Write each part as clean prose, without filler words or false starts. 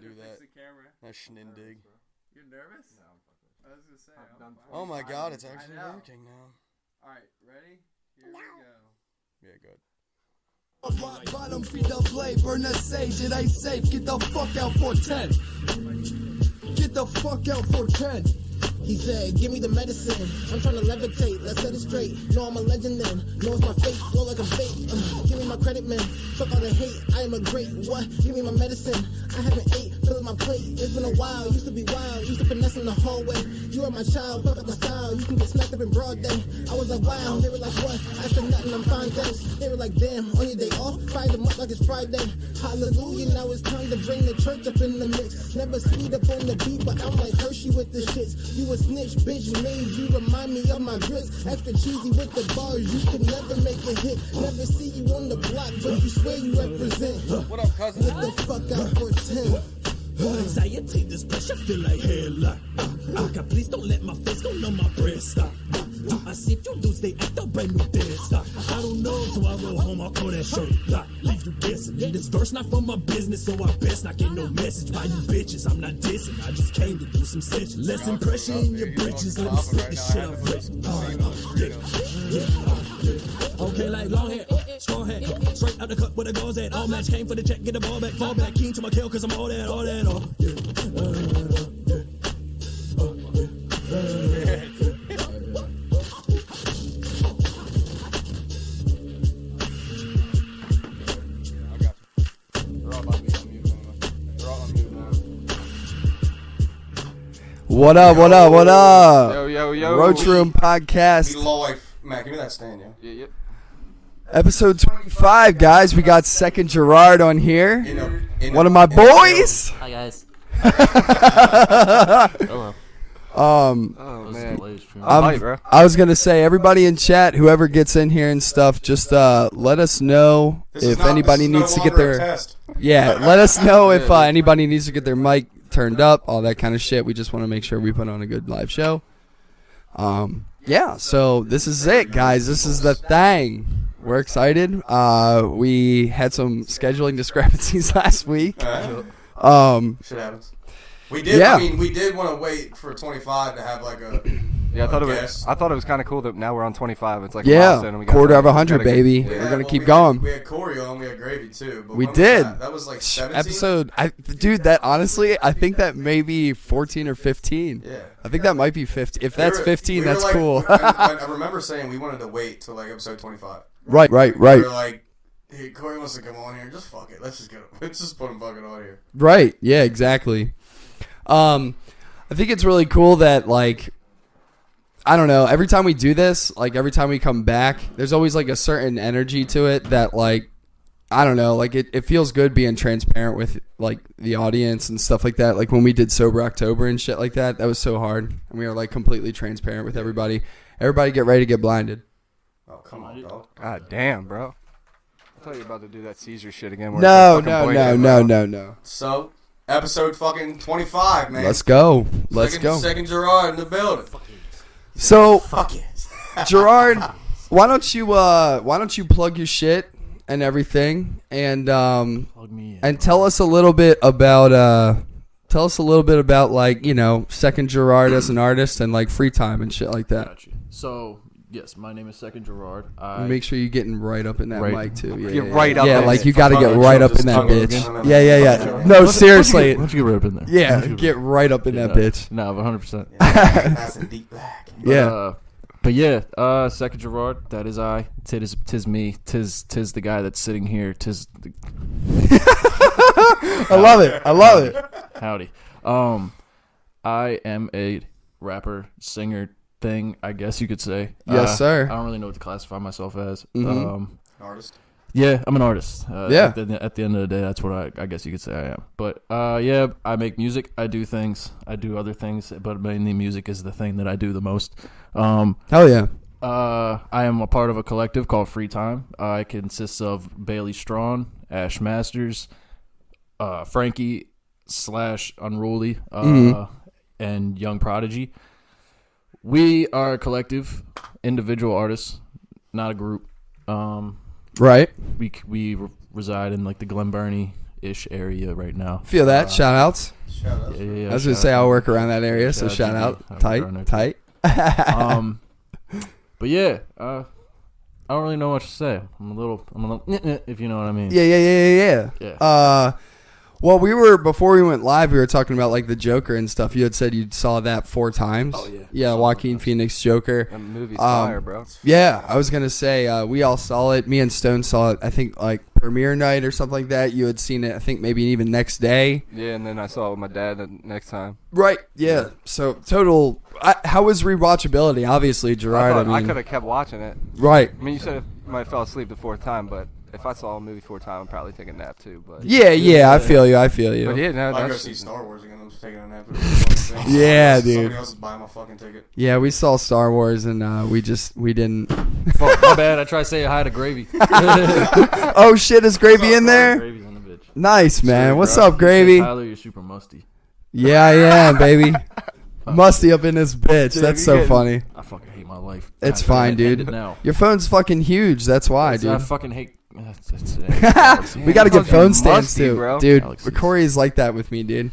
to do that. The camera. That shindig. You're nervous? No, I'm fucking I was gonna say. Oh my god, it's actually working now. All right, ready? Here we go. Yeah, good. Rock bottom, feed the play, burn the sage, it ain't safe. Get the fuck out for 10. Get the fuck out for 10. He said, give me the medicine. I'm trying to levitate, let's set it straight. No, I'm a legend then. No, it's my face, blow like a fake. Give me my credit, man. Fuck all the hate, I am a great. What? Give me my medicine. I haven't ate, filling my plate. It's been a while, used to be wild. Used to finesse in the hallway. You are my child, fuck up the style. You can get snapped up in broad day. I was like, wow. They were like, what? I said nothing, I'm fine, thanks. They were like, damn, on your day off, fire them up like it's Friday. Hallelujah, now it's time to bring the church up in the mix. Never speed up on the beat, but I'm like Hershey with the shits. You a snitch, bitch, made you remind me of my grits. Extra cheesy with the bars, you can never make a hit. Never see you on the block, but you swear you represent. What up, cousin? Get the fuck out for 10. Anxiety, this pressure feel like hell. God, please don't let my face go on my breast. I see if you lose, they act up brand new dance. I don't know, so I roll home, I'll call that shirt. Leave you guessing. And this verse not for my business, so I best not get no message by you bitches. I'm not dissing, I just came to do some stitching. Less impression in your britches, let me slip this shit out. Okay, like long hair, strong hair, straight out the cut where the goals at. All match came for the check, get the ball back, fall back, keen to my kill, cause I'm all that, What up, what up, what up? Yo. Roach Room Podcast. We life. Matt, give me that stand, yo. Yeah. Episode 25, guys. We got Sekiin'D Gerard on here. One of my boys. Hi guys. Hello. Oh man. I was gonna say, everybody in chat, whoever gets in here and stuff, just let us know if anybody needs to get their let us know if anybody needs to get their mic turned up, all that kind of shit. We just want to make sure we put on a good live show. So this is it, guys. This is the thing. We're excited. We had some scheduling discrepancies last week. Shit happens. We did. Yeah. I mean, we did want to wait for 25 to have like a. Yeah, I thought it was kind of cool that now we're on 25. It's like a Yeah, milestone and we got quarter of we 100, baby. Yeah, We're gonna keep we going. We had Corey on. We had Gravy too. But We when was did. That was like 17? Episode, dude. That honestly, I think that may be 14 or 15. Yeah. I think that might be 15. If that's 15, we were that's like, cool. I remember saying we wanted to wait till like episode 25. Right. We were like, hey, Corey wants to come on here. Just fuck it. Let's just get him. Let's just put him fucking on here. Right. Yeah, exactly. I think it's really cool that, like, I don't know, every time we do this, like, every time we come back, there's always, like, a certain energy to it that, like, I don't know, like, it feels good being transparent with, like, the audience and stuff like that. Like, when we did Sober October and shit like that, that was so hard. And we were, like, completely transparent with everybody. Everybody get ready to get blinded. Oh, come on, dog. God damn, bro. I thought you were about to do that seizure shit again. No. So, episode fucking 25, man. Let's go. Sekiin'd Gerard in the building. So, Fuck yes. Gerard, why don't you plug your shit and everything, and Plug me in. and tell us a little bit about like, you know, Sekiin'D Gerard as an artist and like free time and shit like that. Got you. So, yes, my name is Sekiin'D Gerard. Make sure you're getting right up in that Right. mic too. Yeah, Get yeah, right yeah. up Yeah, in like it. you got to get right up in that bitch. Yeah. No, seriously. Why don't you get right up in there? Yeah, get right up in that bitch. No, 100%. Nice and deep black. Yeah. But yeah, Sekiin'd Gerard, that is I. Tis me. Tis the guy that's sitting here. I love it. Howdy. I am a rapper, singer thing, I guess you could say. Yes, sir. I don't really know what to classify myself as. Artist. Yeah, I'm an artist. Yeah. At the end of the day, that's what I guess you could say I am. But yeah, I make music. I do things. I do other things, but mainly music is the thing that I do the most. Hell yeah. I am a part of a collective called Free Time. It consists of Bailey Strawn, Ash Masters, Frankie / Unruly, and Young Prodigy. We are a collective, individual artists, not a group. Right. We reside in like the Glen Burnie ish area right now. Feel that? Shout outs. Shout out. Yeah. I was gonna say I'll work around that area, so shout out. Tight. But yeah, I don't really know what to say. I'm a little, if you know what I mean. Yeah. Yeah. Well, before we went live, we were talking about like the Joker and stuff. You had said you saw that 4 times. Oh, yeah. Yeah, Joaquin Phoenix Joker. That movie's fire, bro. Yeah, I was gonna say we all saw it. Me and Stone saw it. I think like premiere night or something like that. You had seen it. I think maybe even next day. Yeah, and then I saw it with my dad the next time. Right. Yeah. So total. How was rewatchability? Obviously, Gerard. I could have kept watching it. Right. I mean, you said I might have fell asleep the 4th time, but if I saw a movie 4 times, I'd probably take a nap too. But Yeah. I feel you. But yeah, no, I'll go that's see Star Wars again. I'm just taking a nap. Yeah, dude. Somebody else is buying my fucking ticket. Yeah, we saw Star Wars and we didn't. Fuck, my bad. I tried to say hi to Gravy. Oh shit! Is Gravy in there? Gravy's in the bitch. Nice, man. What's Bro, up, Gravy? Tyler, you're super musty. Yeah, I am, baby. Musty up in this bitch. Dude, That's you so getting- funny. I fucking hate my life. It's God, fine, end it dude. now. Your phone's fucking huge. That's why, I dude. fucking hate. We gotta get Fucking phone stands musty, too, bro. dude. Galaxies. Corey's like that with me, dude.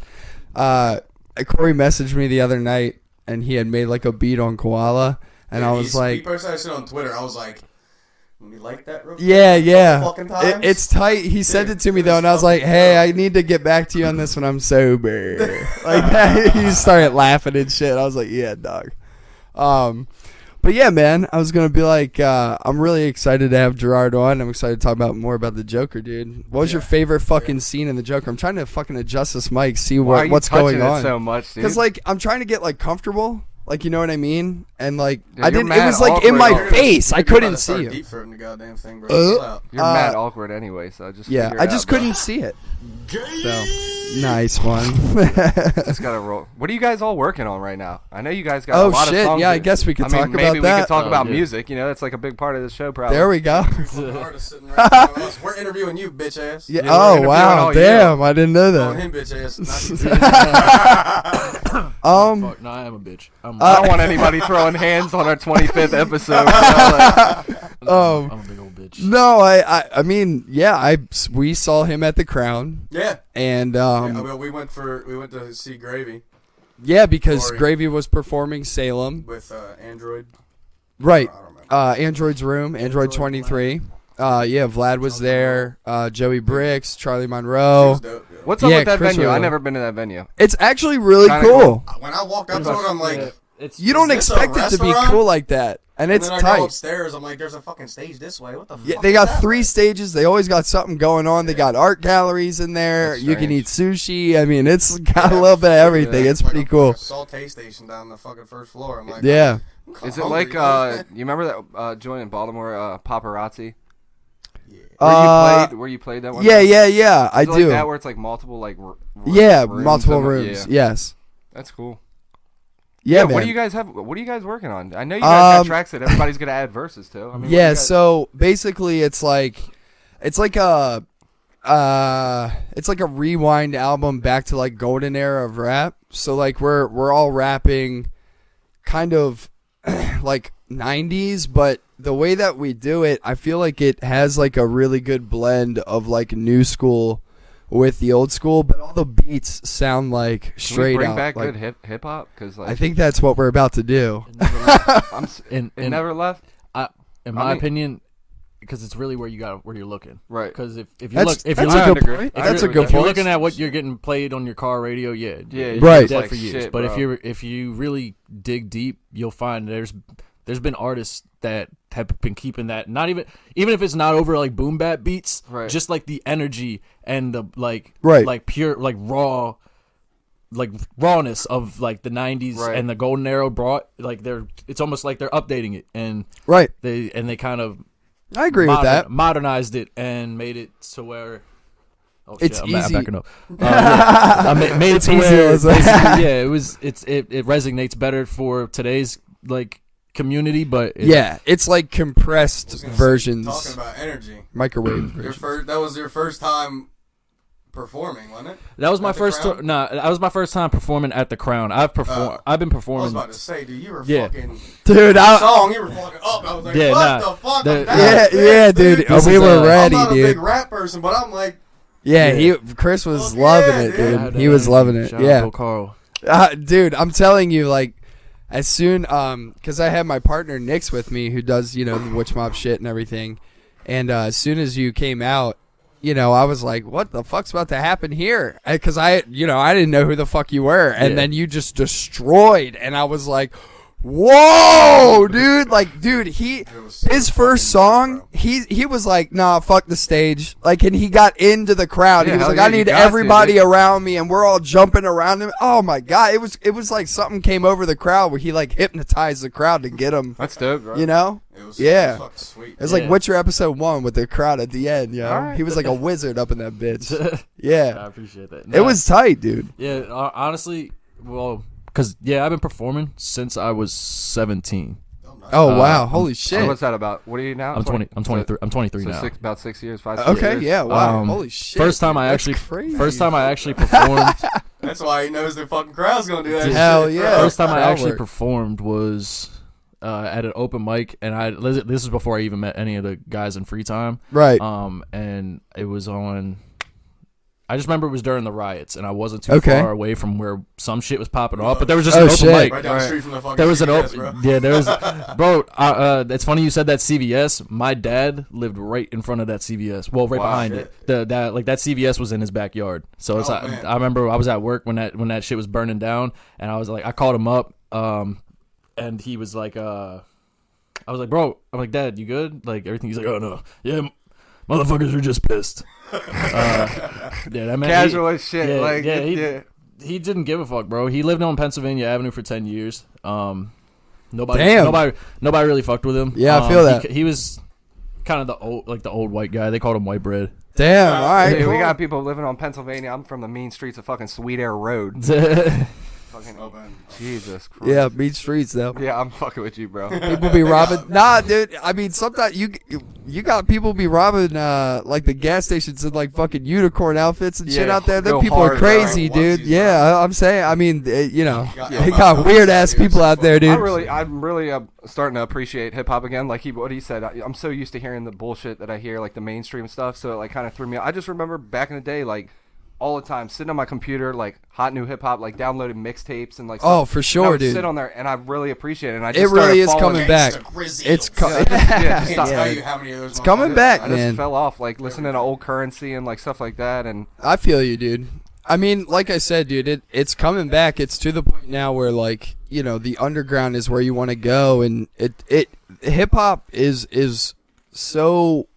Corey messaged me the other night, and he had made like a beat on Koala, and I was He like, posted that shit on Twitter. I was like, let me like that real quick. yeah. Fucking times. It's tight. He sent it to me it though, is and I was like, fucking "Hey, dope. I need to get back to you on this when I'm sober." Like that. He started laughing and shit. I was like, "Yeah, dog." But yeah, man, I was gonna be like, I'm really excited to have Gerard on. I'm excited to talk about more about the Joker, dude. What was your favorite fucking scene in the Joker? I'm trying to fucking adjust this mic, see Why are you what's going touching it on. so much, dude? Because like I'm trying to get like comfortable, like you know what I mean, and like Yeah, I you're didn't. It mad was like in awkward my already. face. I You're about couldn't to start see you. deep throating the goddamn thing, bro. Chill out. You're mad awkward anyway, so just Yeah, figure it I just out, bro. couldn't see it. So nice one. Just gotta roll. What are you guys all working on right now? I know you guys got Oh, a lot shit, of songs. yeah, I guess we could talk about maybe we that. could talk Oh, about yeah. music. You know, that's like a big part of the show, probably. There we go. Fucking artist sitting right in front of us. We're interviewing you, bitch ass. Yeah. Yeah, we're Oh interviewing wow. all you. Damn, I didn't know Oh, that. him, bitch ass. Fuck, no, I am a bitch. I don't want anybody throwing hands on our 25th episode. You know, like, I'm a big old bitch. No, I mean, yeah, we saw him at the Crown, Yeah. and Well, we went to see Gravy yeah, because Corey. Gravy was performing Salem, with Android. right? I don't remember. Android's Room, Android 23. Yeah, Vlad was there. Joey Bricks, Charlie It Monroe. was dope, yeah. what's up Yeah, with that Chris venue? Rillo. I've never been to that venue. It's actually really Kinda cool. When I walked up to it, I'm like, It's You don't Is this a expect it to be restaurant? cool like that, and it's then I tight. go upstairs. I'm like, there's a fucking stage this way. What the Yeah, fuck? they is got that? 3 stages. They always got something going on. They got art galleries in there. That's You can eat strange. sushi. I mean, it's got a little bit of everything. Yeah, It's like pretty a cool. Saute station down the fucking first floor. I'm like, Yeah. I'm Is it hungry, like man. you remember that joint in Baltimore, Paparazzi? Uh, Where you played that one? yeah, time? yeah, yeah. I Is it do. Like that where it's like multiple like Yeah, rooms multiple and- rooms. Yeah. Yes. That's cool. Yeah, man. What do you guys have? What are you guys working on? I know you guys got tracks that everybody's gonna add verses to. I mean, what do you Yeah, guys- so basically it's like a rewind album back to like golden era of rap. So like we're all rapping kind of like 90s, but the way that we do it, I feel like it has like a really good blend of like new school with the old school, but all the beats sound like Can we straight bring out. back like, good hip hop? Because like I think that's what we're about to do. in never left. in my mean- opinion, because it's really where you're looking. Right. Because if you That's look, if a you good look, point. I That's a agree good with if you're point. looking at what you're getting played on your car radio, yeah, Yeah, Right. it's dead like for years. shit, but bro. if you really dig deep, you'll find there's been artists that have been keeping that, not even if it's not over like boom bap beats, Right. just like the energy and the like pure like rawness of like the 90s Right. and the golden era brought like it's almost like they're updating it and Right. they kind of I agree with that. modernized it and made it to where It's I'm easy. backing up. I made it It's to easy, where was it? basically, yeah, it resonates better for today's like community, but Yeah, it's like compressed I was gonna say, versions, talking about energy. microwave Your versions. that was your first time performing, wasn't it? that was my At the first Crown? that was my first time performing at the Crown. I've been I was performing. about to say, dude, you were Yeah. fucking Dude, song. You were fucking up. I was like, Yeah, what nah, the fuck? the- I'm down yeah, with this, yeah, dude. This we is, were I'm ready, not a dude. big rap person, but I'm like, Yeah, Chris was loving it, dude. Yeah, He was loving it. Shout out Yeah, Bill Carl. dude, I'm telling you, like, as soon, because I had my partner Nix with me, who does, the Witch Mob shit and everything, and as soon as you came out, I was like, what the fuck's about to happen here? Because I didn't know who the fuck you were, and then you just destroyed, and I was like, whoa, dude! Like, dude, his first song, he was like, nah, fuck the stage, like, and he got into the crowd. Yeah, he was like, yeah, I need everybody around me, and we're all jumping around him. Oh my god, it was like something came over the crowd where he like hypnotized the crowd to get him. That's dope, bro. It was fucking sweet. It was like Witcher episode 1 with the crowd at the end, Alright. He was like a wizard up in that bitch. Yeah. I appreciate that. It was tight, dude. Yeah, honestly, well, because, I've been performing since I was 17. Oh, wow. Holy So shit. what's that about? What are you now? I'm 20. I'm 23. I'm 23 So now. about 6 years, 5 6 Okay, years. yeah, wow. Um, Holy shit. First time dude. I That's actually, crazy. first time I actually performed. That's why he knows the fucking crowd's gonna do that. Hell shit, yeah. bro. First time I Crowd actually work. performed was at an open mic, and this is before I even met any of the guys in Free Time. Right. And it was on. I just remember it was during the riots, and I wasn't too Okay. far away from where some shit was popping off. But there was just Oh, an open shit. mic. Right down the street from the fucking There was an CVS, open, bro. yeah. There was, bro. It's funny you said that CVS. My dad lived right in front of that CVS. Well, right Wow, behind shit. it. That CVS was in his backyard. So it's. Oh, man. I remember I was at work when that shit was burning down, and I was like, I called him up, and he was like, I was like, bro, I'm like, Dad, you good? Like everything. He's like, oh no, yeah, motherfuckers are just pissed. Yeah, that man. Casual as shit. Yeah, like, yeah, he didn't give a fuck, bro. He lived on Pennsylvania Avenue for 10 years. Nobody really fucked with him. Yeah, I feel that. He was kind of the old white guy. They called him White Bread. Damn, all right. Dude, we cool. got people living on Pennsylvania. I'm from the mean streets of fucking Sweet Air Road. Fucking, Oh, man. Jesus Christ. Yeah, beach streets, though. Yeah, I'm fucking with you, bro. People be robbing. Nah, dude. I mean, sometimes you got people be robbing like the gas stations in like fucking unicorn outfits and shit Yeah, out there. Them go people are hard, bro. crazy, Onesies, dude. bro. Yeah, I'm saying. I mean, they Yeah. got weird ass people out there, dude. I'm really starting to appreciate hip hop again. Like what he said, I'm so used to hearing the bullshit that I hear, like the mainstream stuff. So it like kind of threw me out. I just remember back in the day, like all the time sitting on my computer, like hot new hip hop, like downloading mixtapes and like. Oh, stuff. for And I sure, would dude. sit on there and I really appreciate it. And I It just really started is following- coming back. Gangsta Grizzly. It's Yeah, just I stop. can't tell you how many of those. It's coming motherfuckers- back, I just man. fell off like listening to old Currency and like stuff like that. And I feel you, dude. I mean, like I said, dude, it's coming back. It's to the point now where like, the underground is where you want to go, and it hip hop is so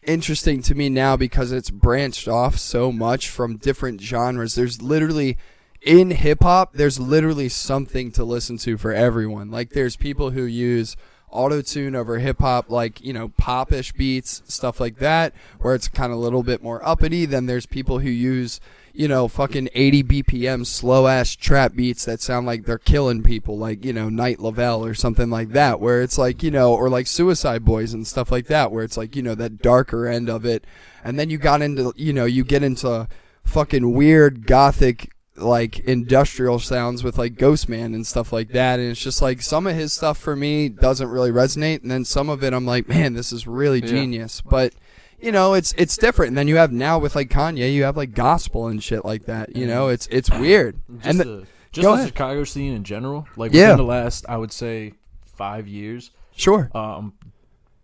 interesting to me now because it's branched off so much from different genres. There's literally in hip hop, there's literally something to listen to for everyone. Like there's people who use auto-tune over hip-hop, like, pop-ish beats, stuff like that, where it's kind of a little bit more uppity. Then there's people who use, fucking 80 BPM slow-ass trap beats that sound like they're killing people, like, Night Lavelle or something like that, where it's like, or like Suicide Boys and stuff like that, where it's like, that darker end of it. And then you got into, you get into fucking weird gothic, like industrial sounds with like Ghostman and stuff like that, and it's just like some of his stuff for me doesn't really resonate, and then some of it I'm like, man, this is really genius. But it's different. And then you have now with like Kanye, you have like gospel and shit like that. It's weird. Just Go the ahead. Chicago scene in general, like Yeah. within the last, I would say, 5 years. Sure.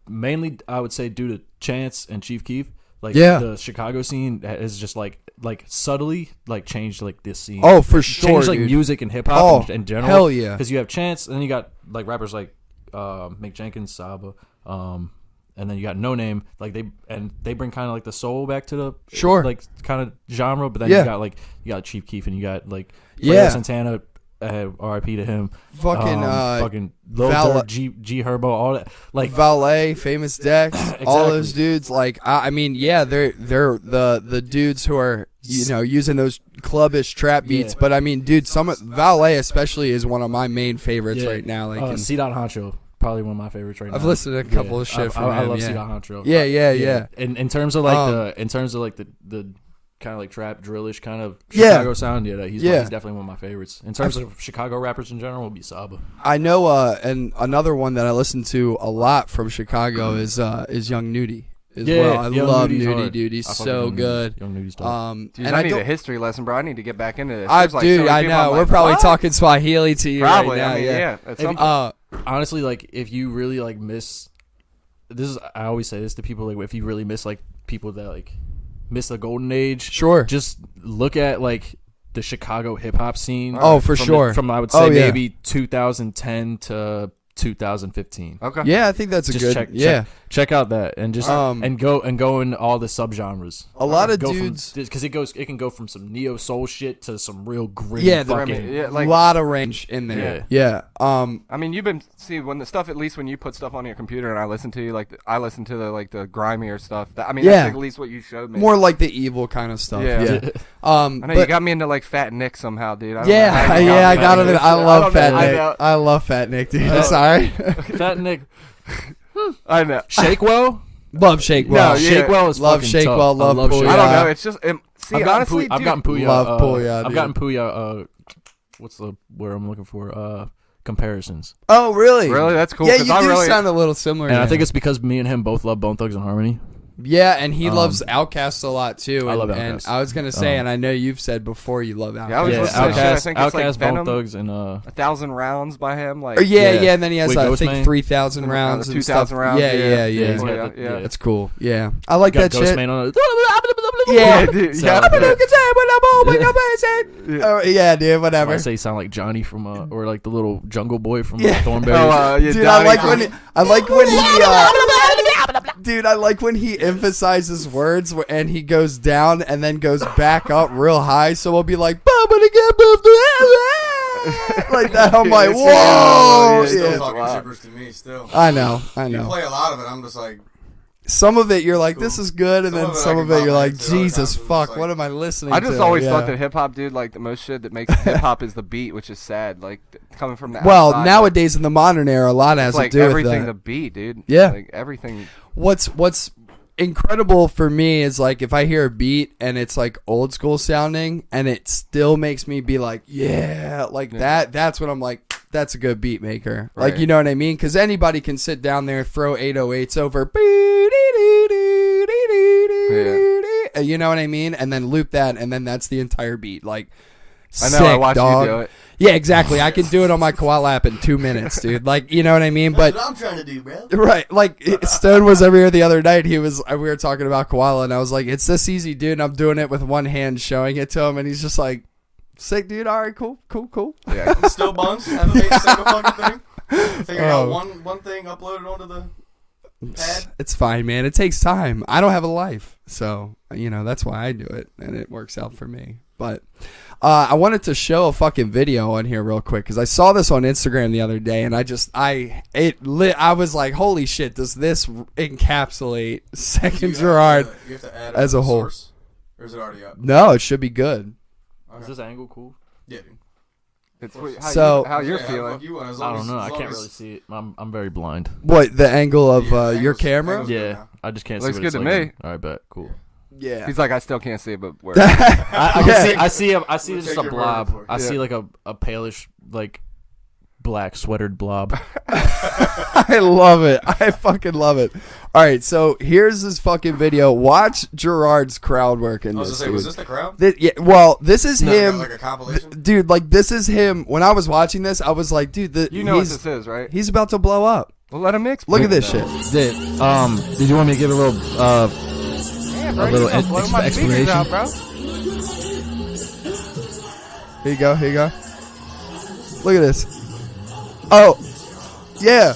Mainly, I would say due to Chance and Chief Keef. Like Yeah. the Chicago scene is just like subtly like changed like this scene. Oh, for sure, Changed like dude. music and hip hop Oh, in general. hell yeah. Because you have Chance, and then you got like rappers like Mick Jenkins, Saba, and then you got No Name. Like they bring kind of like the soul back to the Sure. like kind of genre. But then Yeah. you got Chief Keef, and you got like Yeah. Fredo Santana. R.I.P. to him. Fucking, fucking Lil Val- Durk, G Herbo, all that. Like Valet, Famous Dex, all Exactly. those dudes. Like, I mean, yeah, they're the dudes who are using those clubbish trap beats. Yeah. But I mean, dude, Valet especially is one of my main favorites yeah. right now. Like, and C. Dot Honcho, probably one of my favorites right now. I've listened to a couple of shit from I him. love yeah. C. Dot Honcho. Yeah. In terms of like the kind of like trap drillish kind of Chicago sound, he's definitely one of my favorites. In terms of Chicago rappers in general, would be Saba. I know, and another one that I listen to a lot from Chicago is Young Nudie. as Yeah, well. I Young love Nudi's Nudie, hard. dude. He's I fuck so with good. Young Nudi's dope. Dude, and I need don't- a history lesson, bro. I need to get back into this. I, There's, like, so dude, many I people know. I'm We're like, probably what? talking Swahili to you Probably. right now. I mean, yeah. At some Honestly, like if you really like miss, I always say this to people, like if you really miss like people that like miss the golden age, Sure. just look at like the Chicago hip hop scene. Oh, for from sure. From I would Oh, say yeah. maybe 2010 to 2015. Okay. Yeah, I think that's a Just good. check out that and just and go in all the subgenres. A lot of Go dudes. because it can go from some neo soul shit to some real gritty. Yeah, fucking, Yeah, A like lot of range in there. Yeah. I mean, you've been when the stuff, at least when you put stuff on your computer and I listen to you, like I listen to the grimier stuff. I mean, Yeah. that's like at least what you showed me. More like the evil kind of stuff. Yeah. Yeah. I know but- you got me into like Fat Nick somehow, dude. I don't know Yeah, how you yeah, I me got into him. this I shit. love don't Fat know. Nick. I love Fat Nick, dude. Sorry. Fat Nick, I know. Shakewell. Love Shakewell. No, yeah. Shakewell is Love fucking Shakewell, tough. love Puya. I don't know. It's just see, I've honestly, gotten dude, Puya. Love Puya, I've dude. gotten Puya. What's the word I'm looking for? Comparisons. Oh, really? Really? That's cool, Yeah, 'cause you I do really- sound a little similar. And to I think him. it's because me and him both love Bone Thugs and Harmony. Yeah, and he loves Outkast a lot too. I and, love And Outkast. I was gonna say, and I know you've said before you love Outkast. Yeah, I was Yeah, listening to that shit. I Outkast, think it's like Outkast, Venom, Bone Thugs, and 1,000 rounds by him. Like Yeah, Yeah. and then he has With I Ghostman? think 3,000 rounds and 2,000 stuff. rounds. Yeah. Yeah, yeah. That's cool. Yeah, I like got that shit. Ghostman on it. Yeah, dude. So- Yeah. Oh, yeah, dude. Whatever. I say you sound like Johnny from or like the little jungle boy from Yeah. Thornberry. Oh, yeah, Dude, Donnie. I like when he dude, I like when he emphasizes words and he goes down and then goes back up real high. So we'll be like, like that. I'm like, it's whoa. really- Still Yeah. talking wow. gibberish to me. Still. I know. You play a lot of it. I'm just like, Some of it you're like, this is good, and then some of it you're like, Some of it I can Jesus pop fuck, into, what like- am I listening I to? just always Yeah. thought that hip hop, dude, like the most shit that makes hip hop is the beat, which is sad. Like coming from the Well, outside, nowadays in the modern era, a lot has it's like to do with everything that. the beat, dude. Yeah. like everything. What's incredible for me is like if I hear a beat and it's like old school sounding and it still makes me be like, yeah, like that. That's what I'm like. That's a good beat maker. Like, Right. you know what I mean? Because anybody can sit down there, throw 808s over. You know what I mean? And then loop that, and then that's the entire beat. Like, I know. sick, I watched dog. you do it. Yeah, exactly. I can do it on my koala app in 2 minutes, dude. Like, you know what I mean? that's But what I'm trying to do, bro. right, like Stone was over here the other night. We were talking about koala, and I was like, "It's this easy, dude." And I'm doing it with one hand, showing it to him, and he's just like, "Sick, dude. All right, cool." Yeah. Still buns. Haven't made a single fucking thing. Figured out one thing, uploaded onto the pad. It's fine, man. It takes time. I don't have a life, so you know that's why I do it, and it works out for me. But I wanted to show a fucking video on here real quick because I saw this on Instagram the other day, and I was like, "Holy shit! Does this encapsulate Sekiin'd Gerard?" You have to add as a whole. source, or is it already up? No, it should be good. Is this angle cool? Yeah, dude. It's So- how you're Yeah, feeling. fuck you, as I long don't as- know. as I long can't as- really see it. I'm very blind. What, the angle of Yeah, your angles- camera? angles- good Yeah, now. I just can't Looks see. good What to it's me. like. All right, bet. Cool. Yeah. He's like, I still can't see it, but where? I can see. I see. I see We'll just take a your word blob. for it. I see Yeah. like a palish like black sweatered blob. I love it. I fucking love it. All right, so here's this fucking video. Watch Gerard's crowd work in I was this, gonna say, was dude. this the crowd? Yeah, well, this is Like him. a compilation. Dude, like, this is him. When I was watching this, I was like, dude, You know what he's, this is, right? he's about to blow up. Well, let him explain. Look at this it, shit. Did you want me to give a little Bro, a little you gonna blow my speakers explanation? out, bro. Here you go. Here you go. Look at this. Oh, yeah.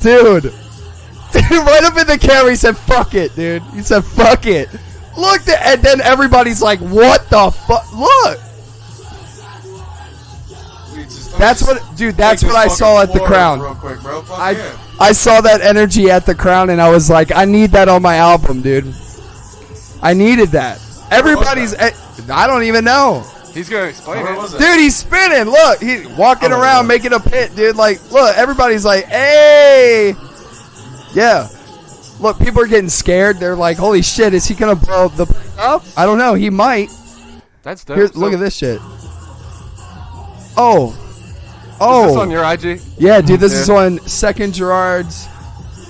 Dude. Dude, right up in the camera, he said, fuck it, dude. He said, fuck it. Look, and then everybody's like, what the fuck? Look. That's what, dude, that's what I saw at the Crown. Real quick, bro. Fuck yeah. I saw that energy at the Crown, and I was like, I need that on my album, dude. I needed that. Everybody's, I don't even know. He's gonna explain Where it. was it? Dude, he's spinning. Look, he's walking around making a pit, dude. Like, look, everybody's like, hey. Yeah. Look, people are getting scared. They're like, holy shit, is he going to blow the place up? I don't know. He might. That's dope. Here, So, look at this shit. Oh. Is this on your IG? Yeah, dude, this is on SEKIIN'D Gerard's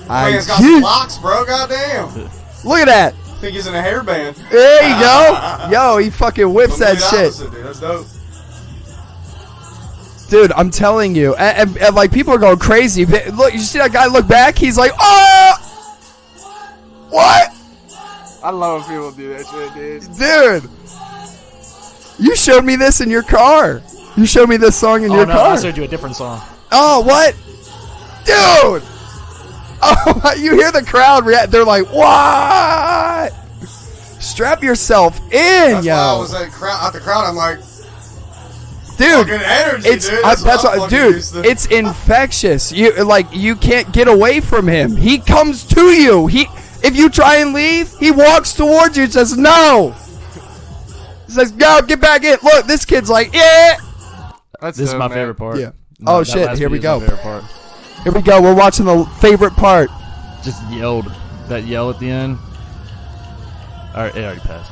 Man's got IG. some locks, bro. Goddamn. Look at that. I think he's in a hairband. There you go. Yo, he fucking whips that Complete shit. opposite, dude. That's dope. Dude, I'm telling you. And like, people are going crazy. Look, you see that guy look back? He's like, oh! What? I love when people do that shit, dude. Dude. You showed me this in your car. You showed me this song in your no, car. I showed you a different song. Oh, what? Dude! Oh, you hear the crowd react. They're like, what? Strap yourself in, That's yo. why I was at the crowd. I'm like, Dude, fucking energy, it's dude. that's what, dude. It's infectious. You can't get away from him. He comes to you. If you try and leave, he walks towards you and says no. He says, "Go, get back in." Look, this kid's like, yeah. That's This is dope, my man. favorite part. Yeah. No, Oh that shit! last Here we video go. is my favorite part. Here we go. We're watching the favorite part. Just yelled that yell at the end. All right, it already passed.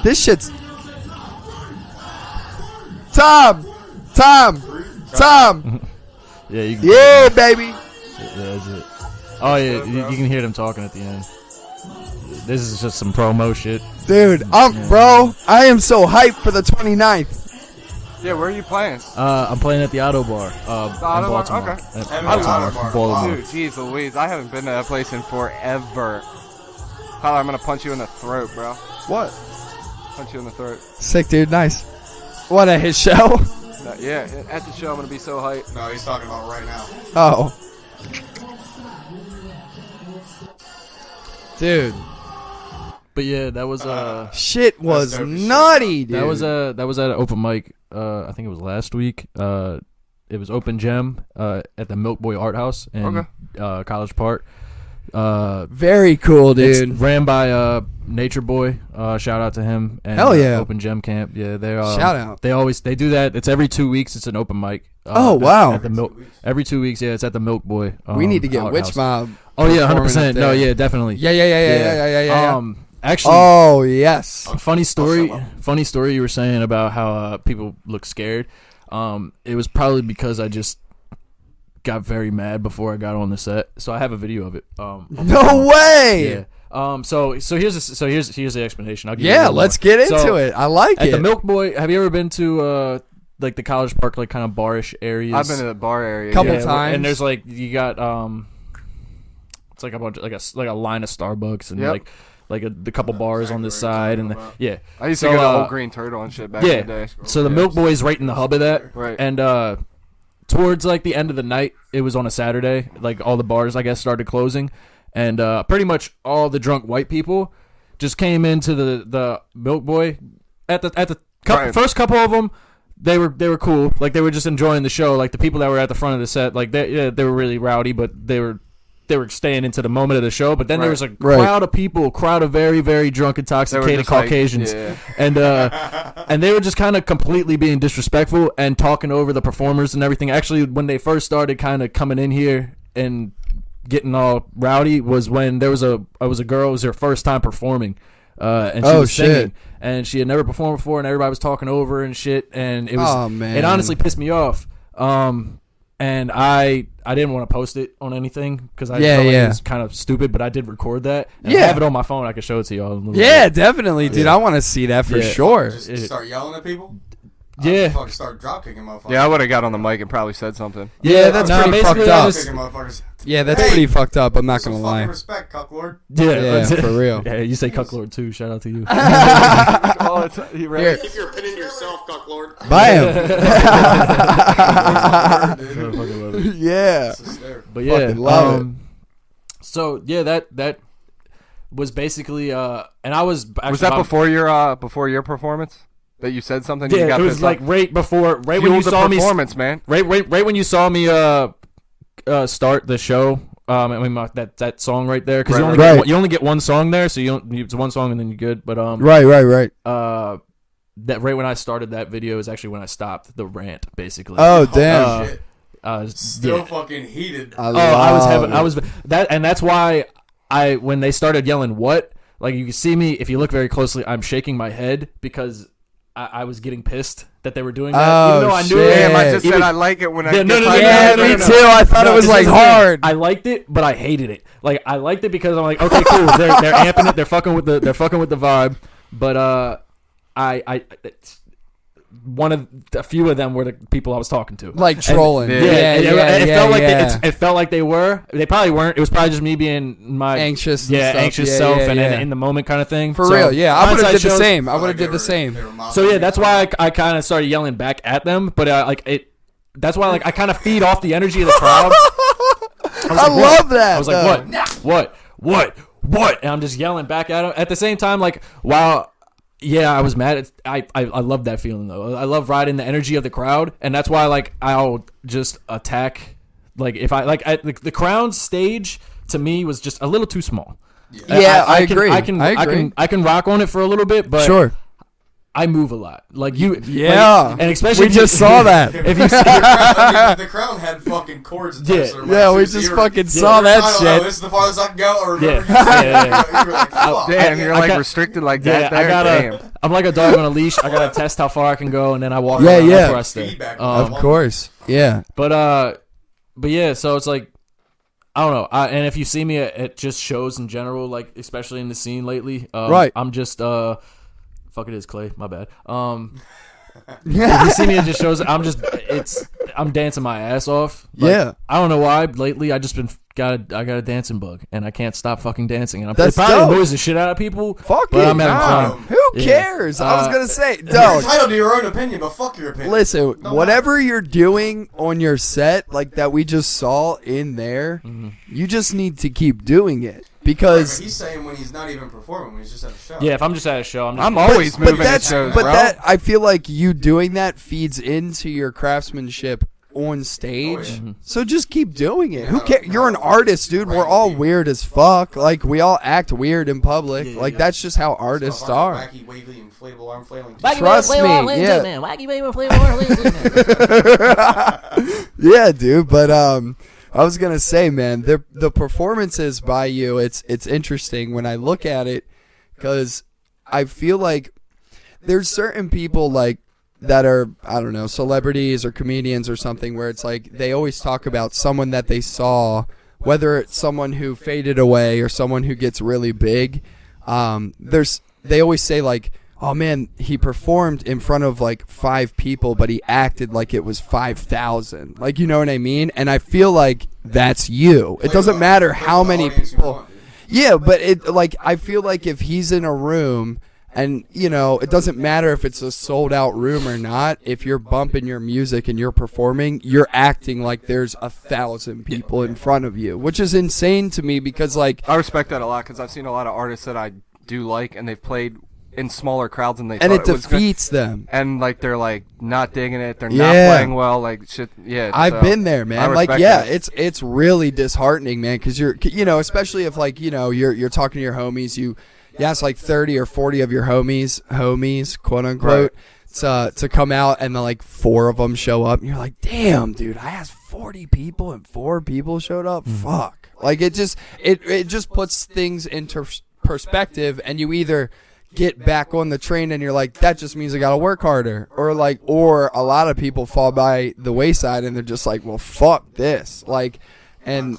This shit's Tom. Yeah, you can. Yeah, baby. Yeah, that's it. Oh yeah, you can hear them talking at the end. This is just some promo shit. Dude, bro, I am so hyped for the 29th. Yeah, where are you playing? I'm playing at the Auto Bar. The Auto Bar? Baltimore. Okay. At Haven't been to Baltimore, Auto Bar. Baltimore. Dude, jeez Louise, I haven't been to that place in forever. Tyler, I'm gonna punch you in the throat, bro. What? Punch you in the throat. Sick, dude. Nice. What, at his show? Yeah, at the show I'm gonna be so hyped. No, he's talking about right now. Oh. Dude. But yeah, that was Shit was dope as shit, nutty, dude. that was at an open mic. I think it was last week. It was Open Gem at the Milk Boy Art House in College Park. Very cool, It's dude. ran by Nature Boy. Shout out to him. And, Hell yeah. Open Gem Camp. Yeah, they Shout out. They do that. It's every 2 weeks. It's an open mic. Oh, wow. At the Milk every 2 weeks. Yeah, it's at the Milk Boy. We need to get Art Witch House. Mob. Oh yeah, performing 100%. up No, there. yeah, definitely. Yeah. Actually, Oh, yes. funny story you were saying about how people look scared. It was probably because I just got very mad before I got on the set, so I have a video of it. No way. Yeah. So here's the explanation. I'll give you a Yeah, little let's more. get into So, it. I like At it. the Milk Boy, have you ever been to like the College Park, like kind of barish areas? I've been to the bar area. Couple yeah. times. and there's like you got it's like a bunch like a line of Starbucks and Yep. the couple bars on this side and yeah. I used So, to go to Old Green Turtle and shit back in the day. So the Milk Boy is right in the hub of that. Right. And towards like the end of the night, it was on a Saturday, like all the bars I guess started closing, and pretty much all the drunk white people just came into the Milk Boy at the Right. first couple of them. They were cool, like they were just enjoying the show. Like the people that were at the front of the set, like they were really rowdy, but they were staying into the moment of the show. But then there was a crowd of very, very drunk, intoxicated just like, Caucasians, yeah. and they were just kind of completely being disrespectful and talking over the performers and everything. Actually, when they first started kind of coming in here and getting all rowdy was when there was a girl. It was her first time performing. And she was singing, and she had never performed before, and everybody was talking over and shit, and it was, it honestly pissed me off. And I didn't want to post it on anything because I felt like it was kind of stupid, but I did record that. And I have it on my phone. I can show it to y'all. In a little bit. Definitely, dude. I want to see that for sure. Just start yelling at people? Yeah. Fucking start drop kicking motherfuckers. Yeah, I would have got on the mic and probably said something. Yeah, that's pretty basically fucked I up. just- Kicking motherfuckers. Yeah, that's Hey, pretty fucked up. I'm not Some gonna fucking lie. respect, cucklord. Yeah, for real. Yeah, you say cucklord too. Shout out to you. All the time. You ready? Here, Keep your opinion to yourself, cucklord. buy him. Dude, Yeah. this is there. But yeah, Fucking love so yeah, that was basically and I was actually Was that before your performance that you said something? you Yeah, got it was pissed like off? right before, right when Fueled you the saw me. performance, man. Right when you saw me start the show. I mean that song right there because Right. you only get one song there, so it's one song and then you're good. But Right. that right when I started that video is actually when I stopped the rant, basically. Oh damn. Shit. Still Fucking heated. I was that, and that's why when they started yelling what, like you can see me if you look very closely, I'm shaking my head because I was getting pissed that they were doing that. Oh, Even though I knew shit. Damn, I just Even- said I like it when I Yeah, get no, no, fired. Yeah, no, me no. too. I thought it was this like is the thing. hard. I liked it, but I hated it. Like I liked it because I'm like, okay, cool. They're amping it. They're fucking with the vibe. But it's one of a few of them were the people I was talking to. Like trolling. Yeah. It felt like yeah. it felt like they were. They probably weren't. It was probably just me being my Anxious and stuff. anxious Yeah, self yeah, and yeah. in the moment kind of thing. For So, real, yeah. I would have hindsight did the shows- same. I would have Like did the same. they were mocking So yeah, me. that's why I kind of started yelling back at them. But that's why I kind of feed off the energy of the crowd. I love that. I was like, what? And I'm just yelling back at them. At the same time, like, wow, yeah, I was mad. I love that feeling though. I love riding the energy of the crowd, and that's why like I'll just attack. Like if the Crown stage to me was just a little too small. Yeah, I can- agree. I can I can rock on it for a little bit, but Sure. I move a lot. Like you, Yeah. like, and especially We just saw that. If you The crown had fucking cords attached Yeah. to their Yeah, mics. we So just you were- fucking you saw were that trying to, shit. This is the farthest I can go. Or Yeah. remember, Yeah. you were like, fuck. Damn, you're I like got- restricted like Yeah, that. There. Damn. I'm like a dog on a leash. I gotta test how far I can go, and then I walk. Yeah, around. yeah. That's where I stay. Feedback. Of course. Yeah. But yeah. So it's like, I don't know. And if you see me at just shows in general, like especially in the scene lately, Right. I'm just fuck it is Clay. My bad. If you see me at just shows, I'm dancing my ass off. Like, Yeah. I don't know why. Lately, I just I got a dancing bug, and I can't stop fucking dancing. And That's it probably dope. annoys the shit out of people. Fuck but it. I'm having nah. fun. Who Yeah. cares? I was gonna say, You're dog. entitled to your own opinion, but fuck your opinion. Listen, No whatever you're doing on your set, like that we just saw in there, you just need to keep doing it But because. he's saying when he's not even performing, when he's just at a show. Yeah, if I'm just at a show, I'm just. I'm always but moving at that's shows, but bro. that I feel like you doing that feeds into your craftsmanship on stage. Oh, yeah. So just keep doing it. Who Yeah, cares? You're an no, artist, dude. We're right, all dude. weird as fuck. Like we all act weird in public. Yeah, like yeah. that's just how artists Stuff are. like Wacky, wavy, inflatable arm flailing. Trust me, yeah. Wacky baby flavor. Yeah, dude. But I was gonna say, man, the performances by you, it's interesting when I look at it, because I feel like there's certain people like that are, I don't know, celebrities or comedians or something, where it's like they always talk about someone that they saw, whether it's someone who faded away or someone who gets really big. They always say like, oh man, he performed in front of like 5 people, but he acted like it was 5,000. Like, you know what I mean? And I feel like that's you. It doesn't matter how many people. Yeah, but I feel like if he's in a room and, you know, it doesn't matter if it's a sold out room or not, if you're bumping your music and you're performing, you're acting like there's 1,000 people in front of you, which is insane to me because like, I respect that a lot because I've seen a lot of artists that I do like, and they've played in smaller crowds than they and thought it was good. defeats them. And like they're like not digging it, they're not Yeah. playing well, like shit. Yeah, I've so been there, I man. Like, respect yeah, that. it's really disheartening, man, because you're, you know, especially if like, you know, you're talking to your homies, you ask like 30 or 40 of your homies, quote unquote, to come out, and then like 4 of them show up, and you're like, damn, dude, I asked 40 people and 4 people showed up. Fuck. Like it just puts things into perspective, and you either get back on the train and you're like, that just means I gotta work harder, or a lot of people fall by the wayside and they're just like, well, fuck this, like, and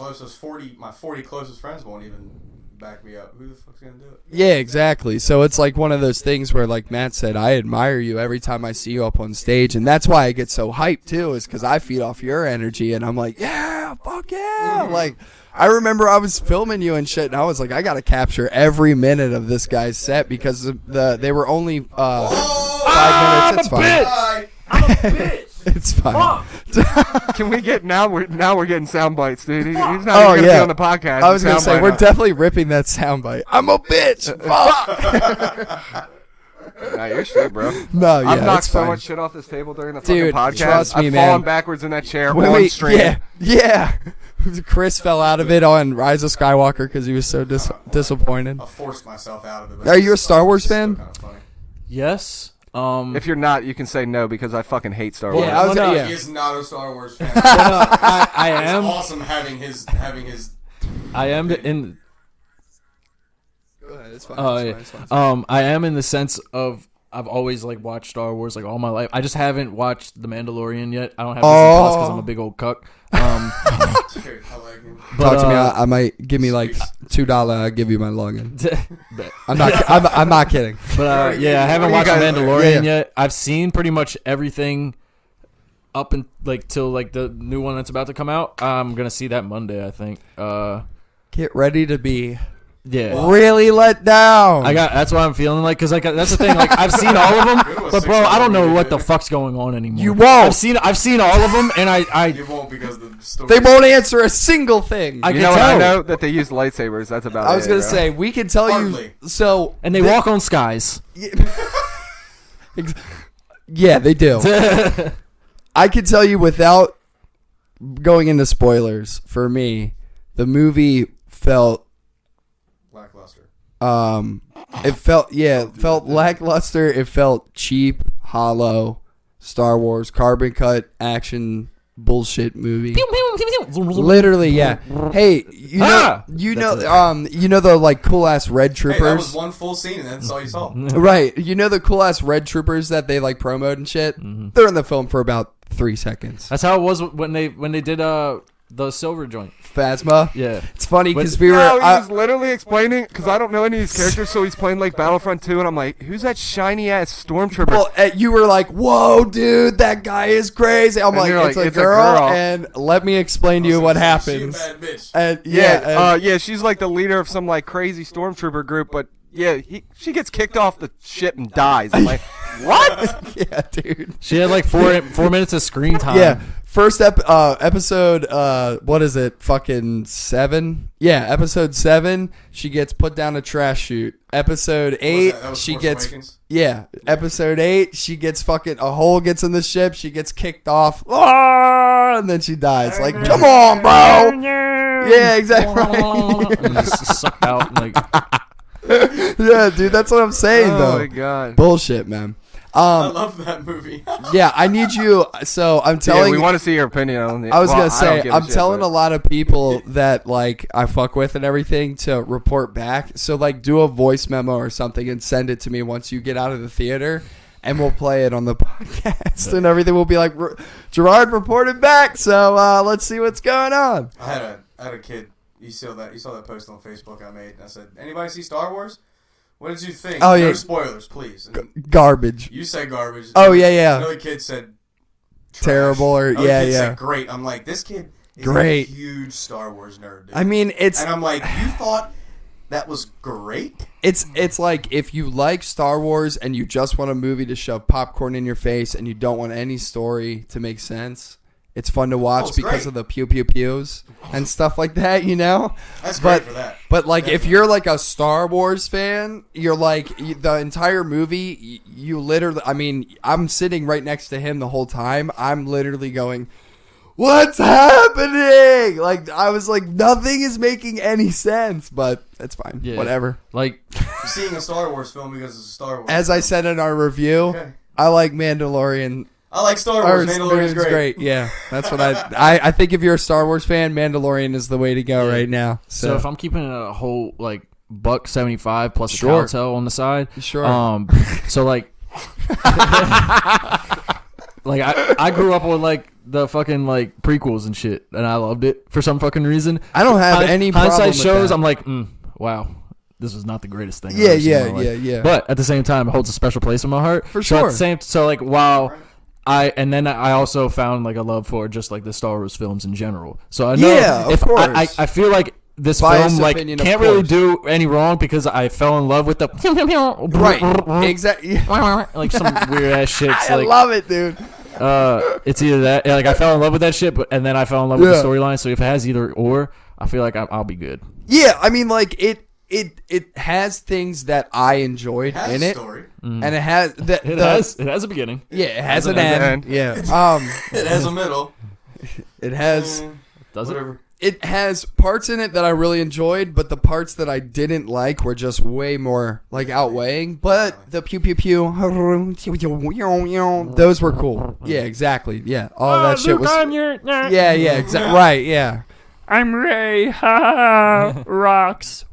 my 40 closest friends won't even back me up. Who the fuck's gonna do it? yeah, exactly. So it's like one of those things where, like Matt said, I admire you every time I see you up on stage, and that's why I get so hyped too, is because I feed off your energy, and I'm like, yeah, fuck yeah. Like, I remember I was filming you and shit, and I was like, I gotta capture every minute of this guy's set because they were only 5 minutes. It's fine. Bye. I'm a bitch. It's fine. Can we get now? We're getting sound bites, dude. He's not Oh, even gonna yeah. be on the podcast. I was gonna say Soundbite we're up. definitely ripping that soundbite. I'm a bitch. Fuck. Nah, you're straight, bro. No, yeah, I've knocked it's so fine. much shit off this table during the Dude, fucking podcast. trust me, I've man. fallen backwards in that chair When on we- stream. yeah. Chris fell out of it on Rise of Skywalker because he was so disappointed. I forced myself out of it. but Are you a it's Star Wars still fan? kinda funny. Yes. If you're not, you can say no because I fucking hate Star Yeah, Wars. I was Well, no, yeah. He is not a Star Wars fan. I It's am. awesome having his. I am in. Go ahead, it's fine. I am in the sense of I've always like watched Star Wars like all my life. I just haven't watched The Mandalorian yet. I don't have Disney Plus because I'm a big old cuck. Dude, I like him. Talk to me. I might give me like $2. I'll give you my login. I'm not kidding. But yeah, I haven't watched The Mandalorian yet. I've seen pretty much everything up and like till like the new one that's about to come out. I'm gonna see that Monday, I think. Get ready to be really let down. That's what I'm feeling like, because like that's the thing. Like I've seen all of them, but bro, I don't know what the fuck's going on anymore. You won't. I've seen all of them, and You won't because the story. They won't answer a single thing. I You can know what? tell. I know that they use lightsabers. That's about it. I was gonna bro. say we can tell Hardly. you. So And they walk on skies. Yeah, they do. I can tell you without going into spoilers. For me, the movie felt Lackluster. it felt lackluster. It felt cheap, hollow. Star Wars carbon cut action bullshit movie. Literally, yeah. Hey, you know the like cool ass red troopers. Hey, that was one full scene, and that's all you saw. Right. You know the cool ass red troopers that they like promote and shit? They're in the film for about 3 seconds. That's how it was when they did the silver joint. Phasma? Yeah. It's funny because we No, were. he was literally explaining, because I don't know any of these characters, so he's playing like Battlefront 2, and I'm like, who's that shiny ass stormtrooper? Well, you were like, "Whoa, dude, that guy is crazy." I'm And like, you're "It's, like, a, "It's a girl, girl." and let me explain to you what happens." She a bad bitch. And Yeah, she's like the leader of some like crazy stormtrooper group, but yeah, she gets kicked off the ship and dies. I'm like, what? yeah, dude. She had like 4 minutes of screen time. Yeah, first episode. What is it? Fucking 7. Yeah, episode 7. She gets put down a trash chute. Episode 8. That was She Force gets. Awakens? Yeah, episode 8. She gets fucking a hole gets in the ship. She gets kicked off. And then she dies. Like, come on, bro. Yeah, exactly. And just sucked out like. Yeah, dude, that's what I'm saying Oh though. my god. Bullshit, man. I love that movie. Yeah, I need you. So I'm Yeah, telling. we want to see your opinion on the. I was well, gonna don't say give a I'm shit, telling but- a lot of people that like I fuck with and everything to report back. So like do a voice memo or something and send it to me once you get out of the theater, and we'll play it on the podcast and everything. We'll be like, Gerard reported back. So let's see what's going on. I had a kid. You saw that post on Facebook I made. And I said, "Anybody see Star Wars? What did you think? Oh, No yeah. spoilers, please." And Garbage. you said garbage. Oh, yeah. Another kid said trash. Terrible or Another yeah, kid yeah. said great. I'm like, this kid is Great. a huge Star Wars nerd. Dude. I mean, it's and I'm like, you thought that was great? it's like if you like Star Wars and you just want a movie to shove popcorn in your face and you don't want any story to make sense. It's fun to watch it's because great. of the pew pew pews and stuff like that, you know? That's But- great for that. But like, if Definitely. you're like a Star Wars fan, you're like the entire movie. You literally, I mean, I'm sitting right next to him the whole time. I'm literally going, "What's happening?" Like I was like, nothing is making any sense. But it's fine, Yeah. whatever. Like, Seeing a Star Wars film because it's a Star Wars. As I said in our review, Okay. I like Mandalorian. I like Star Or Wars. Mandalorian's great. Yeah, that's what I think if you're a Star Wars fan, Mandalorian is the way to go right now. so if I'm keeping a whole like $175 plus Sure. a cowtail on the side, Sure. so like, like I grew up with like the fucking like prequels and shit, and I loved it for some fucking reason. I don't have any problem hindsight with shows. that. I'm like, wow, this was not the greatest thing. I've Yeah, ever seen in yeah, my life. yeah. But at the same time, it holds a special place in my heart. For So at sure. the same, so like while and then I also found like a love for just like the Star Wars films in general. So I know Yeah, of if course. I feel like this Biased film like opinion, of can't really course. do any wrong because I fell in love with the Right, exactly. like some weird ass shit. I Like love it, dude. it's either that like I fell in love with that shit, and then I fell in love with Yeah. the storyline. So if it has either or, I feel like I'll be good. Yeah, I mean, like it has things that I enjoyed It has in a it, story. and it has It has a beginning. yeah, it has Has an an end. Yeah, It has a middle. it has Does it? Whatever. it has parts in it that I really enjoyed, but the parts that I didn't like were just way more like outweighing. But the pew pew pew, those were cool. Yeah, exactly. Yeah, all of that shit was. Yeah, exactly. Right. Yeah. I'm Ray. Ha ha. Rocks.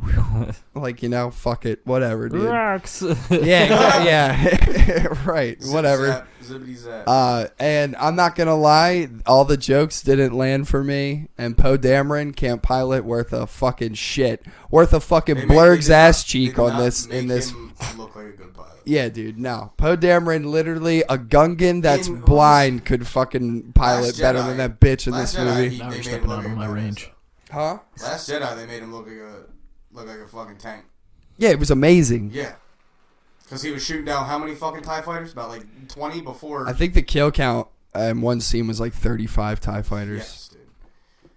Like, fuck it, whatever, dude. Rocks. Yeah, right, whatever. Zippity zap. And I'm not gonna lie, all the jokes didn't land for me. And Poe Dameron can't pilot worth a fucking shit, worth a fucking Blurg's ass cheek on this. In this, him look like a good pilot. yeah, dude. No, Poe Dameron, literally a Gungan that's blind could fucking pilot better than that bitch in this movie. Now you're stepping out of my range. Huh? Last Jedi, they made him look like a fucking tank. Yeah, it was amazing. Yeah. Because he was shooting down how many fucking TIE fighters? About like 20 before. I think the kill count in one scene was like 35 TIE fighters. Yes, dude.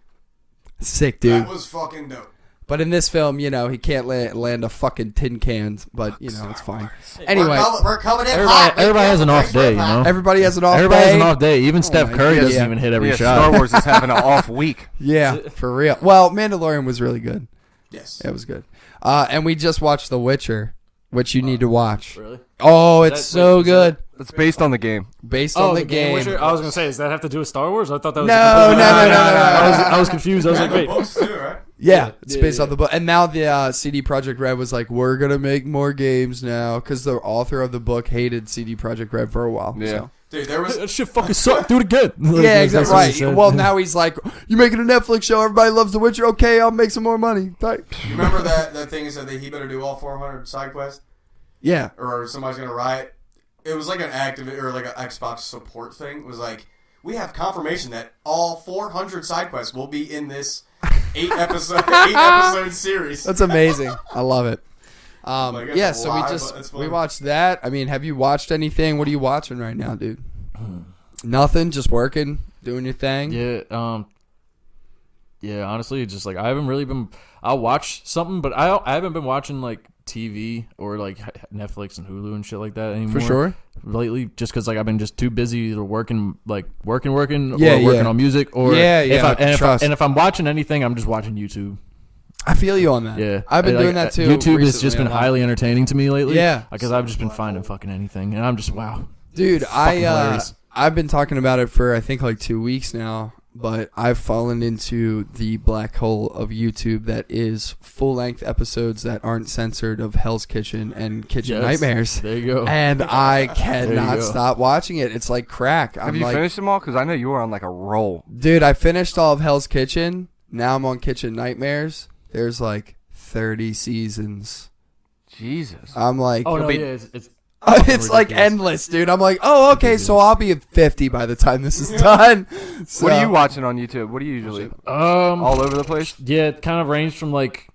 Sick, dude. That was fucking dope. But in this film, he can't land a fucking tin can, but, it's fine. Anyway, We're coming in hot. Everybody has an off day, everybody has an off Everybody day. has an off day. Even Steph my Curry God. doesn't Yeah. even hit every Yeah, shot. Star Wars is having an off week. Yeah, for real. Well, Mandalorian was really good. Yes. It was good. And we just watched The Witcher, which you need to watch. Really? Oh, it's so is good. It's based on the game. Based on the game. Witcher? I was gonna say, does that have to do with Star Wars? I thought that was No. I was confused. I was like, And the wait. books too, right? Yeah, it's Yeah, based yeah. on the book. And now the CD Projekt Red was like, we're going to make more games now, because the author of the book hated CD Projekt Red for a while. Yeah. So. Dude, there was. That shit fucking sucked. Do it again. Yeah, exactly. That's what he Right. said. Well, now he's like, you're making a Netflix show. Everybody loves The Witcher. Okay, I'll make some more money. Right. You remember that thing he said that he better do all 400 side quests? Yeah. Or somebody's going to riot? It was like an Activate or like an Xbox support thing. It was like, we have confirmation that all 400 side quests will be in this 8 episode series. That's amazing. I love it. Like, that's Yeah, a so lie, we but just it's we funny. watched that. I mean, have you watched anything? What are you watching right now, dude? Nothing. Just working, doing your thing. Yeah, yeah. Honestly, just like I haven't really been. I'll watch something, but I haven't been watching like TV or like Netflix and Hulu and shit like that anymore. For sure. Lately, just because like I've been just too busy either working, Yeah, or working yeah. on music, or Yeah, yeah, trust. if I'm watching anything, I'm just watching YouTube. I feel you on that. Yeah, I've been Like, doing that too. YouTube has just recently been a lot. highly entertaining to me lately. Yeah. because I've just been finding fucking anything, and I'm just wow. Dude, Fucking hilarious. I've been talking about it for I think like 2 weeks now, but I've fallen into the black hole of YouTube that is full-length episodes that aren't censored of Hell's Kitchen and Kitchen Yes. Nightmares. There you go. And I cannot go. stop watching it. It's like crack. Have I'm you like, finished them all? Because I know you were on like a roll. dude, I finished all of Hell's Kitchen. Now I'm on Kitchen Nightmares. There's like 30 seasons. Jesus. I'm like, Oh no, be- yeah, it's it's like endless, dude. I'm like, oh, okay, so I'll be at 50 by the time this is done. So, What are you watching on YouTube? What do you usually? All over the place? yeah, it kind of ranged from like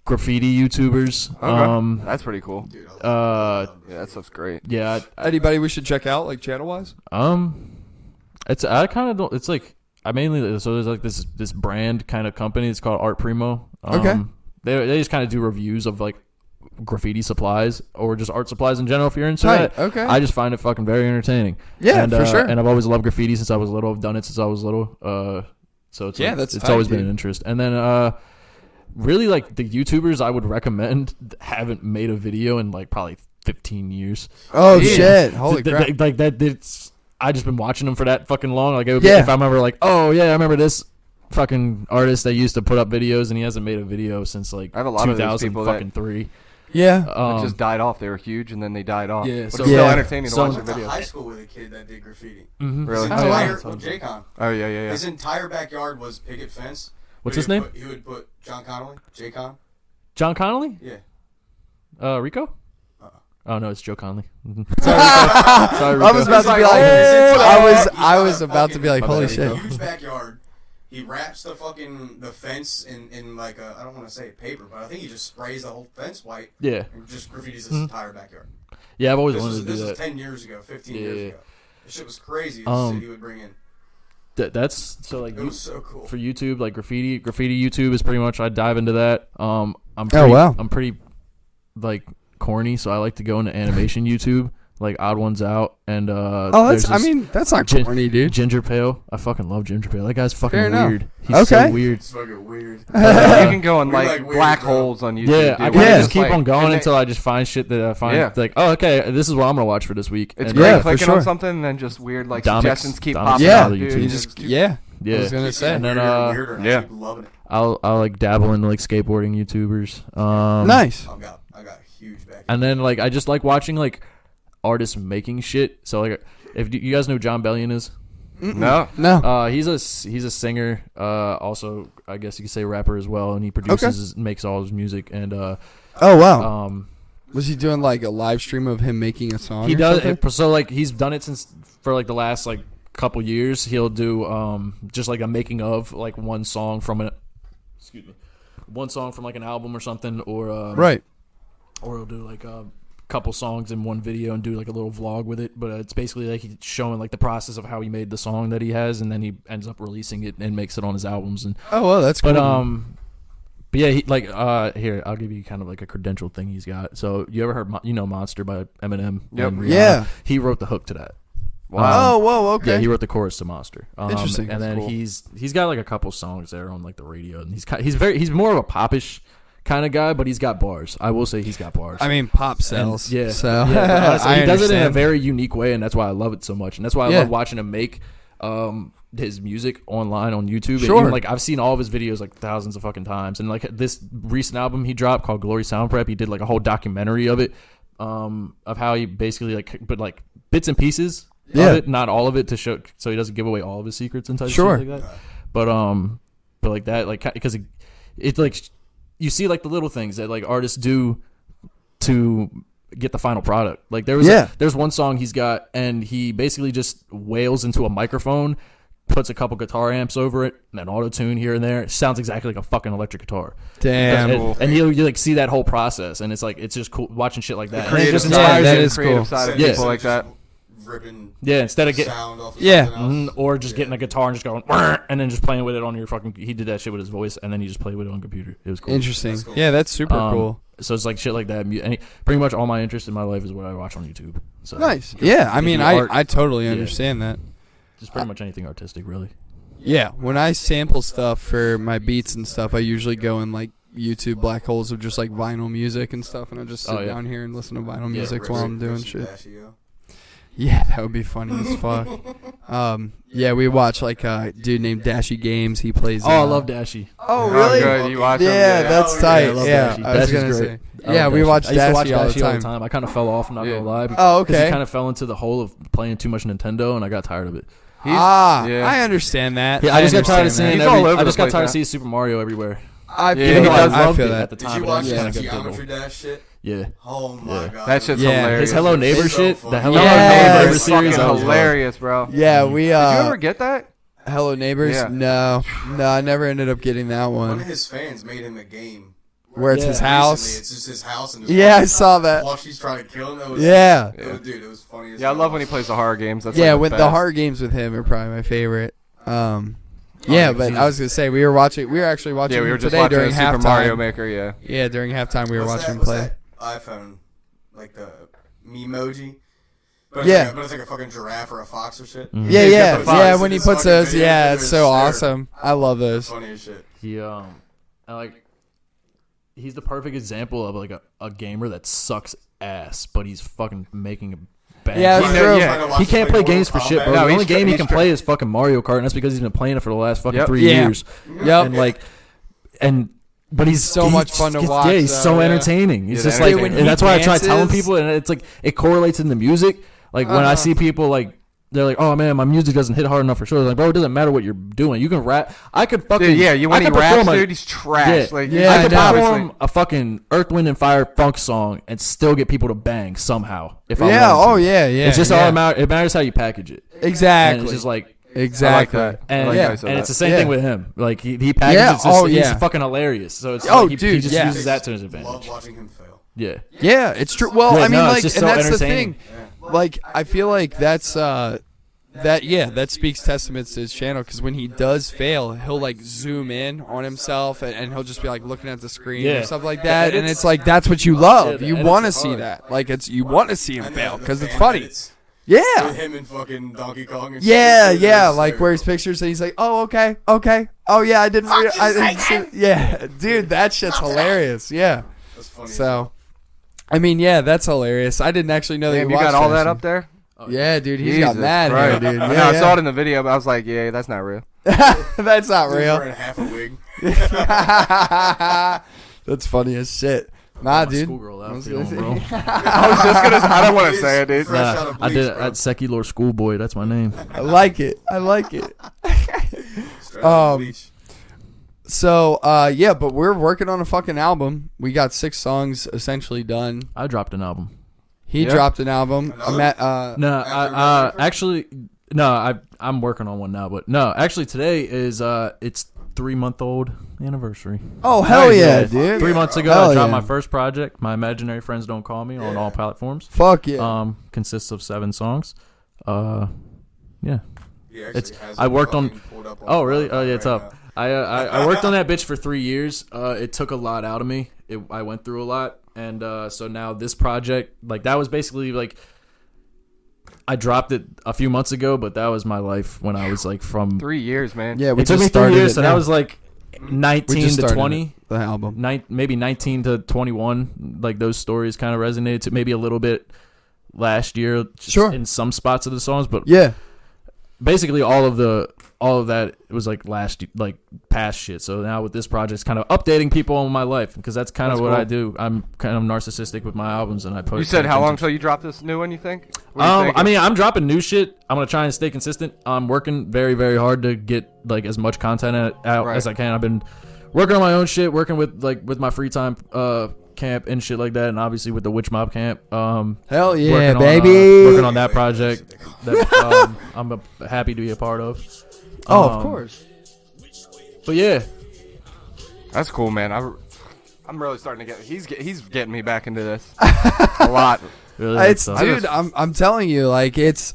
graffiti YouTubers. Okay. That's pretty cool. Uh, Yeah, that stuff's great. yeah, Anybody we should check out, like channel wise? it's I kind of don't. It's like I mainly so there's like this brand kind of company. It's called Art Primo. Okay. They just kind of do reviews of like graffiti supplies or just art supplies in general. If you're into Tight, that, okay. I just find it fucking very entertaining. Yeah, and, for sure. And I've always loved graffiti since I was little. I've done it since I was little. So it's Yeah, like, that's it's tight, always been dude. an interest. And then really like the YouTubers I would recommend haven't made a video in like probably 15 years. Oh Yeah. shit! Holy Th- crap! th- like that. It's I just been watching them for that fucking long. Like it would Yeah. be, if I remember, like, oh yeah, I remember this fucking artist that used to put up videos, and he hasn't made a video since like I have a lot of those people that- 2003. Yeah. It just died off. They were huge, and then they died off. Yeah, But so- it's still Yeah. entertaining to So- watch I the went to video. high school with a kid that did graffiti. Really? His Oh, entire, yeah. well, J-Con. Oh yeah, yeah, yeah. His entire backyard was picket fence. What's But his name? He would put John Connolly, J-Con. John Connolly? Yeah. Rico? Oh no, it's Joe Conley. I was about to be like, I was about to be like, holy He's shit! got a huge backyard. He wraps the fence in like a, I don't want to say paper, but I think he just sprays the whole fence white Yeah, and just graffitis his entire backyard. yeah. I've always This wanted was to do this was that. 10 years ago, 15 Yeah, years yeah. ago. This shit was crazy. The shit he would bring in. That's so like It was so cool. for YouTube, like graffiti YouTube is pretty much I dive into that. I'm pretty, wow. I'm pretty like corny, so I like to go into animation YouTube, like Odd Ones Out, and Oh, there's that's. I this mean, that's not Gin- corny, dude. Ginger Pale. I fucking love Ginger Pale. That guy's fucking Fair enough. weird. He's Okay. so weird. It's fucking weird. You can go on We like, like weird, black bro. holes on YouTube. Yeah, dude, I where kind you of just keep like- on going and until I just find shit that I find Yeah. like, oh, okay, this is what I'm gonna watch for this week. It's And great Yeah, for clicking sure. on something and then just weird like Domic's- suggestions keep Domic's popping Yeah, up. YouTube. Dude. you just yeah. Yeah. I was gonna say. And then weirder, and I yeah. keep loving it. I'll like dabble into like skateboarding YouTubers. Nice. I got a huge back. And then like I just like watching like artists making shit. So like if you guys know who John Bellion is. No. No. He's a singer. Also, I guess you could say rapper as well, and he produces, makes all his music. And Oh wow. um, Was he doing like a live stream of him making a song? he or does. something? So like he's done it since for like the last like couple years. He'll do just like a making of like one song from an one song from like an album or something, or Right. or he'll do like a couple songs in one video and do like a little vlog with it. But it's basically like he's showing like the process of how he made the song that he has, and then he ends up releasing it and makes it on his albums. And Oh well, that's cool. but yeah, he like here I'll give you kind of like a credential thing he's got. So you ever heard Monster by Eminem? Yep. and Rihanna? Yeah. He wrote the hook to that. Oh whoa, okay. Yeah, he wrote the chorus to Monster. Interesting. And then cool. he's got like a couple songs there on like the radio, and he's more of a popish kind of guy, but he's got bars. I will say he's got bars. I mean, pop sells. Yeah. So Yeah, but honestly, I he does it in a understand. very unique way, and that's why I love it so much. And that's why I Yeah. love watching him make his music online on YouTube. And Sure. even, like I've seen all of his videos like thousands of fucking times. And like this recent album he dropped called Glory Sound Prep, he did like a whole documentary of it, of how he basically but like bits and pieces Yeah. of it, not all of it, to show so he doesn't give away all of his secrets and type Sure. of shit like that. But like that, like because it's like you see like the little things that like artists do to get the final product. Like there's one song he's got, and he basically just wails into a microphone, puts a couple guitar amps over it, and an auto tune here and there. It sounds exactly like a fucking electric guitar. Damn. And you like see that whole process, and it's like it's just cool watching shit like that. And it Creative just side, inspires that you. is creative cool. side of Yeah. people like that. Ripping Yeah, instead of getting sound off of Yeah. something else. or just getting a guitar and just going "Wah," and then just playing with it on your fucking. He did that shit with his voice, and then he just played with it on computer. It was cool. Interesting. That's cool. Yeah, that's super cool. So it's like shit like that. And pretty much all my interest in my life is what I watch on YouTube. So Nice. Yeah, I mean, the I, art- I totally yeah. understand that. just pretty much anything artistic, really. Yeah, when I sample stuff for my beats and stuff, I usually go in like YouTube black holes of just like vinyl music and stuff, and I just sit Oh, yeah. down here and listen to vinyl Yeah, music Rip while some- I'm doing rip some shit. Dashio. Yeah, that would be funny as fuck. Yeah, we watch like a dude named Dashy Games. He plays. Oh, I love Dashy. Oh, Oh, really? good. You watch them? Yeah, that's Oh, tight. yeah, I love Yeah, Dashy. I was Dashy's gonna great. say. I Yeah, love we Dashy. watch I used to watch Dashy all the time. I kind of fell off, I'm not gonna lie. Oh, Because okay. he kind of fell into the hole of playing too much Nintendo, and I got tired of it. Yeah. I understand that. Yeah, I just got tired of seeing. He's all over I just the got place tired now. of seeing Super Mario everywhere. I Yeah, feel he that. does I love feel it that. at the Did time. you but watch then that it got good Geometry though. Dash shit? Yeah. Oh my Yeah. god. That shit's Yeah. hilarious. His Hello Neighbor It's so shit, funny. the Hello Yes. Neighbor It's series, fucking I was hilarious, bro. Yeah, we Did you ever get that? Hello Neighbors. Yeah. No, I never ended up getting that One of one. his fans made him a game. Where it's Yeah. his Recently, house. it's just his house and his Yeah, I saw that. While she's trying to kill him. That was, Yeah. Dude, it was funny as Yeah, I hell. love when he plays the horror games. That's Yeah, like when the best. horror games with him are probably my favorite. Yeah, but I was gonna say we were actually watching Yeah, we were him just today watching during Super halftime. Mario Maker. Yeah. Yeah, during halftime we were What's watching him that- play. what's that iPhone, like the memoji. But Yeah. but it's like a fucking giraffe or a fox or shit. Yeah, He's got yeah, the fox yeah. in When he his puts fucking those, video, yeah, they're it's so hysterical. awesome. I love those. Funny as shit. He's the perfect example of like a gamer that sucks ass, but he's fucking making a bang. Yeah, he, it's know- true. yeah. Trying to watch he can't like play Mortal games for shit, Kombat. bro. No, the he's only game he he's can tra- play is fucking Mario Kart, and that's because he's been playing it for the last fucking Yep. 3 Yeah. years. Yep. And like, but he's So much fun to watch, Yeah, he's though, so yeah. entertaining. He's Yeah, just the like, entertainment. and that's why I try dances- telling people, and it's like it correlates in the music. Like when I see people like. They're like, oh man, my music doesn't hit hard enough for sure. Like, bro, it doesn't matter what you're doing. You can rap. I could fucking Dude, yeah, I when he could raps, perform a- dude, he's trash. Yeah, Like, Yeah, I could I know. perform a fucking Earth, Wind, and Fire funk song and still get people to bang somehow. If I Yeah. wanted to. Oh yeah. Yeah. It's just yeah. all about. It matters how you package it. Exactly. And it's just like. exactly. I like that. And, I like yeah, how you said and that. it's the same Yeah. thing with him. Like he packages. Yeah, It's just, oh, yeah. He's fucking hilarious. So it's Oh, like he dude, just yeah. uses that to his Love advantage. watching him fail. Yeah. Yeah, it's true. Well, Yeah, I mean, no, it's like, just and so that's the entertaining. thing. Like, I feel like that's that speaks testaments to his channel because when he does fail, he'll like zoom in on himself and he'll just be like looking at the screen Yeah. or stuff like The that, and edits- it's like that's what you love. Yeah, the you edits want are to see hard. that. Like you want to see him And fail the because it's fan funny. edits Yeah. With him and fucking Donkey Kong and Yeah, shit. yeah, It's like where his hysterical. pictures and he's like, oh, okay, oh yeah, I didn't see it. Yeah, dude, that shit's hilarious. Yeah. That's funny. So, I mean, yeah, that's hilarious. I didn't actually know that Damn, you you got watched all that that shit. up there? Yeah, dude, he's got Jesus mad Christ. hair, dude. I Yeah, know, I yeah. saw it in the video, but I was like, yeah, that's not real. That's not He's real. wearing half a wig. That's funny as shit. Nah, dude. Schoolgirl I was outfit on, gonna bro. say- I was just gonna. I don't want to say it, dude. Fresh Nah, out of I bleach, did bro. at Seki'D Schoolboy. That's my name. I like it. I like it. Straight out of um, bleach. So, yeah, but we're working on a fucking album. We got 6 songs essentially done. I dropped an album. He Yeah. dropped an album. Another? I'm at, No, After I November? actually no, I'm working on one now, but no, actually today is it's 3-month-old anniversary. oh, hell Nice, yeah, dude. 3 months ago, Hell I dropped yeah. my first project, My Imaginary Friends Don't Call Me, on all platforms. Fuck yeah. Consists of 7 songs. Yeah. He actually it's- has I it worked on- fucking pulled up Oh, really? Oh, yeah, right it's up. now. I worked on that bitch for 3 years. It took a lot out of me. I went through a lot, and so now this project, like, that was basically like I dropped it a few months ago, but that was my life when I was like from. 3 years, man. Yeah, we It took just me 3 started years, it so now. that was like We 19 just to started 20. the album. Maybe 19 to 21. Like, those stories kind of resonated to maybe a little bit last year, just Sure. in some spots of the songs, but Yeah. basically all of that was like past shit. So now with this project, it's kind of updating people on my life, because that's kind of That's what cool. I do. I'm kind of narcissistic with my albums, and I post. You said how long till you drop this new one? You think? What do you think? I mean, I'm dropping new shit. I'm gonna try and stay consistent. I'm working very, very hard to get like as much content out Right. as I can. I've been working on my own shit, working with my free time camp and shit like that, and obviously with the Witch Mob camp. Hell yeah, working on, baby. working on that project that I'm happy to be a part of. Oh, of course. But yeah, That's cool, man. I'm really starting to get. He's getting me back into this a lot. really, It's so- dude, I'm telling you, like it's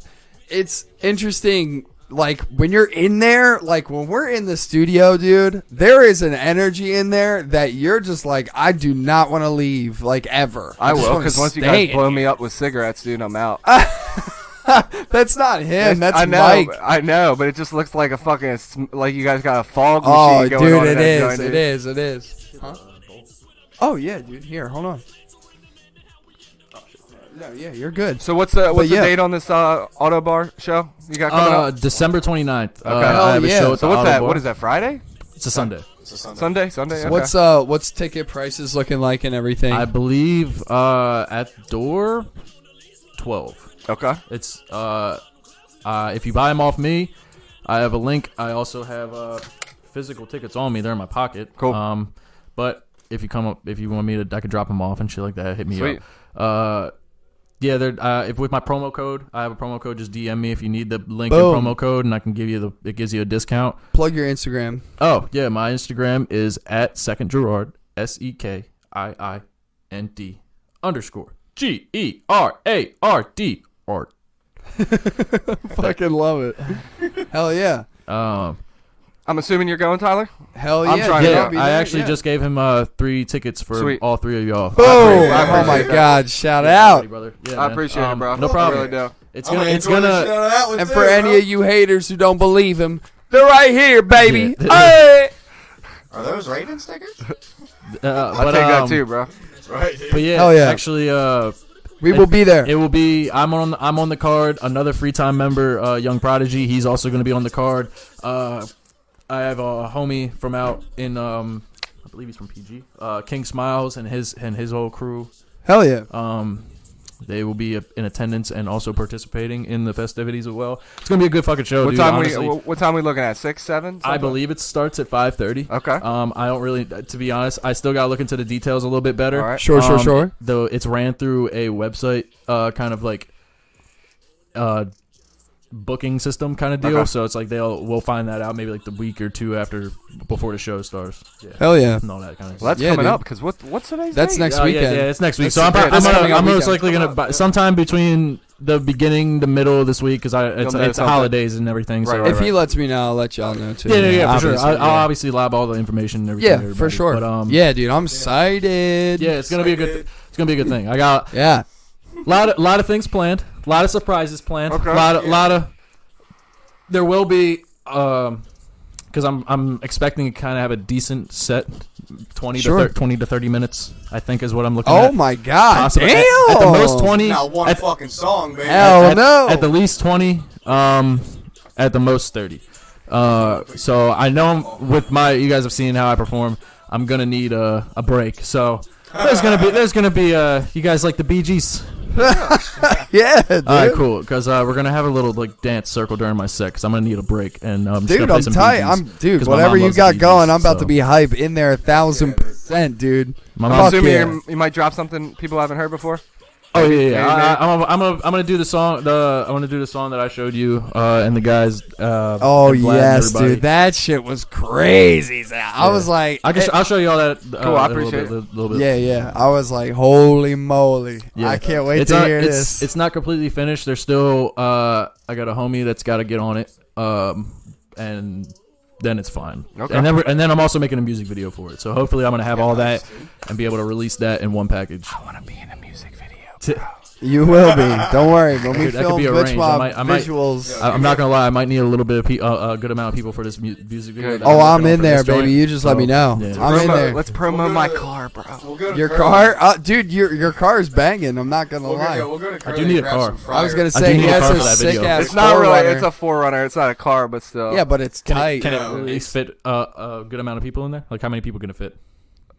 interesting. Like when you're in there, like when we're in the studio, dude, there is an energy in there that you're just like, I do not want to leave, like ever. I just will, wanna because once you stay guys in blow here. me up with cigarettes, dude, I'm out. That's not him. That's I know, Mike. I know, but it just looks like a fucking like you guys got a fog Oh, machine going dude, on. in it that is. joint, It dude. is. It is. Huh? Oh yeah, dude. Here, hold on. No, yeah, you're good. So what's the yeah. date on this Auto Bar show you got coming up? December 29th. Okay. I have a yeah. show at So the what's that? Auto Bar. What is that? Friday? It's a Sunday. It's a Sunday. Sunday. Okay. What's ticket prices looking like and everything? I believe at door 12. Okay. It's if you buy them off me, I have a link. I also have physical tickets on me. They're in my pocket. Cool. But if you come up, if you want me to, I could drop them off and shit like that. Hit me Sweet. up. Yeah, they're if with my promo code, I have a promo code. Just DM me if you need the link Boom. and promo code, and I can give you it gives you a discount. Plug your Instagram. Oh yeah, my Instagram is at Sekiin'D Gerard, SEKIIND _GERARD. Art. Fucking love it. Hell yeah. I'm assuming you're going, Tyler. Hell I'm yeah. trying dude, to- I'll Yeah, be I there, actually yeah. just gave him 3 tickets for Sweet. all 3 of y'all. Boom! I Oh my appreciate that. God! Shout Yeah, out. buddy, brother. Yeah, I man. appreciate it, bro. No I problem. really do. It's I'm gonna. It's enjoy the gonna. shit out of that one And too, for any bro. of you haters who don't believe him, they're right here, baby. Yeah. Hey! Are those Raven stickers? But, I'll take that too, bro. Right. But yeah, Hell yeah. actually, We will be there. it will be. I'm on the card. Another free time member, Young Prodigy. He's also going to be on the card. I have a homie from out in I believe he's from PG. King Smiles and his whole crew. Hell yeah. They will be in attendance and also participating in the festivities as well. It's gonna be a good fucking show, What dude. time honestly. what time we looking at? 6, 7? I believe it starts at 5:30. Okay. I don't really, to be honest, I still gotta look into the details a little bit better. All right. Sure. Though it's ran through a website, kind of like, booking system kind of deal. Okay. So it's like we'll find that out maybe like the week or two before the show starts. Yeah. Hell yeah. And all that kind of Well, that's Yeah, coming dude. up because what's today's That's date? next Yeah, weekend. yeah, it's next week. That's So I'm coming I'm up most weekend. likely gonna buy sometime between the beginning, the middle of this week because it's know it's something. holidays and everything. So Right, If he lets me know, I'll let y'all know too. yeah, for sure. Obviously, I'll obviously lab all the information and everything. Yeah, to for everybody. sure. But, Yeah, dude, I'm excited. yeah, it's gonna be a good. It's gonna be a good thing. I got Yeah. a lot of things planned. A lot of surprises planned. Okay. A lot of. There will be because I'm expecting to kind of have a decent set, 20 Sure. to 30 minutes. I think is what I'm looking at. Oh my God. Possibly. Damn. At the most 20. Not one at, fucking song, man. Hell no. At the least 20. At the most 30. So I know with you guys have seen how I perform. I'm gonna need a break. So there's gonna be you guys like the Bee Gees? Yeah, dude. All right, cool. Because we're gonna have a little like dance circle during my set. Because I'm gonna need a break. And I'm just Dude, gonna play I'm some tight. Bee Gees, 'cause my Whatever mom you loves the got Bee going, Gees, I'm about so. to be hype in there 1,000%, dude. My I'm mom. assuming yeah. you might drop something people haven't heard before. Oh yeah. Maybe. I'm gonna do the song. I'm gonna do the song that I showed you and the guys. Oh and Vlad and yes, everybody. dude, that shit was crazy. I was like, I'll show you all that. Cool, I appreciate it. A little bit. yeah. I was like, holy moly! Yeah. I can't wait It's to not- hear it's, this. It's not completely finished. There's still. I got a homie that's got to get on it. And then it's fine. Okay. And then I'm also making a music video for it. So hopefully I'm gonna have all that and be able to release that in one package. I want to be in a music video. You will be. Don't worry. When we Dude, that could film be Bitch arranged. Mob I might- visuals. I'm not gonna lie. I might need a little bit of a good amount of people for this music video. Good. that Oh, I'm working on in for there, this joint. baby. You just let me know. Yeah. I'm in there. Let's promo my car, bro. We'll go to Your Curly. car, dude. Your car is banging. I'm not gonna lie. We'll go to Curly do need and a grab car. some I was Fryer. gonna I say do he need a has car a for that sick video. ass. It's not really. Forerunner. It's a Forerunner. It's not a car, but still. Yeah, but it's tight. Can it No, really fit a good amount of people in there? Like how many people can it fit?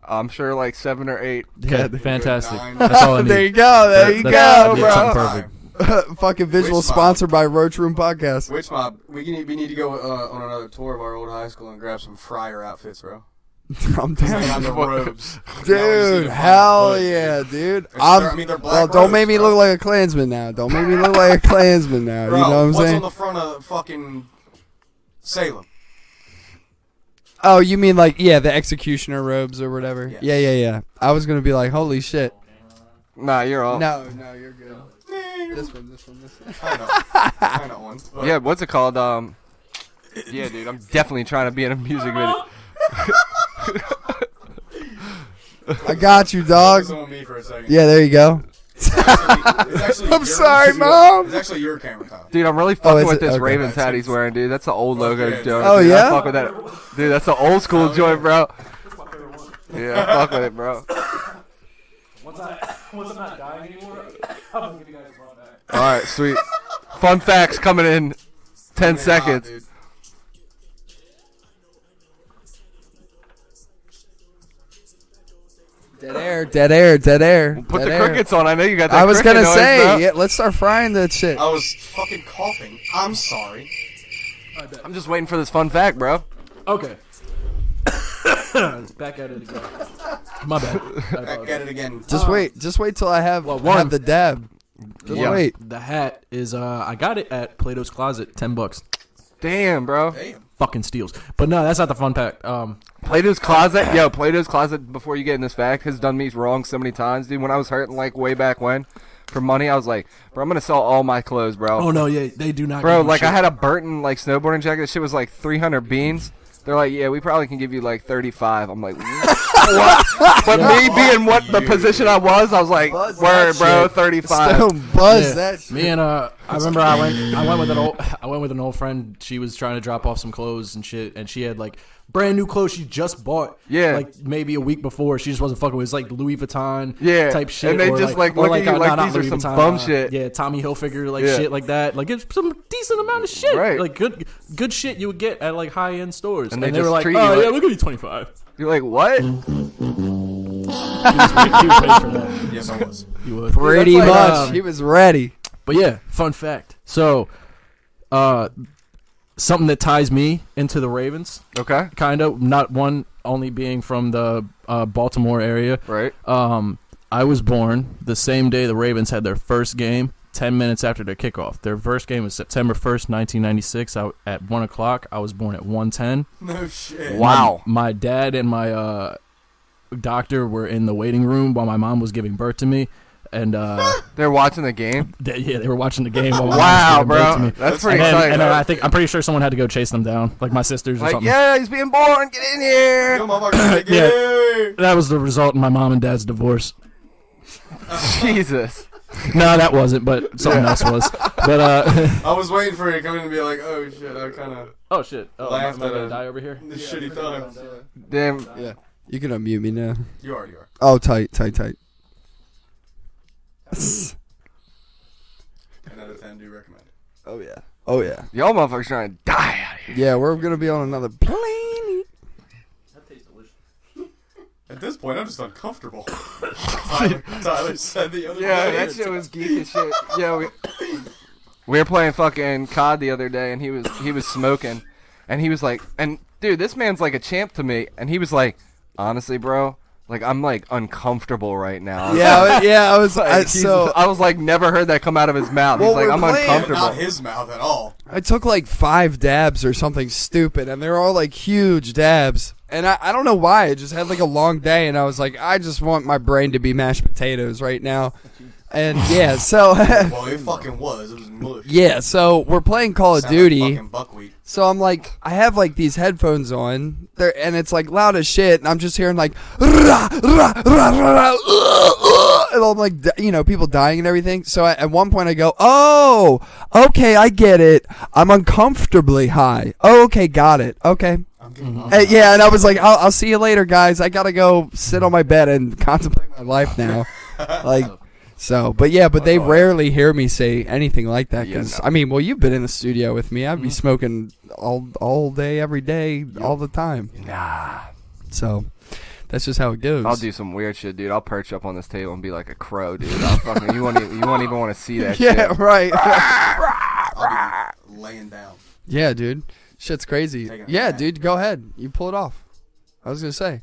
I'm sure like 7 or 8. Okay, Yeah, fantastic. 9. That's all I need. There you go. There you That'd go, be bro. something perfect. Fucking visual Which mob? sponsored by Roach Room Podcast. Witch Mob, we need to go on another tour of our old high school and grab some Fryer outfits, bro. I'm Hang down. on the robes. Now we just need Dude, to find hell a hood. yeah, dude. They're black Well, don't make robes, me bro. look like a Klansman now. Don't make me look like a Klansman now. Bro, You know what I'm what's saying? on the front of fucking Salem? Oh, you mean like, yeah, the executioner robes or whatever? Yes. Yeah. I was going to be like, holy shit. Nah, you're all. No, you're good. This one. I know one. But Yeah, what's it called? Yeah, dude, I'm definitely trying to be in a music video. I got you, dog. focus on me for a second. Yeah, there you go. It's actually I'm your- sorry, Mom. It's actually your camera, Tyler. Dude, I'm really fucking is with it? this Okay. Ravens hat he's wearing, dude. That's the old logo yeah, joint. Oh, dude. yeah? I fuck with that. Dude, that's the old school joint, bro. Yeah, fuck with it, bro. Once I'm not dying anymore, I'm gonna give you guys a run back. All right, sweet. Fun facts coming in 10 seconds. Dude. Dead air. Put Dead the air. crickets on. I know you got that. I was cricket going to noise, say, bro. yeah, let's start frying that shit. I was fucking coughing. I'm sorry. I'm just waiting for this fun fact, bro. Okay. Back at it again. My bad. I get it again. Just wait till I have one. have the dab. Just Yeah. wait. The hat is I got it at Plato's Closet, $10. Damn, bro. Damn. Fucking steals. But no, that's not the fun pack. Plato's Closet. Yo, Plato's Closet, before you get in this fact, has done me wrong so many times, dude. When I was hurting, like, way back when, for money, I was like, bro, I'm going to sell all my clothes, bro. Oh no, yeah, they do not. Bro, give you like, shit. I had a Burton, like, snowboarding jacket. That shit was, like, 300 beans. They're like, yeah, we probably can give you, like, 35. I'm like, what? But me being what the position I was like, Buzz word, that bro, shit. 35. Stone buzz Yeah. that shit. Me and I remember I went with an old friend. She was trying to drop off some clothes and shit, and she had like brand new clothes she just bought. Yeah. like maybe a week before. She just wasn't fucking with. It was like Louis Vuitton. Yeah. type shit. And they or just, like, or look at you like not these are Louis some Vuitton, bum shit. Yeah, Tommy Hilfiger, like Yeah. shit like that. Like it's some decent amount of shit. Right. Like good shit you would get at like high end stores. And And, they they were just like, treat you oh like- yeah, we'll give you 25. You're like, what? He was paid for that. Yes, I was. He would. Pretty That's like, much. He was ready. But yeah, fun fact. So, something that ties me into the Ravens, Okay. kind of, not one only being from the Baltimore area. Right. I was born the same day the Ravens had their first game, 10 minutes after their kickoff. Their first game was September 1st, 1996 at 1 o'clock. I was born at 1:10. No shit. Wow. My dad and my doctor were in the waiting room while my mom was giving birth to me. And They're watching the game. they were watching the game while my mom was Wow, giving birth to bro. me. That's pretty And exciting. then I'm pretty sure someone had to go chase them down, like my sisters or Like, something. yeah, he's being born. Get in here. Yo, motherfucker, get it. That was the result of my mom and dad's divorce. Jesus. No, that wasn't, but something else was. But I was waiting for you to come in and be like, oh shit, I kind of oh shit, am I Laughed at gonna it. die over here? this shitty time. Damn. Yeah. You can unmute me now. You are. Oh, tight. 10 out of 10, do recommend it. Oh yeah. Oh yeah. Y'all motherfuckers trying to die out here. Yeah, we're gonna be on another plane. At this point, I'm just uncomfortable. Tyler said the other Yeah, day. that shit was geek as shit. Yeah, we were playing fucking COD the other day, and he was smoking, and he was like, and dude, this man's like a champ to me, and he was like, honestly, bro, like I'm like uncomfortable right now. Yeah, I was Like, I was like, never heard that come out of his mouth. Well, He's like, we're I'm playing- uncomfortable. Not his mouth at all. I took like 5 dabs or something stupid, and they were all like huge dabs. And I don't know why. I just had like a long day, and I was like, I just want my brain to be mashed potatoes right now. And yeah, so Well, it fucking was. It was mush. yeah, so we're playing Call of Sounded like Duty. fucking buckwheat. So I'm like, I have like these headphones on, there, and it's like loud as shit, and I'm just hearing like, rah, rah, rah, rah, rah, and I'm like, people dying and everything. So at one point I go, oh, okay, I get it. I'm uncomfortably high. Oh, okay, got it. Okay. I'm getting off. Yeah, and I was like, I'll see you later, guys. I gotta go sit on my bed and contemplate my life now. Like. So, but they rarely hear me say anything like that. Because Yeah, no. I mean, well, you've been in the studio with me. I'd be smoking all day, every day, all the time. Nah. So, that's just how it goes. I'll do some weird shit, dude. I'll perch up on this table and be like a crow, dude. I'll fucking, you won't even want to see that Yeah, shit. right. I'll be laying down. Yeah, dude. Shit's crazy. Taking a Yeah, nap. dude. Go ahead. You pull it off. I was gonna say.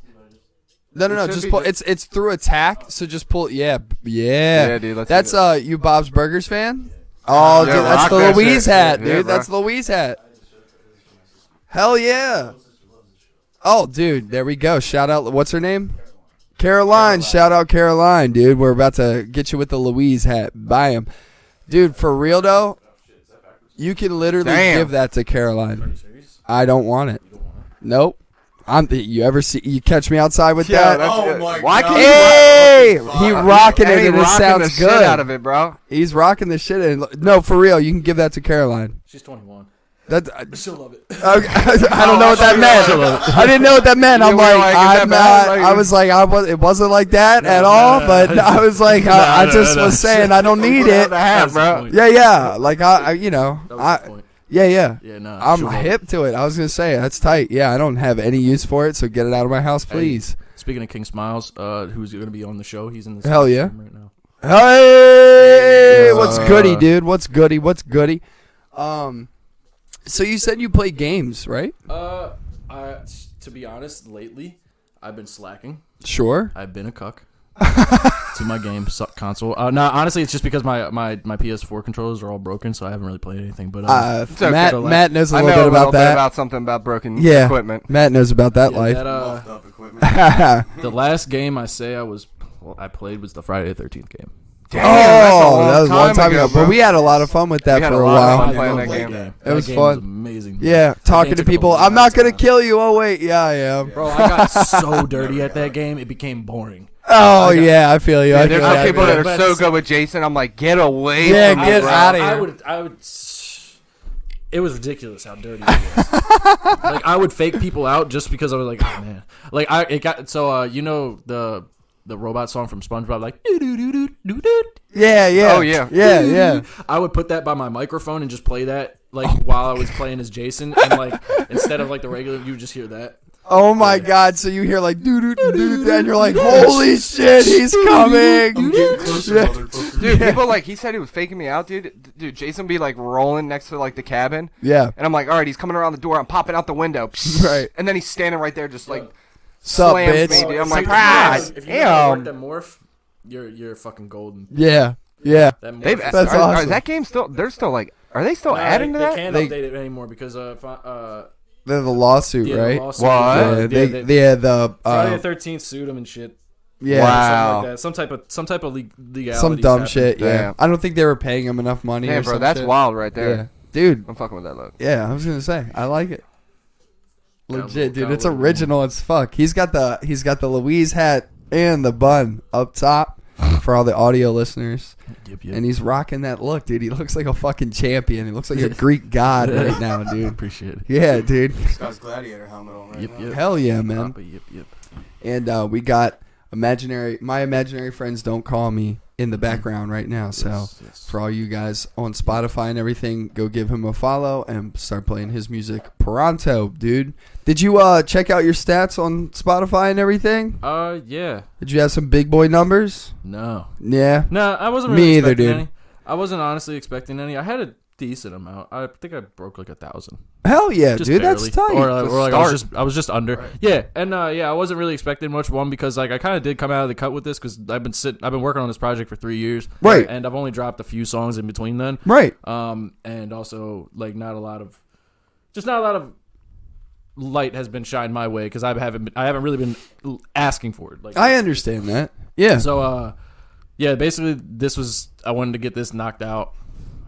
No. should Just be pull. just- It's through attack. So just pull. Yeah. Yeah, dude, let's do That's this. you Bob's Burgers fan? Oh, Yeah, dude, that's rock the that Louise shit. hat, Yeah, dude. bro. That's the Louise hat. Hell yeah. Oh, dude, there we go. Shout out. What's her name? Caroline. Shout out Caroline, dude. We're about to get you with the Louise hat. Buy him, dude. For real though, you can literally Damn. give that to Caroline. I don't want it. Nope. You catch me outside with Yeah, that? that's Oh it. my Why God. can't Hey, Fuck. he rocking and it, he and it rocking sounds the shit good. out of it, bro? He's rocking the shit. No, for real, you can give that to Caroline. She's 21. That She'll love it. I don't know what that meant. I didn't know what that meant. You I'm were like, like, is that I'm bad? not. Like- I was like, it wasn't like that at all. But I was like, I just was saying, I don't need it. The hat, bro. Yeah. Like That was the point. Yeah. Yeah, no. I'm she'll love it. hip to it. I was gonna say that's tight. Yeah, I don't have any use for it, so get it out of my house, please. Speaking of King Smiles, who's going to be on the show? He's in the Hell yeah. right now. Hey, what's goody, dude? What's goody? So you said you play games, right? To be honest, lately I've been slacking. Sure. I've been a cuck to my game console. No, honestly, it's just because my PS4 controllers are all broken, so I haven't really played anything. But okay. Matt knows a I little know bit a little about that. about something about broken Yeah, equipment. Matt knows about that yeah, life. Muffed up equipment. the last game I played was the Friday the 13th game. Damn, that's that was a long time ago. bro. But we had a lot of fun with that We had for a a lot of while. fun I playing love that game. It was game fun. amazing. Yeah, talking game to took a people. long I'm not gonna time. kill you. Oh wait, yeah, I am. Bro, I got so dirty at that game, it became boring. Oh yeah, I feel you. I There's feel some you. people that But are so it's- good with Jason. I'm like, get away Yeah, from get me, bro. outta here. I would. It was ridiculous how dirty it was. Like I would fake people out just because I was like, oh man. Like it got so the robot song from SpongeBob, like doo doo doo doo doo doo. Yeah. Oh, yeah. Yeah. I would put that by my microphone and just play that like while I was playing as Jason, and like instead of like the regular, you would just hear that. Oh my God! So you hear like doo doo doo doo, and you're like, holy shit, he's coming. Dude, people like, he said he was faking me out, dude. Dude, Jason be like rolling next to like the cabin. Yeah. And I'm like, all right, he's coming around the door. I'm popping out the window. Right. And then he's standing right there just like Sup, slams bitch? me, dude. I'm It's like, if ah, if you know how to work damn. that morph, you're fucking golden. Yeah. That morph They've, is- That's are, awesome. Is that game still, they're still like, are they still adding to they that? can't They- update it anymore because They're the lawsuit, the right? lawsuit. What? Yeah, they had the Friday the 13th sued them and shit. yeah, Wow. Something like that. Some type of legality. some dumb shit. Yeah, Damn. I don't think they were paying him enough money. Damn, or bro, some that's shit. wild right Yeah, there. dude. I'm fucking with that look. Yeah, I was gonna say I like it. Legit, dude. Got a It's little- original as fuck. He's got the Louise hat and the bun up top for all the audio listeners. Yep. And he's rocking that look, dude. He looks like a fucking champion. He looks like a Greek god right now, dude. Appreciate it. Yeah, dude. He's got his gladiator helmet on right now. Yep. Hell yeah, man. Yep. And we got my imaginary friends don't call me in the background right now. So yes. for all you guys on Spotify and everything, go give him a follow and start playing his music pronto, dude. Did you check out your stats on Spotify and everything? Yeah. Did you have some big boy numbers? No. Yeah. No, I wasn't Me really either, expecting dude. any. I wasn't honestly expecting any. I had a decent amount. I think I broke like 1,000. Hell yeah, Just dude. barely. That's tight. Or like I was just under. Right. Yeah, and I wasn't really expecting much. One, because like I kind of did come out of the cut with this because I've been working on this project for 3 years. Right. And I've only dropped a few songs in between then. Right. And also like not a lot of light has been shined my way because I haven't really been asking for it. Like I understand that. Yeah. So yeah, basically I wanted to get this knocked out.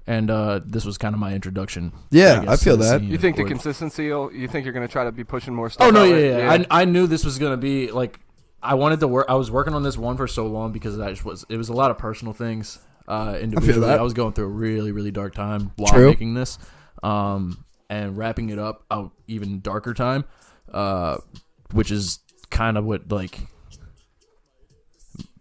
And this was kind of my introduction. Yeah, guess, I feel to the that. scene. You think the Or- consistency? You think you're gonna try to be pushing more stuff? Oh no, out, yeah. right? I knew this was gonna be like I wanted to work. I was working on this one for so long because it was a lot of personal things. Individually, that. I was going through a really really dark time while True. making this, and wrapping it up a even darker time, which is kind of what like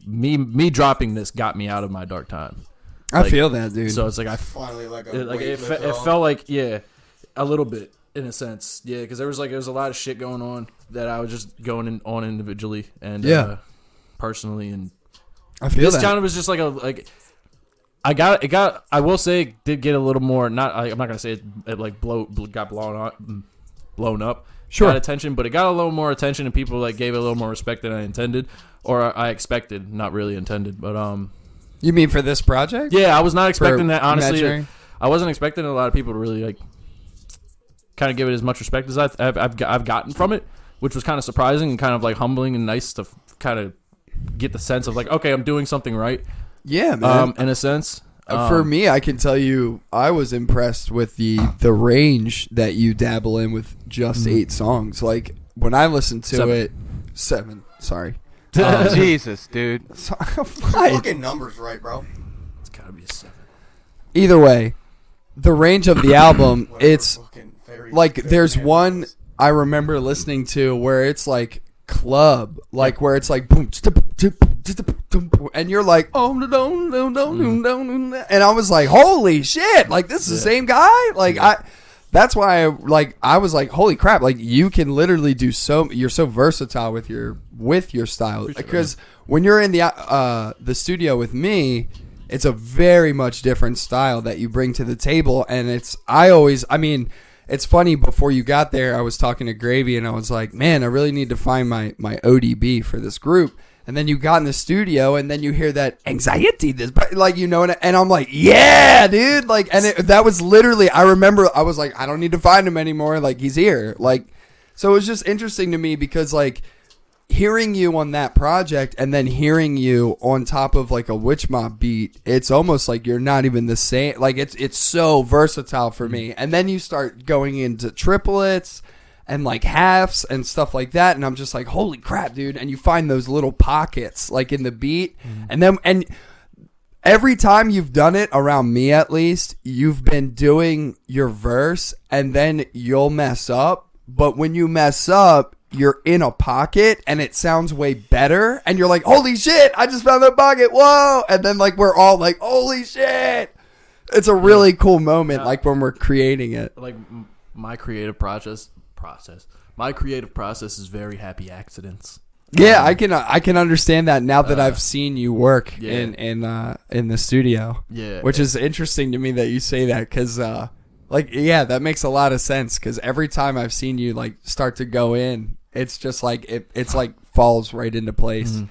me dropping this got me out of my dark time. I Like, feel that, dude. So it's like Finally, like a it weight lifted off. felt like a little bit in a sense, because there was a lot of shit going on that I was just going on individually and personally, and I feel this that. kind of was just I will say it did get a little more I'm not gonna say it like got blown up. Sure. Got attention, but it got a little more attention and people like gave it a little more respect than I intended or I expected, not really intended, but You mean for this project? yeah, I was not expecting that, honestly. Imaginary? I wasn't expecting a lot of people to really like kind of give it as much respect as I've gotten from it, which was kind of surprising and kind of like humbling and nice to kind of get the sense of like, okay, I'm doing something right. Yeah, man. In a sense. For me, I can tell you, I was impressed with the range that you dabble in with just 8 songs. Like when I listened to 7. it, 7. Sorry. Jesus, dude. What? Fucking numbers right, bro. It's gotta be a 7. Either way, the range of the album, Whatever it's fucking fairy- like fairy there's tale one is. I remember listening to where it's like club, like where it's like boom, and you're like and I was like, holy shit, like this is the same guy, like that's why I was like, holy crap, like you can literally do you're so versatile with your style, because when you're in the studio with me, it's a very much different style that you bring to the table, and it's funny, before you got there, I was talking to Gravy, and I was like, man, I really need to find my ODB for this group. And then you got in the studio, and then you hear that anxiety, and I'm like, yeah, dude. Like, and that was literally, I remember, I was like, I don't need to find him anymore. Like, he's here. Like, so it was just interesting to me because, like, hearing you on that project and then hearing you on top of like a Witch Mob beat, it's almost like you're not even the same. Like it's so versatile for me. And then you start going into triplets and like halves and stuff like that, and I'm just like, holy crap, dude. And you find those little pockets like in the beat, and every time you've done it around me, at least, you've been doing your verse and then you'll mess up, but when you mess up, you're in a pocket and it sounds way better, and you're like, holy shit, I just found that pocket, whoa. And then like we're all like, holy shit. It's a really cool moment, like when we're creating it. Like my creative process is very happy accidents. Yeah, I can understand that now that I've seen you work Yeah. in the studio. Yeah. Which is interesting to me that you say that, because that makes a lot of sense, because every time I've seen you like start to go in, it's just like it's like falls right into place. Mm-hmm.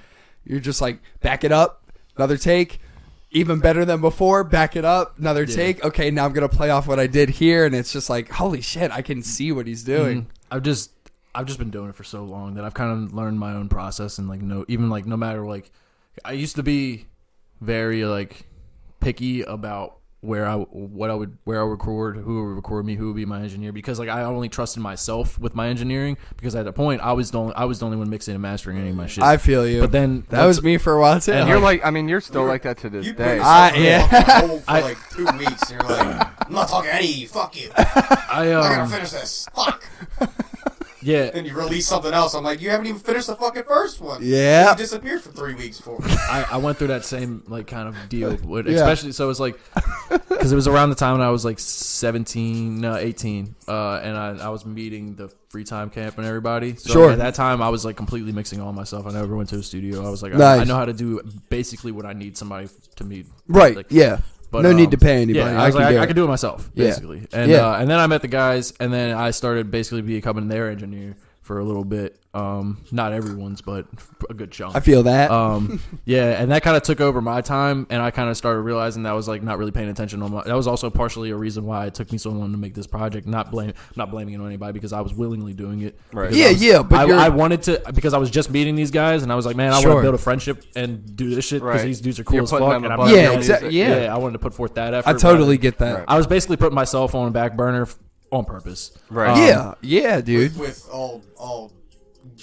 You're just like, back it up, another take, even better than before, back it up, another take. Okay, now I'm gonna play off what I did here, and it's just like, holy shit, I can see what he's doing. I've just been doing it for so long that I've kind of learned my own process, and like no matter, like I used to be very like picky about where I would record, who would record me, who would be my engineer, because like I only trusted myself with my engineering, because at that point I was the only one mixing and mastering any of my shit. I feel you. But then that was me for a while too. And you're like, I mean, you're still like that to this You put day. yourself in a yeah. fucking hole for like 2 weeks, and you're like, I'm not talking to any of you. Fuck you. I gotta finish this. Fuck. Yeah. Then you release something else. I'm like, you haven't even finished the fucking first one. Yeah. You disappeared for 3 weeks for me. I went through that same like kind of deal with, especially so it was like because it was around the time when I was like 17, 18, and I was meeting the free time camp and everybody. So Sure. at that time I was like completely mixing all myself. I never went to a studio. I was like, Nice. I know how to do basically what I need somebody to meet. Right. Like, Yeah. but, no need to pay anybody. Yeah, I was like, do I it. could do it myself, Yeah. basically. And and then I met the guys, and then I started basically becoming their engineer for a little bit. Not everyone's, but a good chunk. I feel that. Yeah, and that kind of took over my time, and I kind of started realizing that I was like not really paying attention on my. That was also partially a reason why it took me so long to make this project. Not blaming it on anybody because I was willingly doing it. Right. Because Yeah, but I wanted to because I was just meeting these guys, and I was like, man, I want Sure. to build a friendship and do this shit because Right. these dudes are cool You're as putting fuck. them And I'm above Yeah, your exactly. music. Yeah. I wanted to put forth that effort. I totally rather- get that. I was basically putting myself on the back burner on purpose. Right. Yeah, dude. With all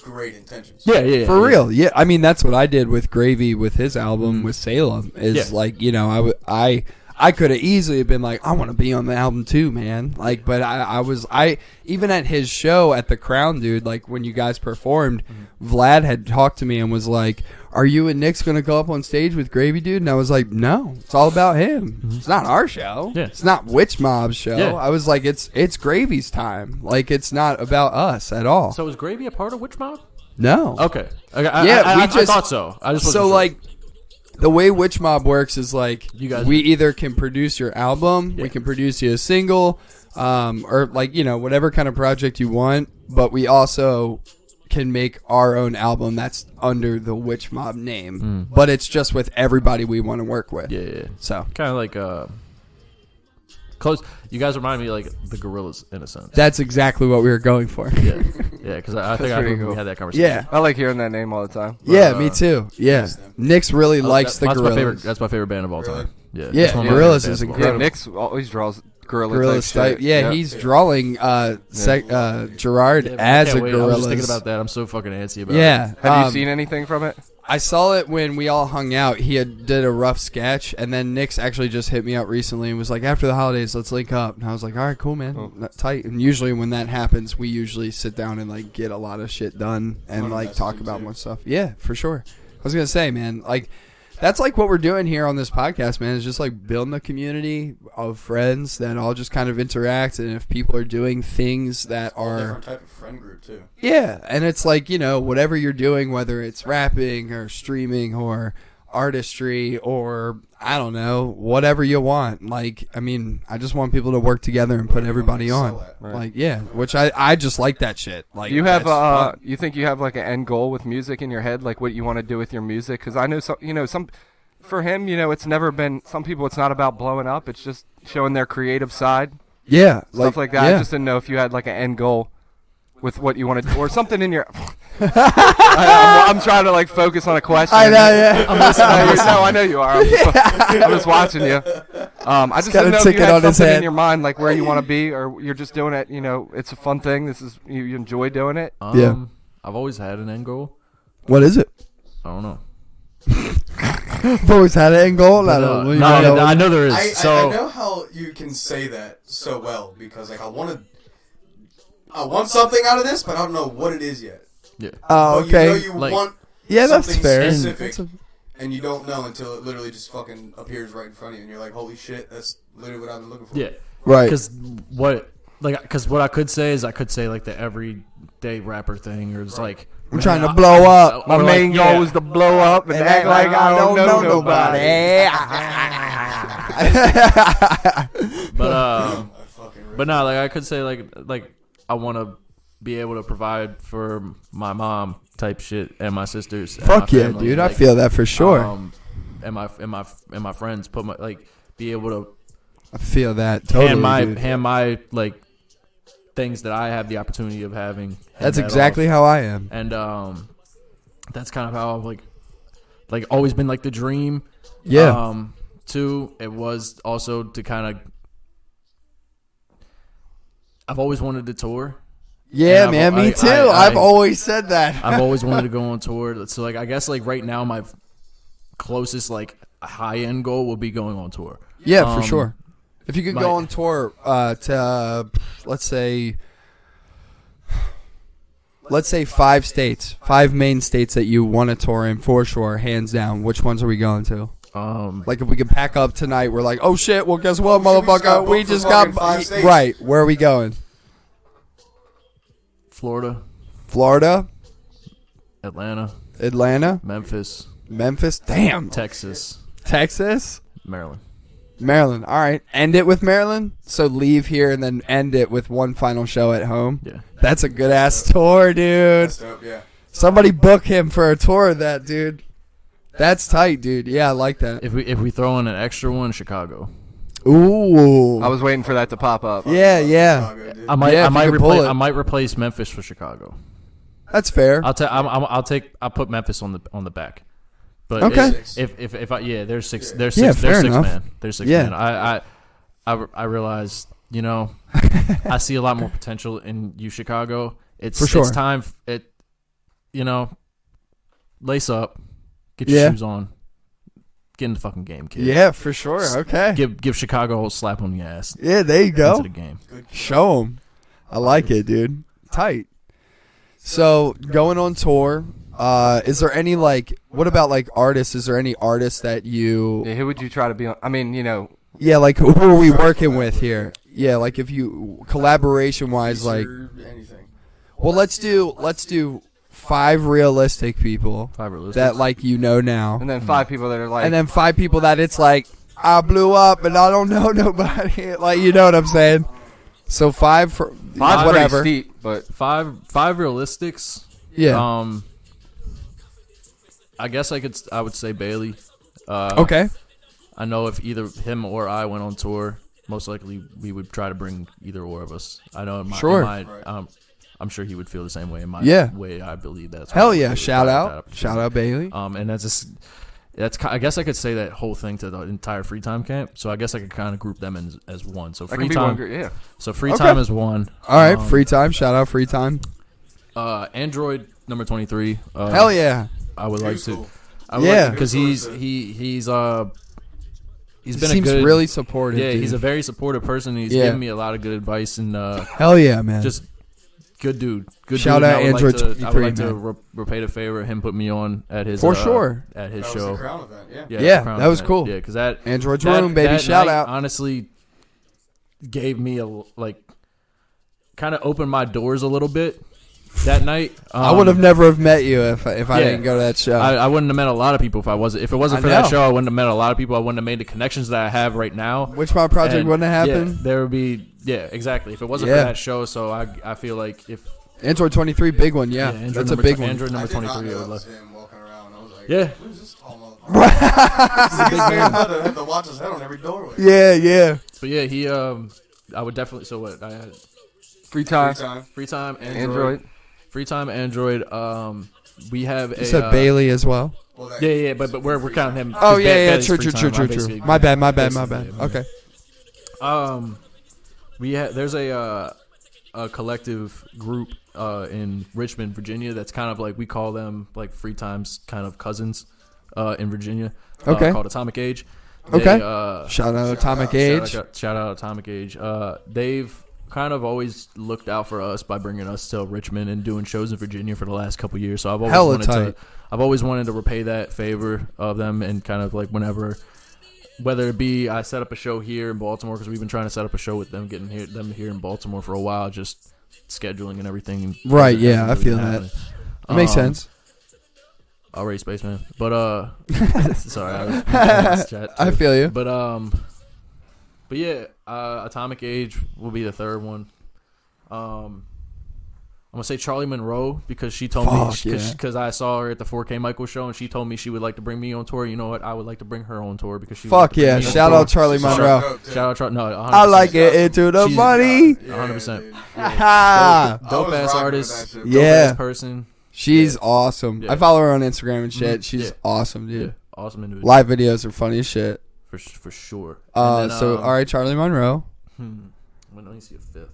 great intentions. Yeah. For real, yeah. I mean, that's what I did with Gravy with his album with Salem. Is Yeah. like, you know, I could have easily been like, I want to be on the album too, man. Like, but I even at his show at the Crown, dude. Like when you guys performed, Vlad had talked to me and was like, "Are you and Nick's gonna go up on stage with Gravy, dude?" And I was like, "No, it's all about him. It's not our show. Yeah. It's not Witch Mob's show." Yeah. I was like, "It's Gravy's time. Like, it's not about us at all." So is Gravy a part of Witch Mob? No. Okay. Yeah, I thought so. I just wasn't So sure. like the way Witch Mob works is like You guys- we either can produce your album, we can produce you a single, or like, you know, whatever kind of project you want, but we also can make our own album that's under the Witch Mob name, but it's just with everybody we want to work with. yeah. So Kind of like close. You guys remind me like the Gorillas in a sense. that's exactly what we were going for. Yeah, because I think I pretty remember we cool. had that conversation. Yeah. I like hearing that name all the time. Yeah, me too. Yeah. Nick's really Oh, likes the that's Gorillas. my favorite. That's my favorite band of all time. Yeah, Yeah, that's one of my Gorillas favorite is bands of all Yeah, incredible. Nick's always draws gorilla Gorillas type type. shit. Yeah, he's drawing Gerard time. as I a can't wait. I was gorilla. just thinking about that. I'm so fucking antsy about it. Yeah. Have you seen anything from it? I saw it when we all hung out. He had did a rough sketch, and then Nick's actually just hit me up recently and was like, "After the holidays, let's link up." And I was like, "All right, cool, man, That's tight." And usually when that happens, we usually sit down and like get a lot of shit done and Fun like talk messaging, about too. more stuff. Yeah, for sure. I was gonna say, man, like that's like what we're doing here on this podcast, man. Is just like building a community of friends that all just kind of interact, and if people are doing things that All are different type of friend group too. yeah, and it's like, you know, whatever you're doing, whether it's rapping or streaming or artistry or, I don't know, whatever you want. Like, I mean, I just want people to work together and put everybody on. Right. Like, yeah, which I just like that shit. Like, Do you have that's fun. you think you have like an end goal with music in your head, like what you want to do with your music? Because I know some for him, you know, it's never been. Some people, it's not about blowing up. It's just showing their creative side, Yeah, stuff like that. Yeah. I just didn't know if you had like an end goal with what you want to, or something in your. I'm trying to like focus on a question. I know, yeah. I'm listening. No, I know you are. I'm just watching you. I just got a didn't know if you ticket had on his something head. in your mind, like where you want to be, or you're just doing it. You know, it's a fun thing. This is you enjoy doing it. Yeah. I've always had an end goal. What is it? I don't know. I've always had an end goal. I don't know. I know there is. I know how you can say that so well because like I want something out of this, but I don't know what it is yet. Yeah. Oh, But okay. you know you Like- want Yeah, that's something fair. specific, and you don't know until it literally just fucking appears right in front of you, and you're like, "Holy shit, that's literally what I've been looking for." Yeah. Right. Because what I could say is I could say like the everyday rapper thing, or it's like I'm trying to blow up. My Or, main like, goal yeah. is to blow up and act like I don't know nobody. But no, like I could say like I want to be able to provide for my mom type shit and my sisters. And Fuck my yeah, family, dude. like, I feel that for sure. And my friends put my like be able to I feel that totally. Dude. hand my like things that I have the opportunity of having. hand That's that exactly off. how I am. And that's kind of how I've like always been like the dream. Yeah. Two, it was also to kind of. I've always wanted to tour. Yeah, And man, me too. I- I've always said that. I've always wanted to go on tour. So like I guess like right now my closest like high end goal will be going on tour. Yeah, for sure. If you could my- go on tour to, let's say, let's say 5 states, 5 main states that you want to tour in for sure, hands down. Which ones are we going to? Like if we could pack up tonight, we're like, oh shit. Well, guess what, motherfucker? We just got 5 states. right. Where are we going? Florida, Atlanta, Memphis, Damn, Texas, Maryland. All right. End it with Maryland. So leave here and then end it with one final show at home. Yeah. That's a good ass tour, dude. That's dope, yeah. Somebody book him for a tour of that, dude. That's tight, dude. Yeah, I like that. If we throw in an extra one, Chicago. Ooh. I was waiting for that to pop up. Yeah. Chicago, dude. I might Yeah, if you could pull it. I might replace Memphis for Chicago. That's fair. I'll put Memphis on the back. But Okay. if I there's six fair there's six enough. man. There's 6 Yeah. man. I realized, I see a lot more potential in you, Chicago. It's For sure. It's time lace up, get your shoes on, get in the fucking game, kid. Yeah, for sure. Okay. Give Chicago a whole slap on the ass. Yeah, there you go. Into the game. Show them. I like it, dude. Tight. So, going on tour, is there any, what about, artists? Is there any artists that you... Yeah, who would you try to be on? I mean, Yeah, who are we working with here? Yeah, if you... Collaboration-wise, Or anything. Well, let's do 5 realistic people 5 realistic. that, now. and then 5 people that are like, And then 5 people that it's I blew up and I don't know nobody. You know what I'm saying? So 5 for 5's whatever. pretty steep, but 5 realistics. Yeah. I guess I would say Bailey. Okay. I know if either him or I went on tour, most likely we would try to bring either or of us. I know Sure. I'm sure he would feel the same way in my way. I believe that's Hell why yeah. we Shout would try out. that Shout out Bailey. and I guess I could say that whole thing to the entire free time camp. So I guess I could kind of group them as one. So that free could be one time. group, yeah. So free time is one. All right. Free time. Shout out free time. Android number 23. Hell yeah. I would like He's to. cool. Yeah. Because he's He been seems a good, really supportive. yeah. dude. He's a very supportive person. He's Yeah. given me a lot of good advice and Hell yeah, man. just good dude. Good Shout dude. out And Android I would 23, like to man. repay the favor of him put me on at his For sure. at his That show. was the Crown event, yeah. Yeah, the Crown that was event. cool. Yeah, because that Android's that- room, baby. that Shout night out. honestly gave me kind of opened my doors a little bit that night. I would have never have met you if I yeah. didn't go to that show. I wouldn't have met a lot of people if it wasn't I for that know. show. I wouldn't have met a lot of people. I wouldn't have made the connections that I have right now. Witchmont Project And, wouldn't have yeah, happened. there would be exactly if it wasn't Yeah. for that show. So I feel like if Android 23, big one. Yeah, Android that's a number big t- one. Android number I did not 23. I know would that was love. him walking around. I was like, Yeah. who's this tall motherfucker? This man had to watch his head on every doorway. Yeah. But yeah, he I would definitely. So what I had Free time. free time Android. free time Android. We have You a said Bailey as well. Well, that- Yeah, but we're counting him. Oh 'cause yeah, Bailey's true. free time. I basically- My bad. basically- Okay. There's a collective group in Richmond, Virginia. That's kind of like we call them like free times kind of cousins in Virginia. Okay. Called Atomic Age. Okay. They, Shout out Atomic Age. Shout out Atomic Age. They've kind of always looked out for us by bringing us to Richmond and doing shows in Virginia for the last couple years. So Hella tight. I've always wanted to repay that favor of them and kind of like whether it be I set up a show here in Baltimore because we've been trying to set up a show with them, getting them here in Baltimore for a while, just scheduling and everything. Right, hasn't yeah, I really feel been that. happening. It makes sense. Alright, Spaceman. But sorry, I feel you. But yeah, Atomic Age will be the third one. I'm gonna say Charlie Monroe because she told Fuck, me yeah. because I saw her at the 4K Michael show and she told me she would like to bring me on tour. You know what? I would like to bring her on tour because she. would like Fuck to bring yeah! me on Shout tour. out Charlie Monroe. Shout out Charlie. No, 100%. I like it into the She's- money. 100%. Ha! Dope was ass rocking with artist. that shit. Dope Yeah. ass person. She's awesome. Yeah. I follow her on Instagram and shit. Mhm. She's Yeah. awesome, Yeah, dude. awesome individual. Live videos are funny as shit. For sure. And then, So all right, Charlie Monroe. Let me see a fifth.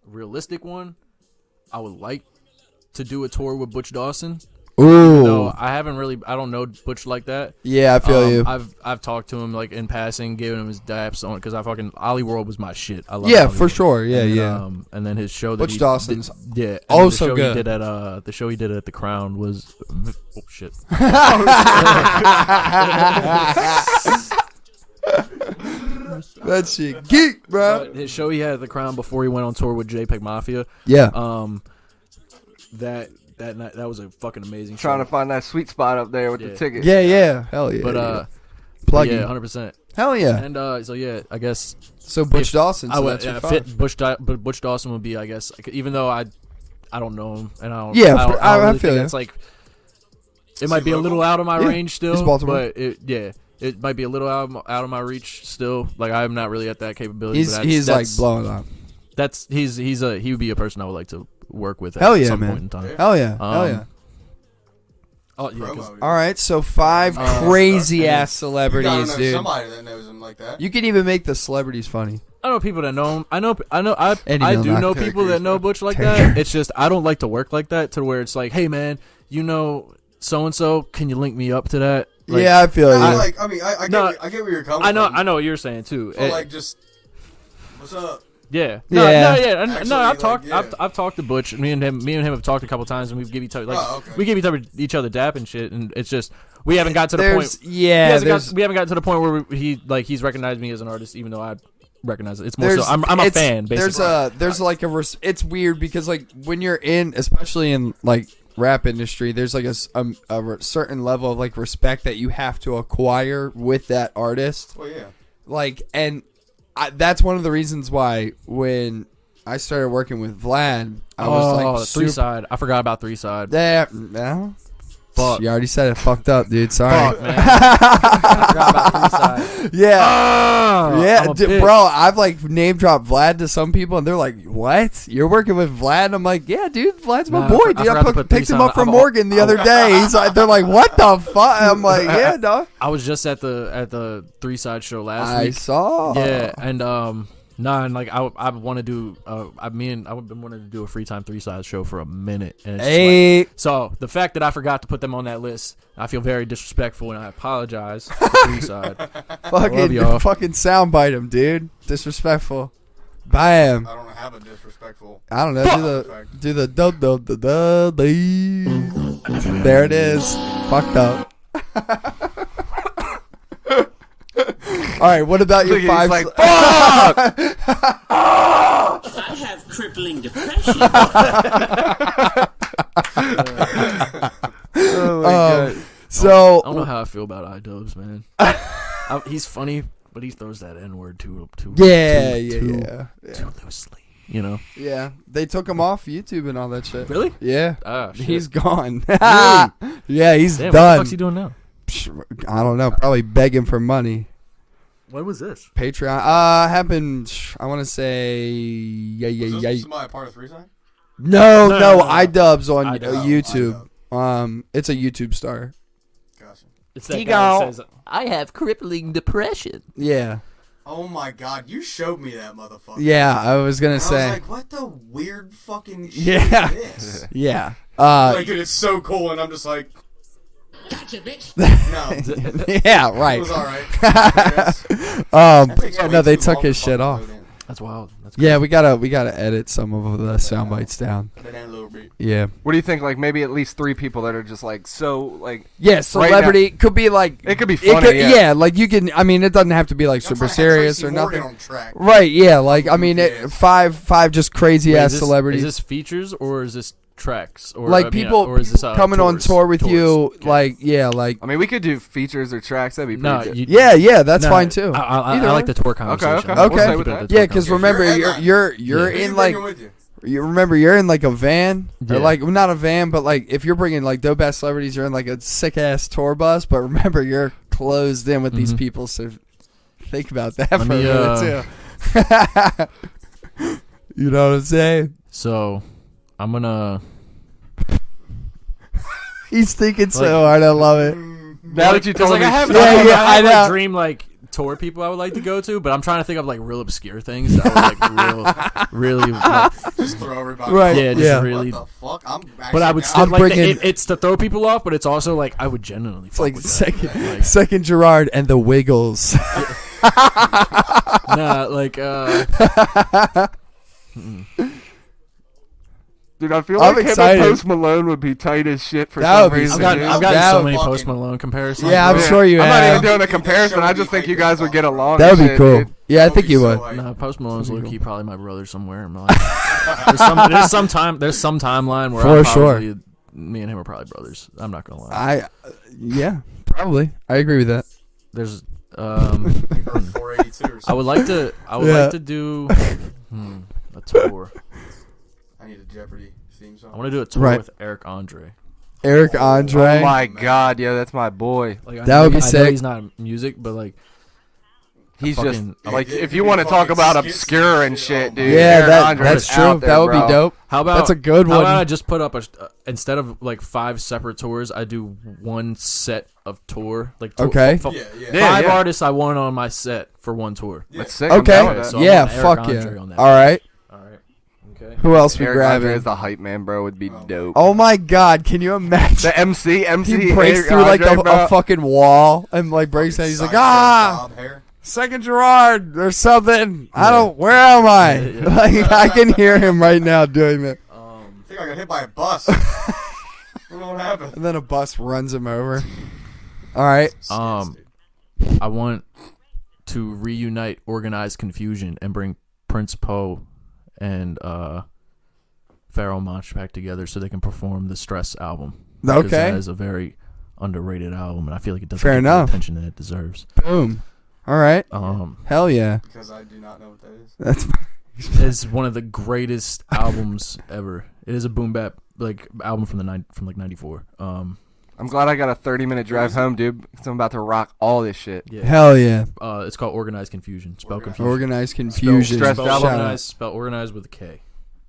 Realistic one. I would like to do a tour with Butch Dawson. Ooh, No, I I don't know Butch like that. Yeah, I feel you. I've talked to him like in passing, giving him his daps on because I fucking Ollie World was my shit. I love Yeah, Ollie for World. sure. Yeah, and then, yeah. And then his show that Butch Dawson's yeah, also the show good. He did at the show he did at the Crown was oh shit. That shit geek, bro. But his show he had at the Crown before he went on tour with JPEG Mafia. Yeah. That night, that was a fucking amazing show. Trying to find that sweet spot up there with the ticket. Yeah. Hell yeah. But plug yeah, 100%. Hell yeah. And so yeah, I guess So Butch Dawson. I So would that's your fit five. but Butch Dawson would be, I guess, even though I don't know him and I don't. Yeah, I don't I really feel think you. it's like it might be a little out of my range still. he's Baltimore. But it might be a little out of my reach still. Like I'm not really at that capability. He's like blowing up. He would be a person I would like to work with. Hell at yeah, some man. point in time. Hell yeah. Hell yeah. Oh yeah. 'Cause- All right, so 5 crazy ass celebrities, dude. Somebody that knows him like that. You can even make the celebrities funny. I know people that know him. I Eddie do Milnock. know people that know Butch like that. It's just I don't like to work like that to where it's like, hey man, you know so and so, can you link me up to that? Like, Yeah, I feel you. I get No, I get where you're coming I know from. what you're saying too. So, like, just what's up? Yeah. Yeah. Actually, I've like, talked. yeah. I've talked to Butch. Me and him have talked a couple times, and we've give each other okay. we give each other dap and shit, and it's just we haven't got to the There's- point. yeah, we haven't gotten to the point where he's recognized me as an artist, even though I recognize it. It's more so I'm a it's- fan. Basically, there's like it's weird because like when you're in, especially in like rap industry, there's like a certain level of like respect that you have to acquire with that artist. Well, yeah. Like, and that's one of the reasons why when I started working with Vlad, I was like, Three Side. I forgot about Three Side. No. Fuck. You already said it. Fucked up, dude. Sorry. Fuck, man. I forgot about Three Side. Yeah. Yeah, I'm a bitch. bro, I've like name dropped Vlad to some people, and they're like, "What? You're working with Vlad?" I'm like, "Yeah, dude, Vlad's my Nah, boy, I dude. forgot to I put picked him Three up from Side. Morgan the other day." He's like, they're like, "What the fuck?" I'm like, "Yeah, dog." I was just at the Three Side show last I week. saw. Yeah, and and like I want to do I've been wanting to do a free time Three Side show for a minute, and it's just Hey. like, so the fact that I forgot to put them on that list, I feel very disrespectful, and I apologize to Three Side. love y'all. fucking soundbite him, dude. Disrespectful. Bam. I don't have a disrespectful. I don't know. Do the There it is. Fucked up. All right, what about your He's five? like, I have crippling depression. So I don't know how I feel about iDubbbz, man. He's funny, but he throws that N word too yeah. too loosely, you know. Yeah, they took him off YouTube and all that shit. Really? Yeah, Ah, shit. he's gone. Really? Yeah, he's Damn, what the done. fuck's he doing now? I don't know. Probably begging for money. When was this? Patreon. Happened. I want to say. Was this somebody part of Three Side? No, No. iDubbbz on iDubbbz. YouTube. It's a YouTube star. Gotcha. It's that guy that says, I have crippling depression. Yeah. Oh my god, you showed me that motherfucker. Yeah, I was gonna And I say. was like, what the weird fucking shit Yeah. is this? Yeah. Like, and it's so cool, and I'm just like, Gotcha, bitch. no. Yeah. It Right. was alright. Yes. No, they took his shit off. that's wild. That's Yeah, we gotta edit some of the sound bites down. Put it down a little bit. Yeah. what do you think? Like maybe at least 3 people that are just like so like. Yeah, celebrity could be like It could be funny, yeah. like you can. I mean, it doesn't have to be like I'm super trying to have serious Tracy or Morgan nothing. on track. Right? Yeah. Like I mean, Yeah. five just crazy Wait, ass is celebrities. this features or is this tracks or Like I mean, people or is this coming on tours? tour with Tours. you, Okay. like like I mean, we could do features or tracks. That'd be pretty No, good. yeah, that's no, fine too. I Either like way. the tour conversation. okay. We'll stay Okay. with that. Yeah, because remember You're you're Who in you like bringing with you? you remember you're in like a van or Yeah. like not a van, but like if you're bringing like dope ass celebrities, you're in like a sick ass tour bus. But remember, you're closed in with these people, so think about that for a me, minute too. You know what I'm saying? So I'm gonna. He's thinking so hard. I love it. Now that you told like me, I have, Yeah, I I have know. like dream like tour people I would like to go to, but I'm trying to think of like real obscure things that would like really like, Just throw everybody. Right. yeah, just Yeah. really. What the fuck? I'm actually But I would down. still I'm like bringing- it's to throw people off, but it's also like I would genuinely. It's like second Gerard and the Wiggles. Nah, like Dude, I feel I'm like him excited. and Post Malone would be tight as shit for That some would be reason. I've gotten, dude. I've gotten That so would many fucking- Post Malone comparisons. Yeah, I'm bro. sure you I'm not have. even doing a comparison. I just think you guys would get along. That and would be shit, cool. dude. Yeah, I That think be you so would. hype. No, Post Malone's low key probably my brother somewhere in my life. There's some timeline where For I'm sure. probably, me and him are probably brothers. I'm not gonna lie. Yeah, probably. I agree with that. There's Or 482 or I something. would like to Yeah. like to do a tour. I need a Jeopardy theme song. I want to do a tour Right. with Eric Andre. Eric Andre. Oh my god, yeah, that's my boy. Like, That would be I know sick. he's not music, but like He's fucking- just like Yeah, if yeah, you want to talk fucking about skits obscure and and shit, shit. dude. Yeah, Aaron Andre that's is true. out there, That would bro. be dope. how about That's a good How one. about I just put up instead of like 5 separate tours, I do one set of tour. Like Okay. Yeah, yeah. Yeah. 5 artists I want on my set for one tour. That's sick. I'm Okay. down with that. So I Yeah, want Eric fuck Andre yeah. on that. All right. All right. Okay. Who else we Eric Andre grabbing? as the hype man, bro, would be dope. Oh my god, can you imagine? The MC, He breaks Eric through like Andre, bro. a fucking wall and like breaks down. He's like, Side bob hair. second Gerard, there's something. I don't. Where am I? Yeah. Like I can hear him right now doing that. I think I got hit by a bus. I don't know what happened. And then a bus runs him over. All right. I want to reunite Organized Confusion and bring Prince Poe and Pharoah Monch back together so they can perform the Stress album. Because Okay. that is a very underrated album, and I feel like it doesn't Fair get enough. the attention that it deserves. Boom. All right. Hell yeah. Because I do not know what that is. That's It's one of the greatest albums ever. It is a boom bap like album from like '94. I'm glad I got a 30-minute drive home, dude. Because I'm about to rock all this shit. Yeah. hell yeah. It's called Organized Confusion. Spell confusion. Organized confusion. Stressed Spell album. organized. Spell organized with a K.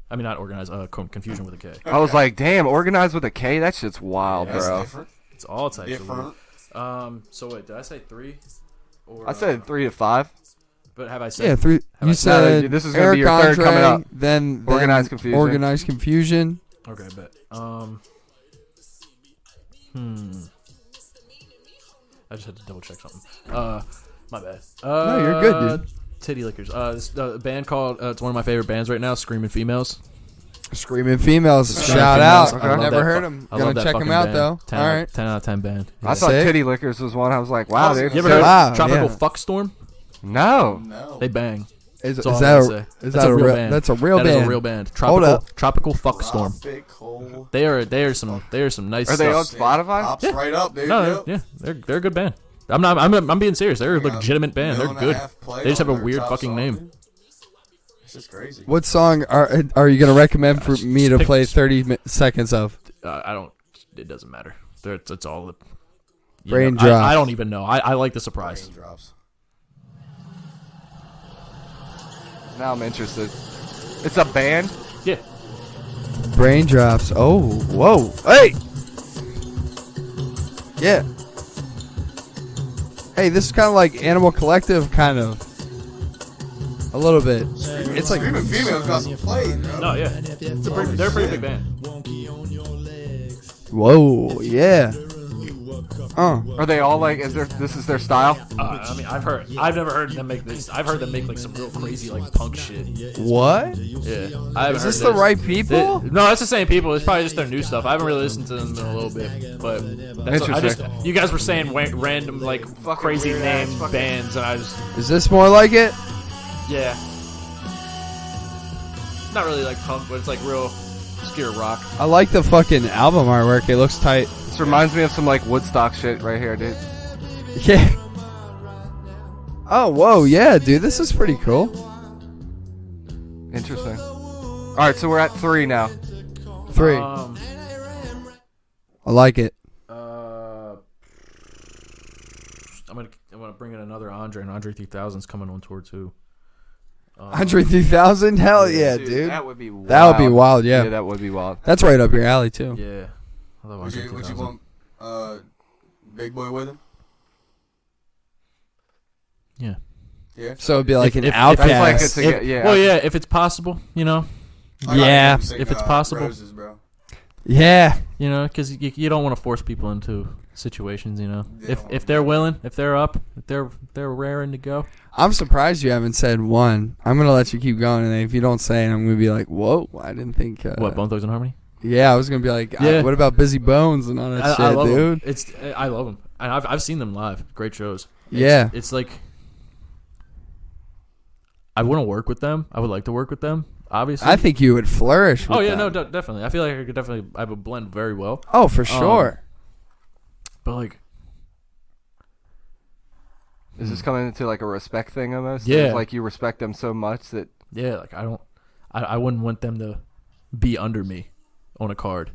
I mean, not organized. Confusion with a K. I was like, damn, organized with a K? That shit's wild, That's bro. different. It's all types of Different. weird. So wait, did I say 3? Or, I said 3 to 5. but have I said? Yeah, 3. I You said- said this is gonna Eric be your third Andre, coming up. Then Organized Confusion. Organized confusion. Okay, bet. I just had to double check something. My bad. No, you're good, dude. Titty Lickers. This band called. It's one of my favorite bands right now. Screaming Females. Screaming females. Screaming Shout Females. out. I I've love never that heard fu- them. I Gonna love that check them fucking out band. though. 10 All out, right. 10 out of 10 band. I thought Sick. Titty Lickers was one. I was like, wow, was dude. gonna You ever say- heard Wow, Tropical yeah. Fuckstorm? No. No. They bang. Is That's all that I'm a, gonna say. is That's that a real real? band. That's a real That band. is a real band. Hold up. Tropical Fuckstorm. Tropical. They are some nice Are they on stuff. Spotify? Pops right up, dude. No, Yep. they're a good band. I'm being serious. They're a Got a legitimate band. They're million and a good. half play They just have on a their weird top fucking song, name. dude. It's just crazy. What song are you gonna recommend for me to pick- play 30 seconds of? I don't. It doesn't matter. It's all the. Brain I drops. don't even know. I like the surprise. Raindrops. Now I'm interested. It's a band? Yeah. Brain drops. Oh, whoa, hey, yeah. Hey, this is kind of like Animal Collective, kind of. A little bit. It's like Screaming Females got some play, bro. No, yeah. They're a pretty big band. whoa, yeah. Are they all like, this is their style? I mean, I've never heard them make this. I've heard them make like some real crazy like punk shit. What? Yeah. I haven't Is heard this the theirs. right people? No, it's the same people. It's probably just their new stuff. I haven't really listened to them in a little bit, but that's Interesting. you guys were saying random like crazy weird name ass fucking- bands, and I was Is this more like it? yeah, not really like punk, but it's like real obscure rock. I like the fucking album artwork. It looks tight. This reminds me of some like Woodstock shit right here, dude. Yeah. Oh, whoa, yeah, dude. This is pretty cool. Interesting. Alright, so we're at 3 now. 3. Um, I like it. I'm gonna bring in another Andre, and Andre 3000's coming on tour too. Andre 3000? Hell yeah, dude. That would be wild. That would be wild, yeah. Yeah, that would be wild. That's right up your alley, too. Yeah. I love Would Andre you 3000. want Big Boy with him? Yeah. Yeah. So it'd be like an If- outcast. That's like it's a, yeah. Well, yeah, if it's possible, I gotta Yeah. sing, If it's possible. Roses, bro. yeah. because you don't want to force people into situations, Yeah. If they're willing, if they're up, if they're raring to go. I'm surprised you haven't said one. I'm gonna let you keep going, and if you don't say it, I'm gonna be like, "Whoa, I didn't think." What, Bone Thugs and Harmony? Yeah, I was gonna be like, Yeah. "What about Busy Bones and all that shit, I love dude?" them. I love them, and I've seen them live. Great shows. Yeah. It's like I want to work with them. I would like to work with them. Obviously, I think you would flourish. With Oh yeah, them. no, definitely. I feel like I would blend very well. Oh, for sure. But like, Is this coming into like a respect thing almost? Yeah. It's like you respect them so much that yeah, like I wouldn't want them to be under me on a card.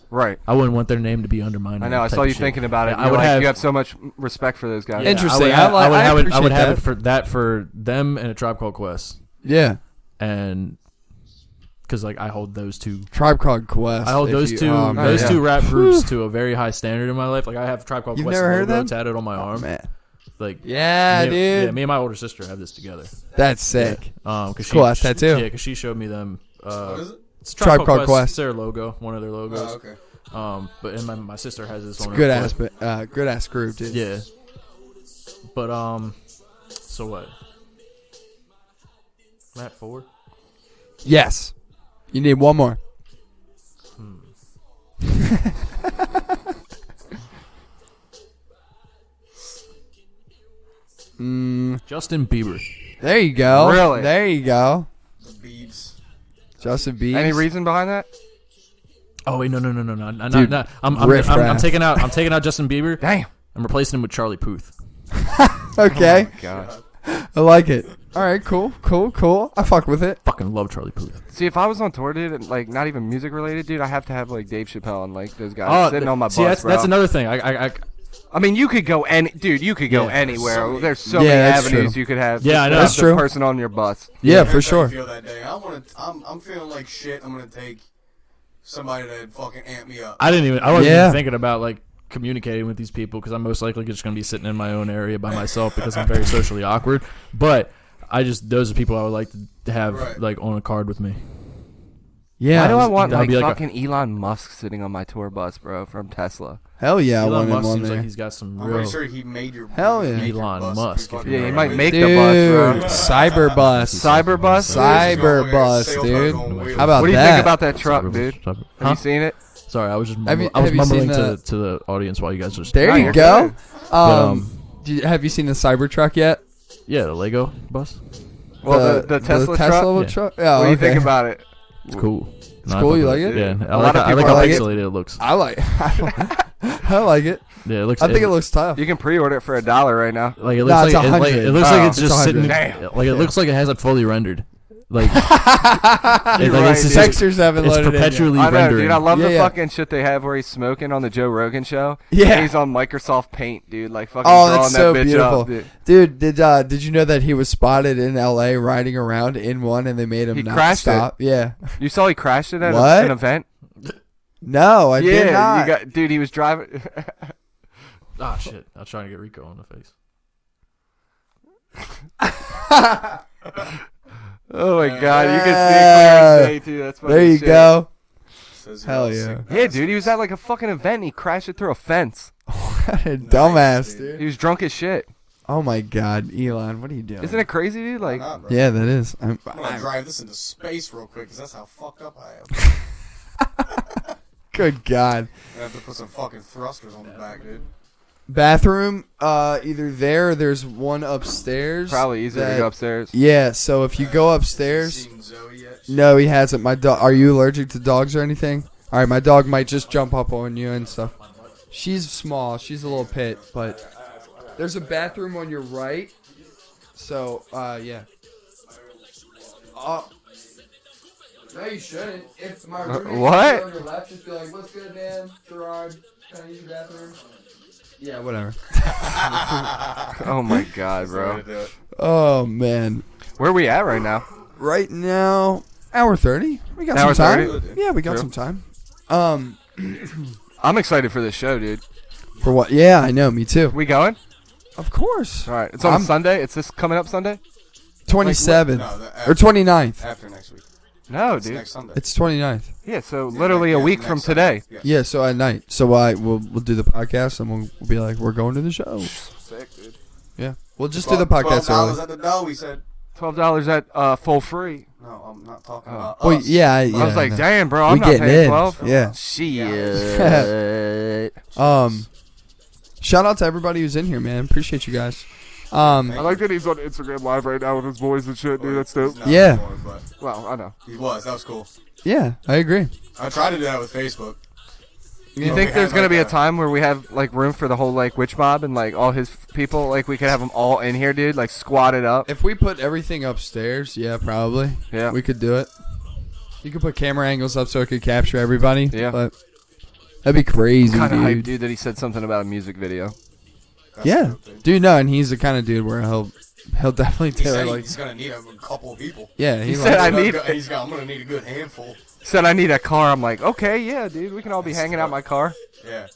right. I wouldn't want their name to be under mine. I know. I type saw of you shit. thinking about it. Yeah, You're like, you have so much respect for those guys. Yeah, Interesting. I would I have appreciate it that. for them and A Tribe Called Quest, Yeah. and because like I hold those two. Tribe Called Quest. I hold if those you- two oh, man. those yeah. two rap groups to a very high standard in my life. Like I have Tribe Called You've Quest never heard of logo them? tatted on my arm. Man. Like Yeah, me, dude. Yeah, me and my older sister have this together. That's sick. Cause Cool ass tattoo. Yeah, because she showed me them. What is it? It's Tribe Called Quest. It's their logo, one of their logos. Oh, okay. But and my sister has this It's on a good her ass, foot. good ass group, dude. Yeah. But so what? I'm at 4. Yes. You need one more. Justin Bieber. There you go. Really? There you go. The Biebs. Justin Bieber. Any reason behind that? Oh wait, no. Dude, I'm riff I'm raff. taking out Justin Bieber. Damn. I'm replacing him with Charlie Puth. Okay. Oh God. I like it. All right, cool. I fuck with it. Fucking love Charlie Puth. See, if I was on tour, dude, and, like not even music related, dude, I have to have like Dave Chappelle and like those guys sitting on my bus, that's, bro. that's another thing. I mean, you could go you could go Yeah. anywhere. There's so Yeah, many that's avenues true. you could have. Yeah, just I know. to have That's the true. person on your bus. Yeah, Here's for how sure. you feel that day. I'm feeling like shit. I'm gonna take somebody to fucking amp me up. I wasn't Yeah. even thinking about like communicating with these people because I'm most likely just going to be sitting in my own area by myself because I'm very socially awkward. But those are people I would like to have Right. like on a card with me. Yeah. Why do I want that'd like be like a- fucking Elon Musk sitting on my tour bus, bro, from Tesla? Hell yeah, I Elon want him Musk on seems there. like he's got some I'm real. pretty sure he made your Hell yeah. make your Elon bus Musk, be if fucking Yeah, he right. might make Dude, the bus, bro. cyber bus. Cyber bus? Cyber bus, dude. How about What do you that? think about that truck, dude? Have Huh? you seen it? Sorry, I was just Have you- I was have you seen mumbling the- to the audience while you guys were. There No, you you're go. good. But, Have you seen the Cybertruck yet? Yeah, the Lego bus. Well, the Tesla truck. Yeah. truck? Yeah, What do you okay. think about it? It's cool. It's cool, you like it? Yeah, I lot like of I like people how like it. pixelated it looks. I like I like it. Yeah, it looks. I think it looks tough. You can pre-order it for $1 right now. like it No, looks it's like 100. it looks like it's It's just sitting. 100. Like it looks like it hasn't fully rendered. Like, You're right, it's dude. Textures haven't it's loaded in yet. perpetually I know, rendering. dude. I love Yeah, the yeah. fucking shit they have where he's smoking on the Joe Rogan show. Yeah. And he's on Microsoft Paint, dude. Like fucking Oh, drawing that's that so bitch beautiful, up, dude. dude. Did you know that he was spotted in L.A. riding around in one, and they made him He not crashed it. stop? Yeah. You saw he crashed it at What? an event? No, I did Yeah, not. you got, dude. He was driving. Ah, shit! I was trying to get Rico on the face. Oh my god, you can see it clear as day too. That's funny there you shit. go. Says Hell he's yeah. sick. Yeah, dude. He was at like a fucking event. And he crashed it through a fence. Dumbass, dude. He was drunk as shit. Oh my God, Elon, what are you doing? Isn't it crazy, dude? Why Like, not, bro? Yeah, that is. I'm gonna drive this into space real quick because that's how fucked up I am. Good God. I have to put some fucking thrusters on the back, dude. Bathroom, either there or there's one upstairs. probably easier to that- go upstairs. Yeah, so if you go upstairs. Seen Zoe yet? No, he hasn't. My dog. Are you allergic to dogs or anything? All right, my dog might just jump up on you and stuff. She's small. She's a little pit, but there's a bathroom on your right. So, yeah. No, you shouldn't. If my roommate what? is on your left, just be like, "What's good, man? Gerard, can I use your bathroom?" Yeah, whatever. Oh my god, That's the way bro. to do it. Oh man. Where are we at right now? Right now, hour 30. We got Hour some time. 30? Yeah, we got True. some time. I'm excited for this show, dude. For what? Yeah, I know. Me too. We going? Of course. All right. It's on I'm- Sunday. It's this coming up Sunday. 27th No, or 29th. After next week. No, It's dude. next Sunday. It's 29th. Yeah. So literally a week next from Sunday. today. Yeah. Yeah, so at night. So we'll do the podcast and we'll be like, we're going to the show. Sick, dude. Yeah, we'll just do the podcast $12 early. at the door, we said. $12 at full free. No, I'm not talking about Well, us. yeah, I was like, no. damn, bro, I'm we not getting paying in. 12. Yeah. Shit. Shout out to everybody who's in here, man. Appreciate you guys. I like that he's on Instagram Live right now with his boys and shit, dude. That's dope. He's not Yeah. anymore, but Well, I know. he was. That was cool. Yeah, I agree. I tried to do that with Facebook. You think there's gonna be a time where we have like room for the whole like witch mob and like all his people? Like we could have them all in here, dude. Like squatted up. If we put everything upstairs, yeah, probably. Yeah. We could do it. You could put camera angles up so it could capture everybody. Yeah. But that'd be crazy, Kind of hype, dude. dude, that he said something about a music video. That's Yeah. dope, dude. Dude, no, and he's the kind of dude where he'll definitely He do said it. Like, he's gonna need a couple of people. yeah, He said, like, I need. I'm gonna need a good handful. Said I need a car. I'm like, okay, yeah, dude. We can all be hanging out in my car. Yeah.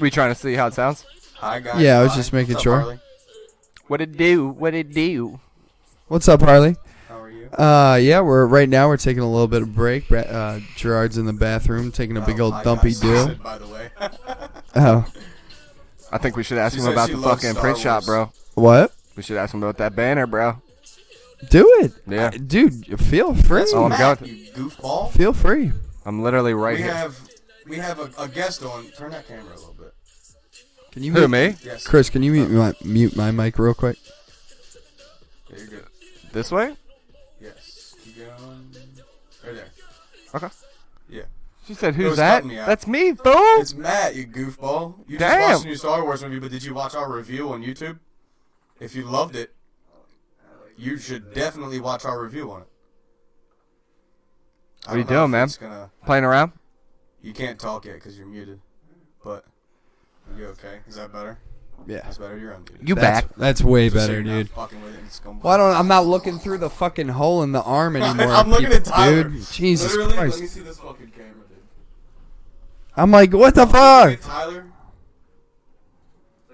We trying to see how it sounds. Hi guys. Yeah, I was Hi. just making What's up, sure. Harley? What it do? What it do? What's up, Harley? How are you? Yeah, we're taking a little bit of break. Gerard's in the bathroom taking a big old hi, dumpy guys. do. Said, by the way. Oh, I think we should ask She him said about she the loves fucking Star print shop, Wars. bro. what? We should ask him about that banner, bro. Do it. Yeah. Dude, feel free. That's Oh, I'm Matt, going to- you goofball. Feel free. I'm literally right we here. have a guest on. Turn that camera a little bit. Can you Who, me? Yes. Chris, can you mute my mic real quick? Yeah, you're good. This way? Yes. Keep going. Right there. Okay. Yeah. She said, It who's was that? cutting me out. That's me, fool. It's Matt, you goofball. You Damn. just watched a new Star Wars movie, but did you watch our review on YouTube? If you loved it, you should definitely watch our review on it. What are you doing, man? Playing around? You can't talk yet because you're muted. But are you okay? Is that better? Yeah. That's better. You're unmuted. You back. That's way Just so better, you're not dude. fucking with it, it's gonna Why don't I'm not looking through the fucking hole in the arm anymore? I'm looking at Tyler. dude. Jesus Literally, Christ. let me see this fucking camera, dude. I'm like, what the Look fuck? at Tyler.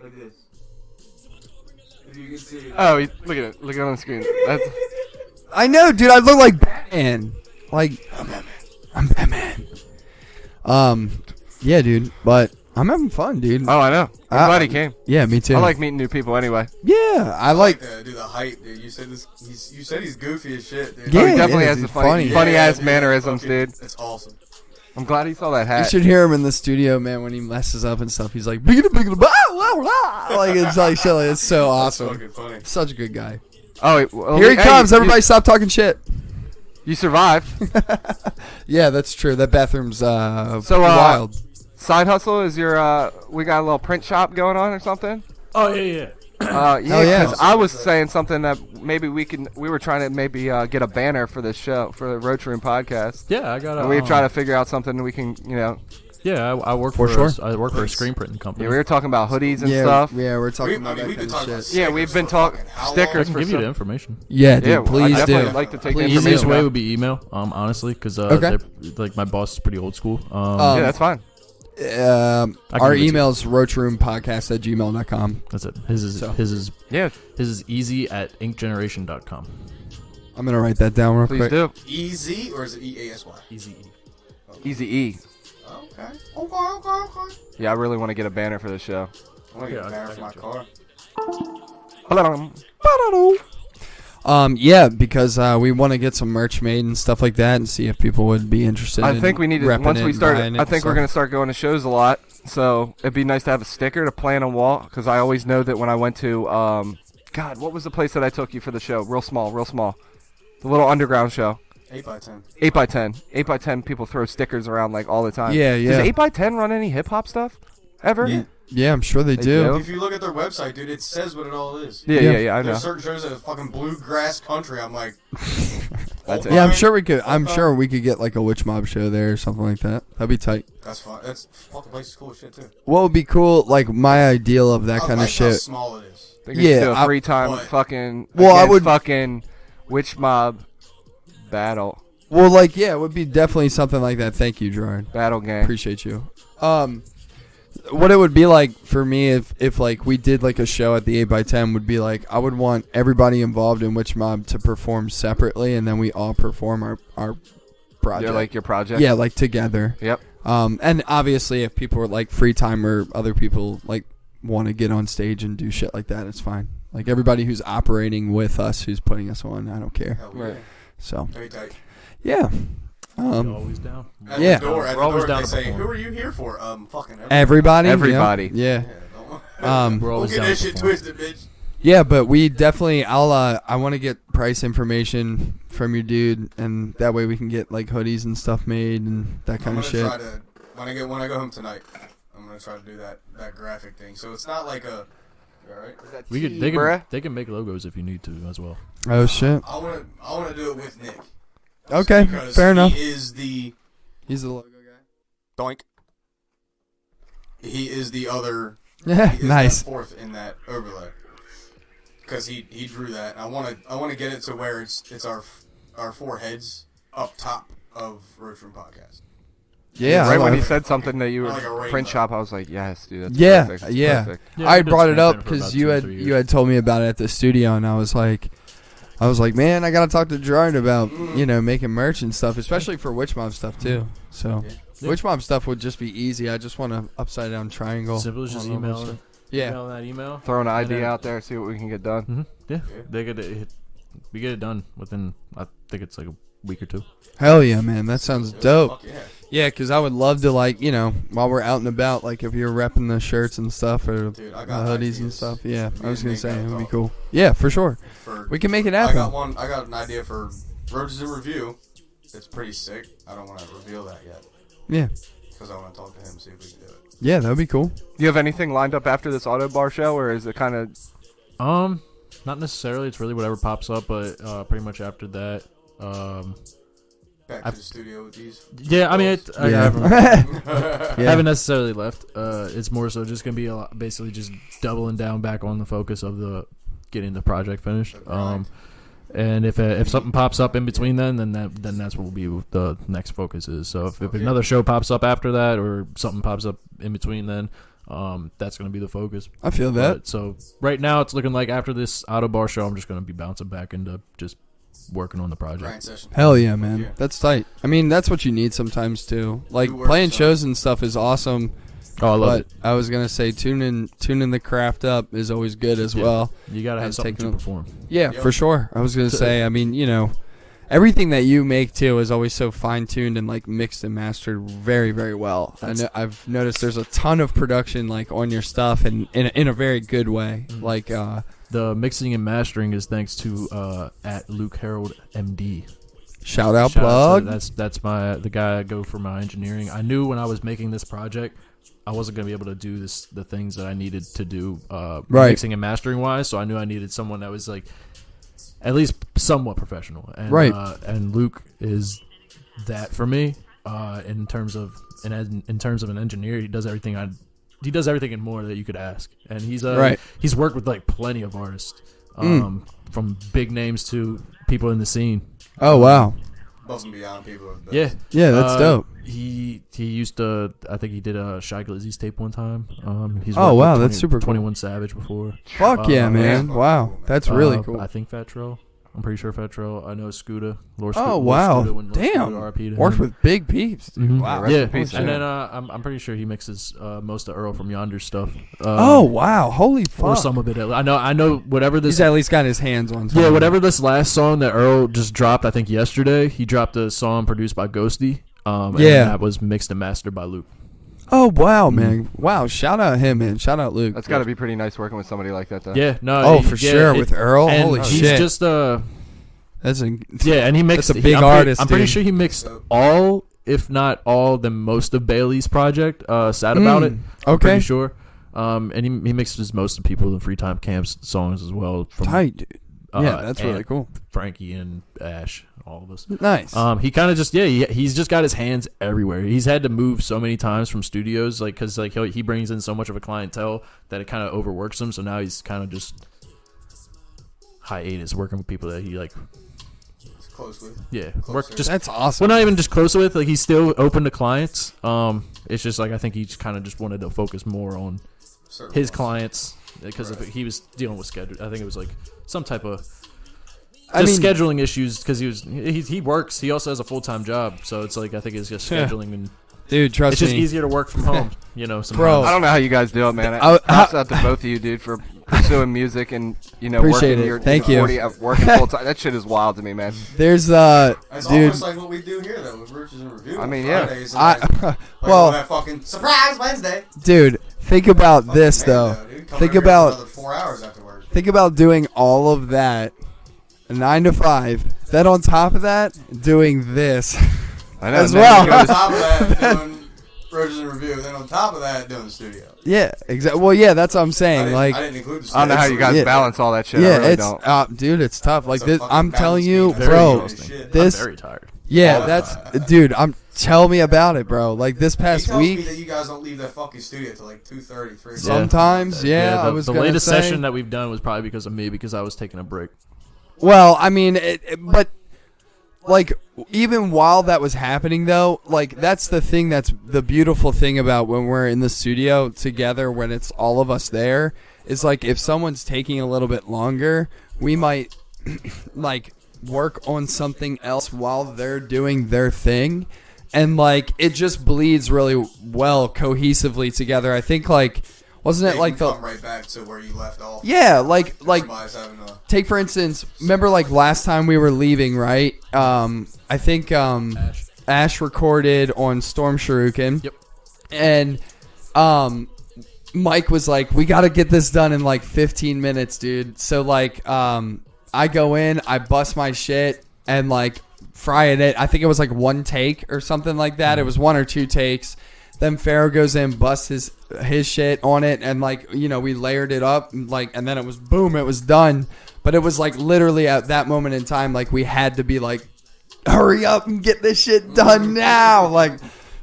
Like this. If you can see it. Oh, look at it. Look at it on the screen. That's I know, dude. I look like Batman. Like I'm Batman. Yeah, dude. But I'm having fun, dude. Oh, I know. I'm glad he came. Yeah, me too. I like meeting new people anyway. Yeah, I like. Do the hype, dude. You said this. You said he's goofy as shit, dude. Yeah, Oh, he definitely has dude, the funny funny. ass dude, mannerisms, fucking- dude. It's awesome. I'm glad he saw that You hat. should hear him in the studio, man, when he messes up and stuff. He's like, "Biggity, biggity, blah, blah, blah." Like it's like shit. It's so That's awesome. fucking funny. Such a good guy. Oh, well, Here he hey, comes. you- Everybody, stop talking shit. You survived. Yeah, that's true. That bathroom's So, wild. Side hustle is your. We got a little print shop going on or something. Oh yeah. Yeah, yeah. because I was saying something that maybe we were trying to maybe get a banner for this show for the Roach Room podcast. Yeah, I got. And we try to figure out something we can, Yeah, I work For for sure. I work for a screen printing company. Yeah, we were talking about hoodies and Yeah, stuff. yeah, we're talking about we've that been kind of talking shit. about Yeah, we've been talking I stickers can for give you the some. information. Yeah, dude, Yeah, please I definitely do. like to take Please the do. Easiest information. way down. would be email. Honestly, because Okay. like my boss is pretty old school. Yeah, that's fine. Our give it to you. email is roachroompodcast@gmail.com. That's it. His is Yeah, easy at inkgeneration.com. I'm gonna write that down real please quick. do. EZ or is it EASY? Easy. Easy E. Okay. Okay. Yeah, I really want to get a banner for the show. I want to get a Yeah, banner I for my can car. Yeah, because we want to get some merch made and stuff like that, and see if people would be interested. I think we need to repping once it we and start. buying it I and think we're stuff. gonna start going to shows a lot. So it'd be nice to have a sticker to play on a wall. Because I always know that when I went to, God, what was the place that I took you for the show? Real small. The little underground show. 8x10. 8x10. 8x10 people throw stickers around like all the time. Yeah, yeah. Does 8x10 run any hip hop stuff? Ever? Yeah. Yeah, I'm sure they They do. do. If you look at their website, dude, it says what it all is. Yeah, I know. There's certain shows that are fucking bluegrass country. I'm like, That's it. Yeah, I'm sure we could. I'm sure we could get like a witch mob show there or something like that. That'd be tight. That's fine. That's fucking place is cool as shit too. What would be cool? Like my ideal of that I kind like of how shit. small it is. They could just Yeah, do a I- free time but- fucking. Well, I against would- fucking witch mob battle Well, like yeah, it would be definitely something like that. Thank you, Gerard. game. Appreciate you. what it would be like for me if like we did like a show at the 8x10 would be like I would want everybody involved in Witch Mob to perform separately, and then we all perform our project. Yeah, like your project. Yeah, like together. Yep. And obviously if people are like free time or other people like want to get on stage and do shit like that, it's fine. Like everybody who's operating with us, who's putting us on, I don't care. Hell yeah. So Very tight. yeah. You're always down. At Yeah. the door, We're always down they to say, perform. "Who are you here for?" Fucking Everybody. Everybody. Yeah. don't, We're always don't get down that to shit perform. twisted, bitch. Yeah, but we definitely. I want to get price information from your dude, and that way we can get like hoodies and stuff made and that kind I'm of gonna shit. try to when I go home tonight. I'm gonna try to do that graphic thing. So it's not like a. You all right? They can make logos if you need to as well. Oh shit. I wanna do it with Nick. Okay, Because fair enough. He's the logo guy. doink. He is the other. Yeah, He is nice. that fourth in that overlay. Because he drew that. And I want to get it to where it's our four heads up top of Roach Room Podcast. Yeah, Right I when he like- said something that you were Like a rainbow. print shop, I was like, yes, dude. That's Yeah, perfect. That's yeah. perfect. Yeah, I we've been brought it up scraping for about because 2 you or had 3 you years. had told me about it at the studio, and I was like, man, I gotta talk to Gerard about making merch and stuff, especially for Witch Mob stuff too. So Yeah. Witch Mob stuff would just be easy. I just want an upside down triangle. Simple as just on all email those them. stuff. Yeah, Email that email. Throw an And idea then- out there, see what we can get done. Mm-hmm. Yeah, they get it. We get it done within. I think it's like a week or 2. hell yeah, man, that sounds dope. Fuck yeah. Yeah, because I would love to while we're out and about, like if you're repping the shirts and stuff or Dude, I the got hoodies ideas. and stuff. Yeah, Me I was and gonna Nick say gotta it would be talk. cool. Yeah, for sure. For, We can make it I happen. got an idea for Roaches in Review. It's pretty sick. I don't want to reveal that yet Yeah, because I want to talk to him, see if we can do it. yeah, that would be cool. Do you have anything lined up after this auto bar show, or is it kind of? Not necessarily. It's really whatever pops up, but pretty much after that. Back to the studio with these. Yeah, I mean, I Yeah. haven't necessarily left. It's more so just gonna be basically just doubling down back on the focus of the getting the project finished. And if something pops up in between then that's what will be the next focus is. So if another show pops up after that or something pops up in between then, that's gonna be the focus. I feel that. But, so right now it's looking like after this auto bar show, I'm just gonna be bouncing back into just working on the project. Grind session. Hell yeah, man. Yeah. That's tight. I mean, that's what you need sometimes too. Like You work playing some. shows and stuff is awesome. Oh, I love But it. I was gonna say tuning the craft up is always good as Yeah. well. You gotta have and something taking to a- perform. Yeah, Yep. for sure. I was gonna say. I mean, everything that you make too is always so fine tuned and like mixed and mastered very, very well. I've noticed there's a ton of production like on your stuff and in a very good way. Like The mixing and mastering is thanks to at Luke Harold MD. shout out Shout out plug. to- that's the guy I go for my engineering. I knew when I was making this project, I wasn't gonna be able to do the things that I needed to do Right. mixing and mastering wise. So I knew I needed someone that was like at least somewhat professional. And, Right. And Luke is that for me in terms of an engineer. He does everything and more that you could ask. And he's Right. he's worked with like plenty of artists, from big names to people in the scene. Oh wow. Above and beyond people. But Yeah, Yeah, that's dope. He used to. I think he did a Shy Glizzy's tape one time. He's Oh, worked wow, with that's super cool. 21 Savage before. Fuck yeah, man. yeah. Wow, that's really cool. I think Fatro. I'm pretty sure Fatro. I know Scooter. Oh wow, damn. Worked with big peeps. Dude. Mhm. Wow. Rest Yeah, in peace, and man. then I'm pretty sure he mixes most of Earl from Yonder stuff. Oh wow, holy or fuck. some of it. I know whatever this. He's at least got his hands on. Yeah, something. whatever this last song that Earl just dropped, I think yesterday, he dropped a song produced by Ghosty. And Yeah. that was mixed and mastered by Luke. Oh wow, man. Wow, shout out him, man. Shout out Luke. That's got to be pretty nice working with somebody like that, though. Yeah, no. Oh, for sure, with Earl. and Holy he's shit. just That's a yeah, and he mixed. That's a big I'm artist, I'm pretty dude. sure he mixed all, if not all, the most of Bailey's project. Sad about it. I'm okay. pretty sure. And he mixes most of people in Free Time Camps songs as well. From tight, dude. Yeah, that's really and cool. Frankie and Ash, all of us. Nice. He kind of just he's just got his hands everywhere. He's had to move so many times from studios, like because like he brings in so much of a clientele that it kind of overworks him. So now he's kind of just hiatus working with people that he like close with. Yeah, Closer. work just. That's awesome. We're not even just close with. Like he's still open to clients. It's just like I think he kind of just wanted to focus more on Certain his ones. clients because he was dealing with schedule. I think it was like some type of I just mean- scheduling issues because he works. He also has a full-time job, so it's like I think it's just scheduling and Dude, trust it's just me. easier to work from home. You know, sometimes. Bro. I don't know how you guys do it, man. Props out to both of you, dude, for pursuing music and Appreciate working it. your Thank you. working full time. That shit is wild to me, man. There's It's dude. almost like what we do here, though, with Roaches and Review. I on mean, yeah. Fridays and, like, well, that fucking Surprise Wednesday. dude, think about Fucking this man, though. dude. Coming Think over here for about another 4 hours afterwards. think about doing all of that, 9 to 5. Then on top of that, doing this. I know. As and then well. you go On to- top of that, doing Roaches and Review. Then on top of that, doing the studio. Yeah, exactly. Well, yeah, that's what I'm I saying. didn't, Like, I didn't include the I don't know how studio. you guys Yeah. balance all that shit. I yeah, really it's don't. dude, it's tough. Like That's a this, fucking I'm telling balance you, beam. That's bro. exhausting shit. This, I'm very tired. yeah, that's dude. Tell me about it, bro. Like this He past tells me week, that you guys don't leave that fucking studio till like 2:30, 3 o'clock. sometimes, yeah, I the, was the gonna latest say, session that we've done was probably because of me because I was taking a break. Well, I mean, but like even while that was happening, though, like that's the thing. That's the beautiful thing about when we're in the studio together, when it's all of us there, is like if someone's taking a little bit longer, we might like work on something else while they're doing their thing, and like it just bleeds really well cohesively together. I think like. Wasn't it They like can the come right back to where you left off. yeah like Everybody's having a take for instance, remember like last time we were leaving, right? I think Ash recorded on Storm Shuriken. Yep. And Mike was like, "We got to get this done in like 15 minutes, dude." So like I go in, I bust my shit and like fry it. I think it was like one take or something like that. It was 1 or 2 takes. Then Pharaoh goes in, busts his shit on it, and like we layered it up, and then it was boom, it was done. But it was like literally at that moment in time, like we had to be like, hurry up and get this shit done now. Like,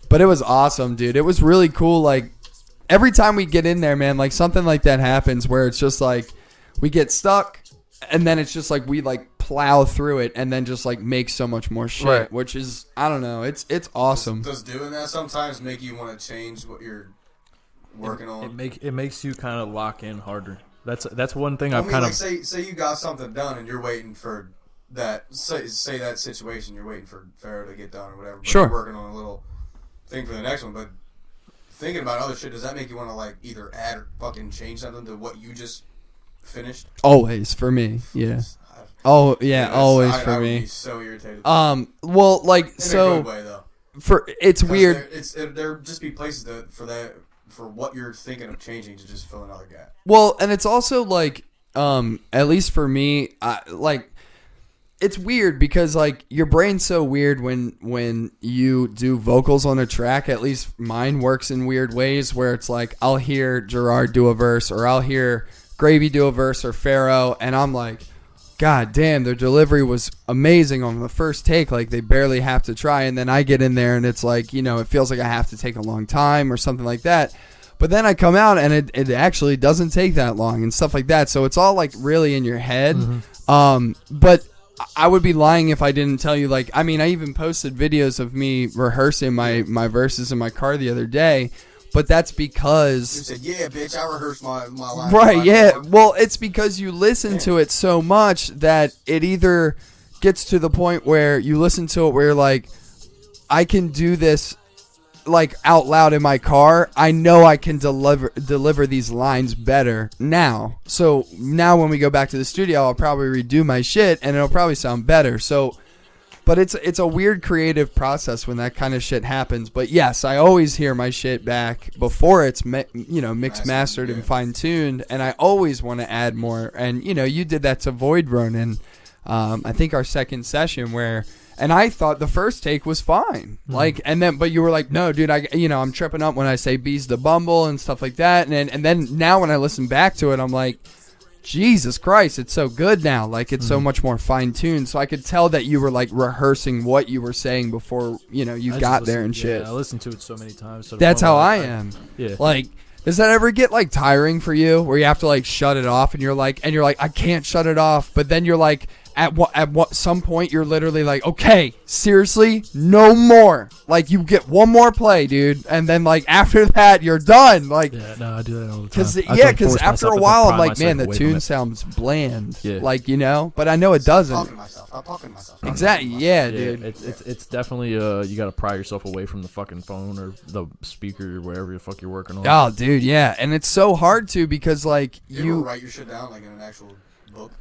but it was awesome, dude. It was really cool. Like every time we get in there, man, like something like that happens where it's just like we get stuck, and then it's just like we like plow through it and then just like make so much more shit, Right. which is I don't know, it's awesome. Does doing that sometimes make you want to change what you're working on? It makes you kind of lock in harder. That's one thing I I've mean, kind like of say you got something done and you're waiting for that. Say that situation, you're waiting for Pharaoh to get done or whatever. But Sure. You're working on a little thing for the next one, but thinking about other shit, does that make you want to like either add or fucking change something to what you just finished? Always for me, yeah. Oh yeah, always I for would me. be so irritated. Well, like In a so good way though. for it's 'Cause weird. There just be places for what you're thinking of changing to just fill another gap. Well, and it's also like, at least for me, like, it's weird because like your brain's so weird when you do vocals on a track. At least mine works in weird ways where it's like I'll hear Gerard do a verse or I'll hear Gravy do a verse or Pharaoh, and I'm like, God damn, their delivery was amazing on the first take. Like they barely have to try, and then I get in there and it's like it feels like I have to take a long time or something like that. But then I come out and it actually doesn't take that long and stuff like that. So it's all like really in your head. But I would be lying if I didn't tell you. Like, I mean, I even posted videos of me rehearsing my verses in my car the other day. But that's You because said, "Yeah, bitch, I rehearsed my line." right, yeah. Well, it's because you listen to it so much that it either gets to the point where you listen to it where you're like, I can do this like out loud in my car. I know I can deliver these lines better now. So now when we go back to the studio, I'll probably redo my shit and it'll probably sound better. So, but it's a weird creative process when that kind of shit happens. But yes, I always hear my shit back before it's mixed, mastered, and fine tuned, and I always want to add more. And you did that to Void Ronin. I think our second session where. And I thought the first take was fine, but you were like, no, dude, I'm tripping up when I say "bees to bumble" and stuff like that, and then now when I listen back to it, I'm like, Jesus Christ, it's so good now, like it's so much more fine tuned. So I could tell that you were like rehearsing what you were saying before you got there and shit. Yeah, I listened to it so many times. So That's how I am. Yeah. Like, does that ever get like tiring for you, where you have to like shut it off, and you're like, I can't shut it off, but then you're like. at what some point you're literally like, okay, seriously, no more. Like you get one more play, dude, and then like after that you're done. Like, Yeah, no, I do that all the time. because I have to because force after a myself to while I'm pry like, man, myself the away from tune it. sounds bland. Yeah. Like, you know, but I know it doesn't. Talking to myself. I'm talking to myself. Exactly. Yeah, Yeah, dude. it's definitely you gotta pry yourself away from the fucking phone or the speaker or whatever the fuck you're working on. Oh, dude, yeah, and it's so hard to because like You ever you. write your shit down like in an actual book,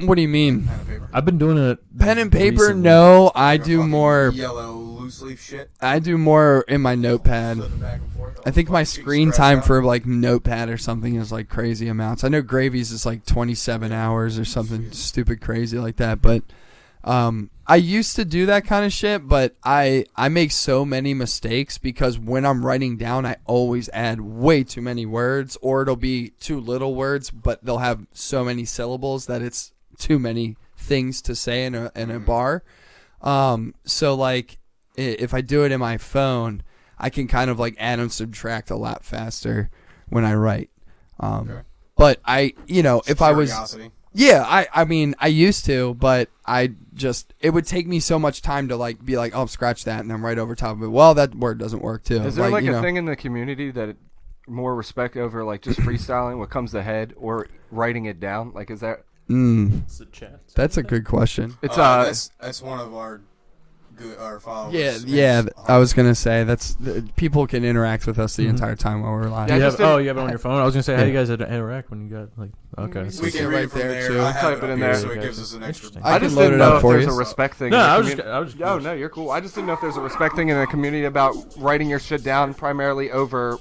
What do you mean? pen and paper? I've been doing it. Pen and paper? recently. No, I Like a do fucking more. yellow loose leaf shit. I do more in my notepad. Flipping back and forth. I think my Fucking screen scratch time out. for like notepad or something is like crazy amounts. I know Gravy's is like 27 hours or something stupid crazy like that. But I used to do that kind of shit, but I make so many mistakes because when I'm writing down, I always add way too many words, or it'll be too little words, but they'll have so many syllables that it's too many things to say in a bar. So like if I do it in my phone, I can kind of like add and subtract a lot faster when I write. But I, you know, if I was, Curiosity. yeah, I mean, I used to, but it would take me so much time to like be like, oh, scratch that and then right over top of it. Well, that word doesn't work too. Is there like you a know, thing in the community that more respect over like just freestyling what comes to head or writing it down? Like, is that? It's the chat. That's a good question. It's That's one of our our followers. Yeah. I was gonna say people can interact with us the entire time while we're live. Yeah, You just have, didn't- you have it on your phone. I was gonna say, how do you guys interact when you got like? Okay. We can read it from there, there. too. I have Type it it in up there. here, so it Okay. gives us an extra. Interesting. I I can just load didn't it up know if for there's you. a respect thing. No, in the I was community. just. I was just. Oh no, you're cool. I just didn't know if there's a respect thing in the community about writing your shit down primarily over.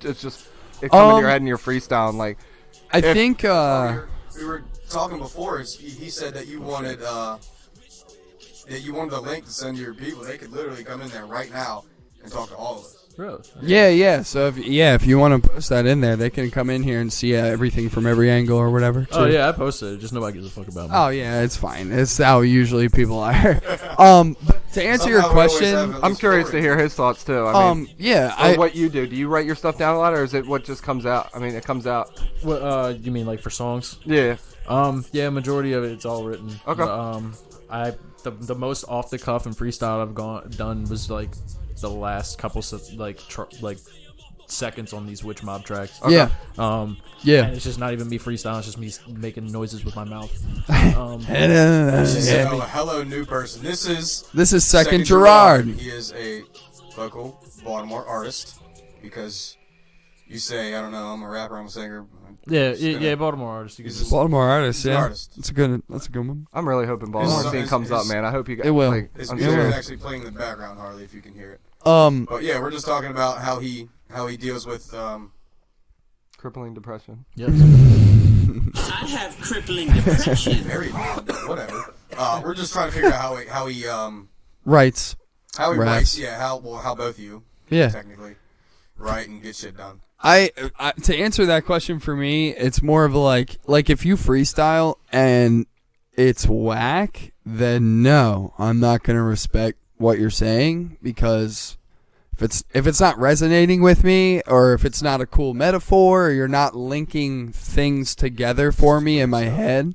It's just it come in your head and you're freestyling. Like, I think We were talking before. He said that you wanted the link to send your people. They could literally come in there right now and talk to all of us. Really? yeah. So if you want to post that in there, they can come in here and see everything from every angle or whatever. Oh too. yeah, I posted it. Just nobody gives a fuck about me. Oh yeah, it's fine. It's how usually people are. But to answer your Somehow we always have question, at least I'm curious to stories. hear his thoughts too. I mean, yeah, or what you do. Do you write your stuff down a lot, or is it what just comes out? I mean, it comes out. What? You mean like for songs? Yeah. Yeah, majority of it's all written. Okay. The most off the cuff and freestyle I've done was like the last couple seconds on these Witch Mob tracks. yeah, yeah. And it's just not even me freestyling. It's just me making noises with my mouth. So, hello, new person. This is Sekiin'D Gerard. He is a local Baltimore artist because you say, I don't know, I'm a rapper, I'm a singer. Yeah, Baltimore artist. You can He's just, Baltimore artist. He's an yeah, artist. That's a good one. I'm really hoping Baltimore It's- scene comes up, it's- man. I hope you guys. It will. Like, His I'm music serious. is actually playing in the background, Harley, if you can hear it. Um, But yeah, we're just talking about how he deals with Crippling depression. yes. I have crippling depression. very loud, but whatever. We're just trying to figure out how he rights. raps. Raps. Yeah, how both of you Yeah. technically write and get shit done. I to answer that question for me, it's more of a like if you freestyle and it's whack, then no, I'm not gonna respect what you're saying because if it's not resonating with me or if it's not a cool metaphor or you're not linking things together for me in my head,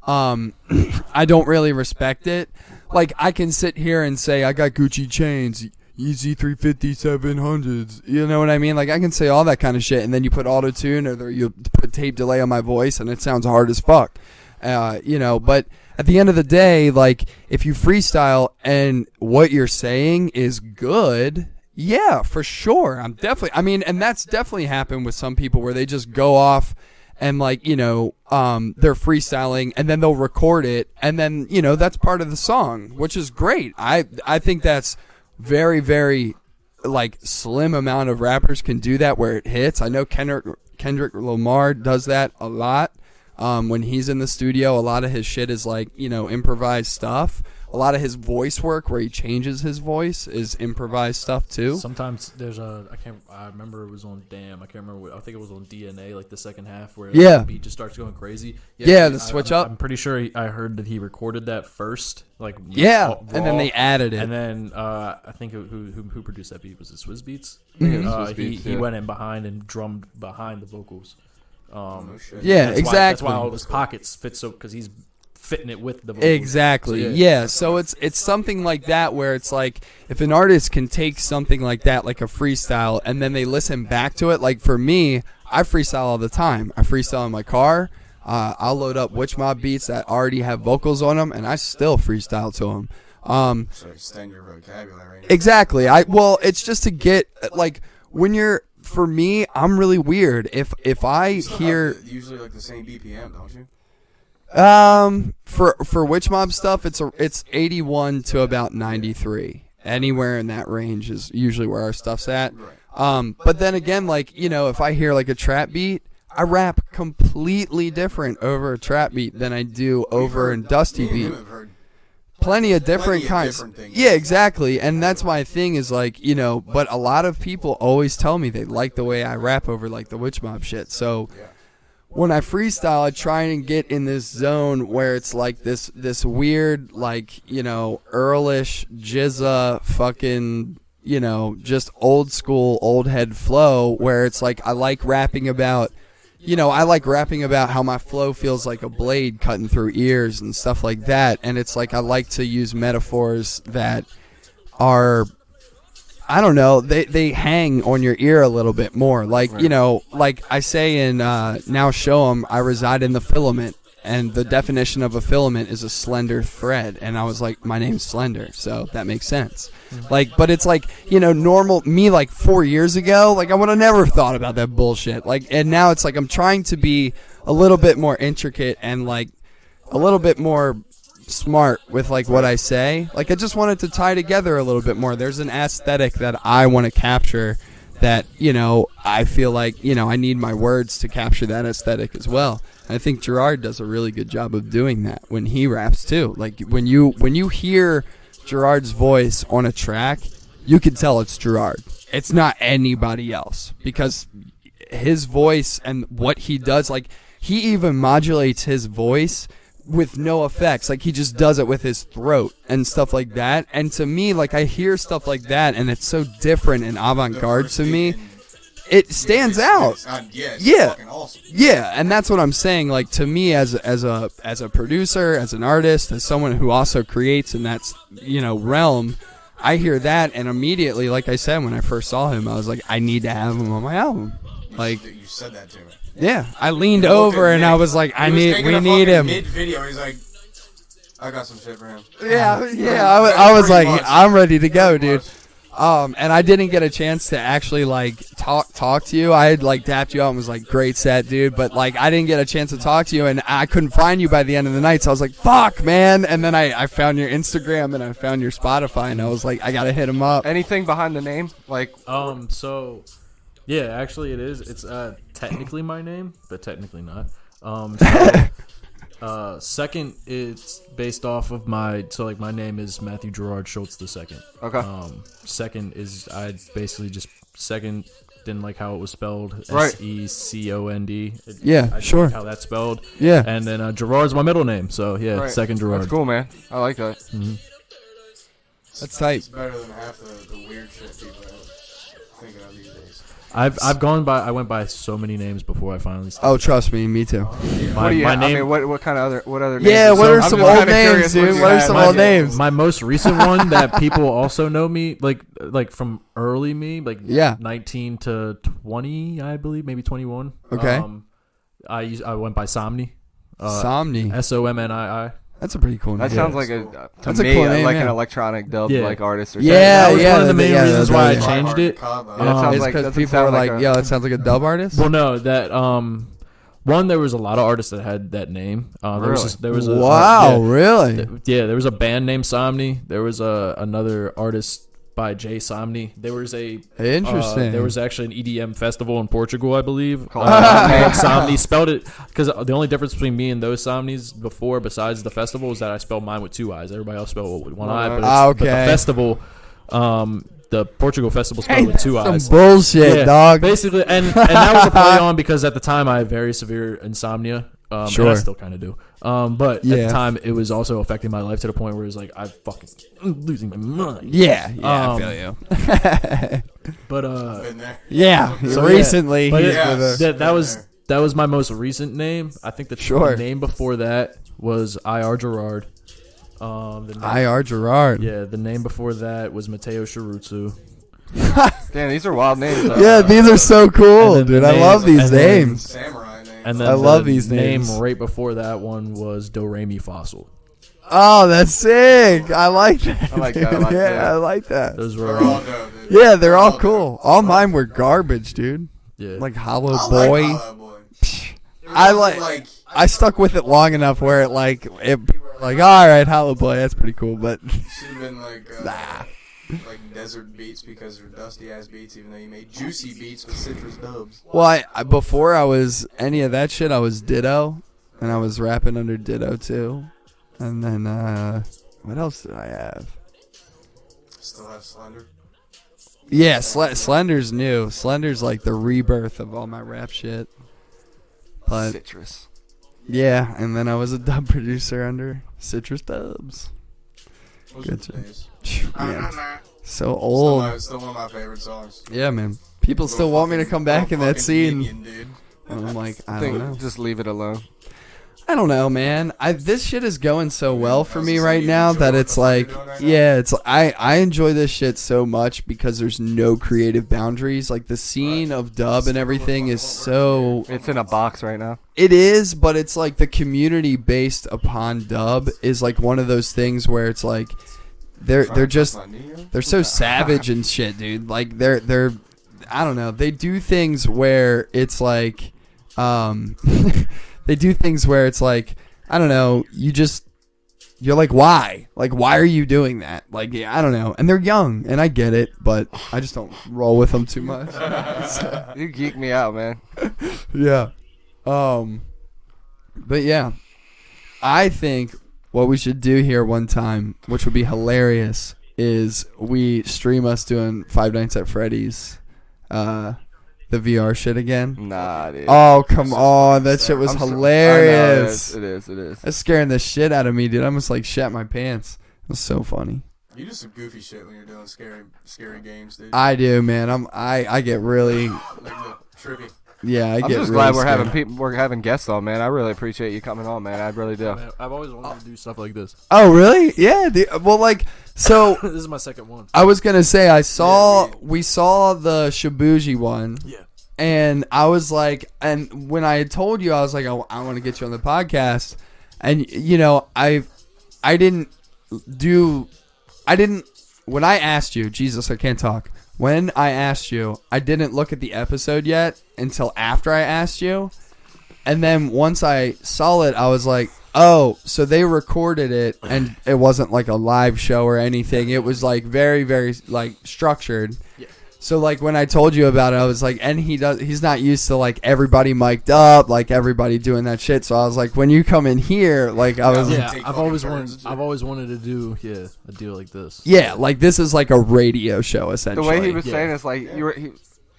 I don't really respect it. Like I can sit here and say I got Gucci chains, Easy 350 700s. You know what I mean? Like I can say all that kind of shit, and then you put auto tune or you put tape delay on my voice, and it sounds hard as fuck. You know, but at the end of the day, like if you freestyle and what you're saying is good, yeah, for sure. And that's definitely happened with some people where they just go off and like, you know, they're freestyling and then they'll record it and then, you know, that's part of the song, which is great. I think that's very, very like slim amount of rappers can do that where it hits. I know Kendrick Lamar does that a lot. When he's in the studio, a lot of his shit is like, you know, improvised stuff. A lot of his voice work where he changes his voice is improvised stuff too. Sometimes there's I remember it was on Damn. I can't remember. I think it was on DNA, like the second half where Yeah. the beat just starts going crazy. Yeah, the switch up. I'm pretty sure I heard that he recorded that first, like Yeah, raw, and then they added it. and then I think who produced that beat was it Swizz Beats. Mm-hmm. He went in behind and drummed behind the vocals. No shit. Yeah, That's exactly. Why all of his pockets fit so because he's fitting it with the vocals. Exactly. So, yeah. So it's something like that where it's like if an artist can take something like that, like a freestyle, and then they listen back to it. Like for me, I freestyle all the time. I freestyle in my car. I'll load up Witch Mob beats that already have vocals on them, and I still freestyle to them. So extend your vocabulary. Exactly. Well, it's just to get like when you're. For me, I'm really weird. If I You still hear have usually like the same BPM, don't you? for Witch Mob stuff, it's 81 to about 93. Anywhere in that range is usually where our stuff's at. But then again, like, you know, if I hear like a trap beat, I rap completely different over a trap beat than I do over a dusty beat. Plenty of different kinds. Yeah, exactly. And that's my thing is like, you know, but a lot of people always tell me they like the way I rap over like the Witch Mob shit. So when I freestyle, I try and get in this zone where it's like this weird, like, you know, Earlish, Jizza, fucking, you know, just old school, old head flow where it's like I like rapping about, you know, I like rapping about how my flow feels like a blade cutting through ears and stuff like that. And it's like I like to use metaphors that are, I don't know, they hang on your ear a little bit more. Like, you know, like I say in Now Show 'Em, I reside in the filament. And the definition of a filament is a slender thread. And I was like, my name's Slender, so that makes sense. Like, but it's like, you know, normal me like 4 years ago, like I would have never thought about that bullshit. Like, and now it's like I'm trying to be a little bit more intricate and like a little bit more smart with like what I say. Like I just want it to tie together a little bit more. There's an aesthetic that I want to capture that, you know, I feel like, you know, I need my words to capture that aesthetic as well. And I think Gerard does a really good job of doing that when he raps too. Like when you hear Gerard's voice on a track, you can tell it's Gerard. It's not anybody else because his voice and what he does, like he even modulates his voice with no effects. Like he just does it with his throat and stuff like that. And to me, like I hear stuff like that and it's so different and avant-garde to me. It stands out. Yeah. Awesome. Yeah, and that's what I'm saying. Like to me, as a producer, as an artist, as someone who also creates in that, you know, realm, I hear that and immediately, like I said, when I first saw him, I was like, I need to have him on my album. Like you said that to me. Yeah, I leaned over and I was like, we need him. Mid video, he's like, I got some shit for him. Yeah. I was like, I'm ready to go, dude. And I didn't get a chance to actually like talk to you. I had like tapped you out and was like, great set, dude. But like I didn't get a chance to talk to you and I couldn't find you by the end of the night. So I was like, fuck, man. And then I found your Instagram and I found your Spotify and I was like, I gotta hit him up. Anything behind the name? Like, so yeah, actually it is. It's technically my name, but technically not. Second, it's based off of my name is Matthew Gerard Schultz II. Okay. Second is I basically just second didn't like how it was spelled. Right. Second. Yeah, I sure. like how that's spelled. Yeah. And then Gerard's my middle name, so yeah, Right. Second Gerard. That's cool, man. I like that. Mm-hmm. That's tight. It's better than half the weird shit people are thinking of these days. I went by so many names before I finally started. Oh, trust me, me too. What do you? my I name. mean, what kind of what other names? Yeah, what are I'm some just old kinda names, curious dude? you What are had. some old names? My most recent one that people also know me like from early me, like 19 to 20, I believe, maybe 21. Okay. I went by Somni. Somni. SOMNII. That's a pretty cool name. That sounds like That's a cool name, like an yeah. electronic dub Yeah. like artist or Yeah, something. That was one of the main reasons why I changed it. That that sounds It's like because doesn't people are sound like, a- yo, it sounds like a dub artist. Well, no, that one, there was a lot of artists that had that name. There was a Wow, really? there was a band named Somni. There was another artist by Jay Somni. There was Interesting. there was actually an EDM festival in Portugal, I believe. Called Somni spelled it because the only difference between me and those Somnis before, besides the festival, is that I spelled mine with two eyes. Everybody else spelled it with one eye. But, but the festival, the Portugal festival spelled with two eyes. Some bullshit, dog. Basically, and that was a play on because at the time I had very severe insomnia. And I still kind of do. But at the time, it was also affecting my life to the point where it was like, I'm losing my mind. Yeah, I feel you. But, Been there. yeah, So, recently. But he's yeah. with a- that was my most recent name. I think the name before that was IR Gerard. The name, IR Gerard. Yeah, the name before that was Matteo Shirutsu. Damn, these are wild names. Though. Yeah, these are so cool, And then dude. the I love names- these and then- names. Samurai name. And then I the love these name names. right before that one was Do Re Mi Fossil. Oh, that's sick. I like that. I like that a lot, Yeah, too. I like that. Those They're were all dope, dude. Yeah, they're all cool. All mine were garbage, dude. yeah. Like Hollow I Boy. like Hollow Boy. I like. I stuck with it long enough where it like all right, Hollow Boy, that's pretty cool, but Should have been like desert beats because they're dusty ass beats, even though you made juicy beats with citrus dubs. well, before I was any of that shit, I was Ditto, and I was rapping under Ditto too, and then what else did I have? Still have Slender. Yeah, Slender's new. Slender's like the rebirth of all my rap shit. But Citrus. yeah, and then I was a dub producer under Citrus Dubs. Those Good are the days. Phew, man, so Still, old. still one of my favorite songs. Yeah, man. People still want me to come back in that Fucking scene. Minion, dude. And I'm like, I don't know. Just leave it alone. I don't know, man. This shit is going so well for me How's right this now enjoy that what it's the fuck like, you're doing right now? yeah, it's I enjoy this shit so much because there's no creative boundaries. Like the scene of dub and everything is so It's in a box right now. it is, but it's like the community based upon dub is like one of those things where it's like they're just they're so savage and shit, dude. Like they're I don't know. They do things where it's like they do things where it's like I don't know, you're like why are you doing that? Like yeah, I don't know. And they're young and I get it, but I just don't roll with them too much. So, You geek me out, man. yeah. But yeah, I think what we should do here one time, which would be hilarious, is we stream us doing Five Nights at Freddy's, the VR shit again. Nah, dude. Oh come on, that shit was I'm so- hilarious. I know, it is. That's scaring the shit out of me, dude. I almost like shat my pants. It was so funny. You do some goofy shit when you're doing scary games, dude. I do, man. I get really, Like the trippy. yeah. I I'm get just really glad we're scared. having people. We're having guests on, man. I really appreciate you coming on, man. I really do. Man, I've always wanted to do stuff like this. Oh really? Yeah. Dude. Well, like so. This is my second one. I was gonna say we saw the Shibuji one. Yeah. And I was like, and when I had told you, I was like, I want to get you on the podcast, and you know, I didn't when I asked you, Jesus, I can't talk. When I asked you, I didn't look at the episode yet until after I asked you, and then once I saw it, I was like, oh, so they recorded it, and it wasn't like a live show or anything. It was like very, very like structured. Yeah. So like when I told you about it, I was like, and he's not used to like everybody mic'd up, like everybody doing that shit. So I was like, when you come in here, like I was, Yeah, Take I've fucking always turns. wanted to do a deal like this. yeah, like this is like a radio show essentially. The way he was Yeah. saying it's like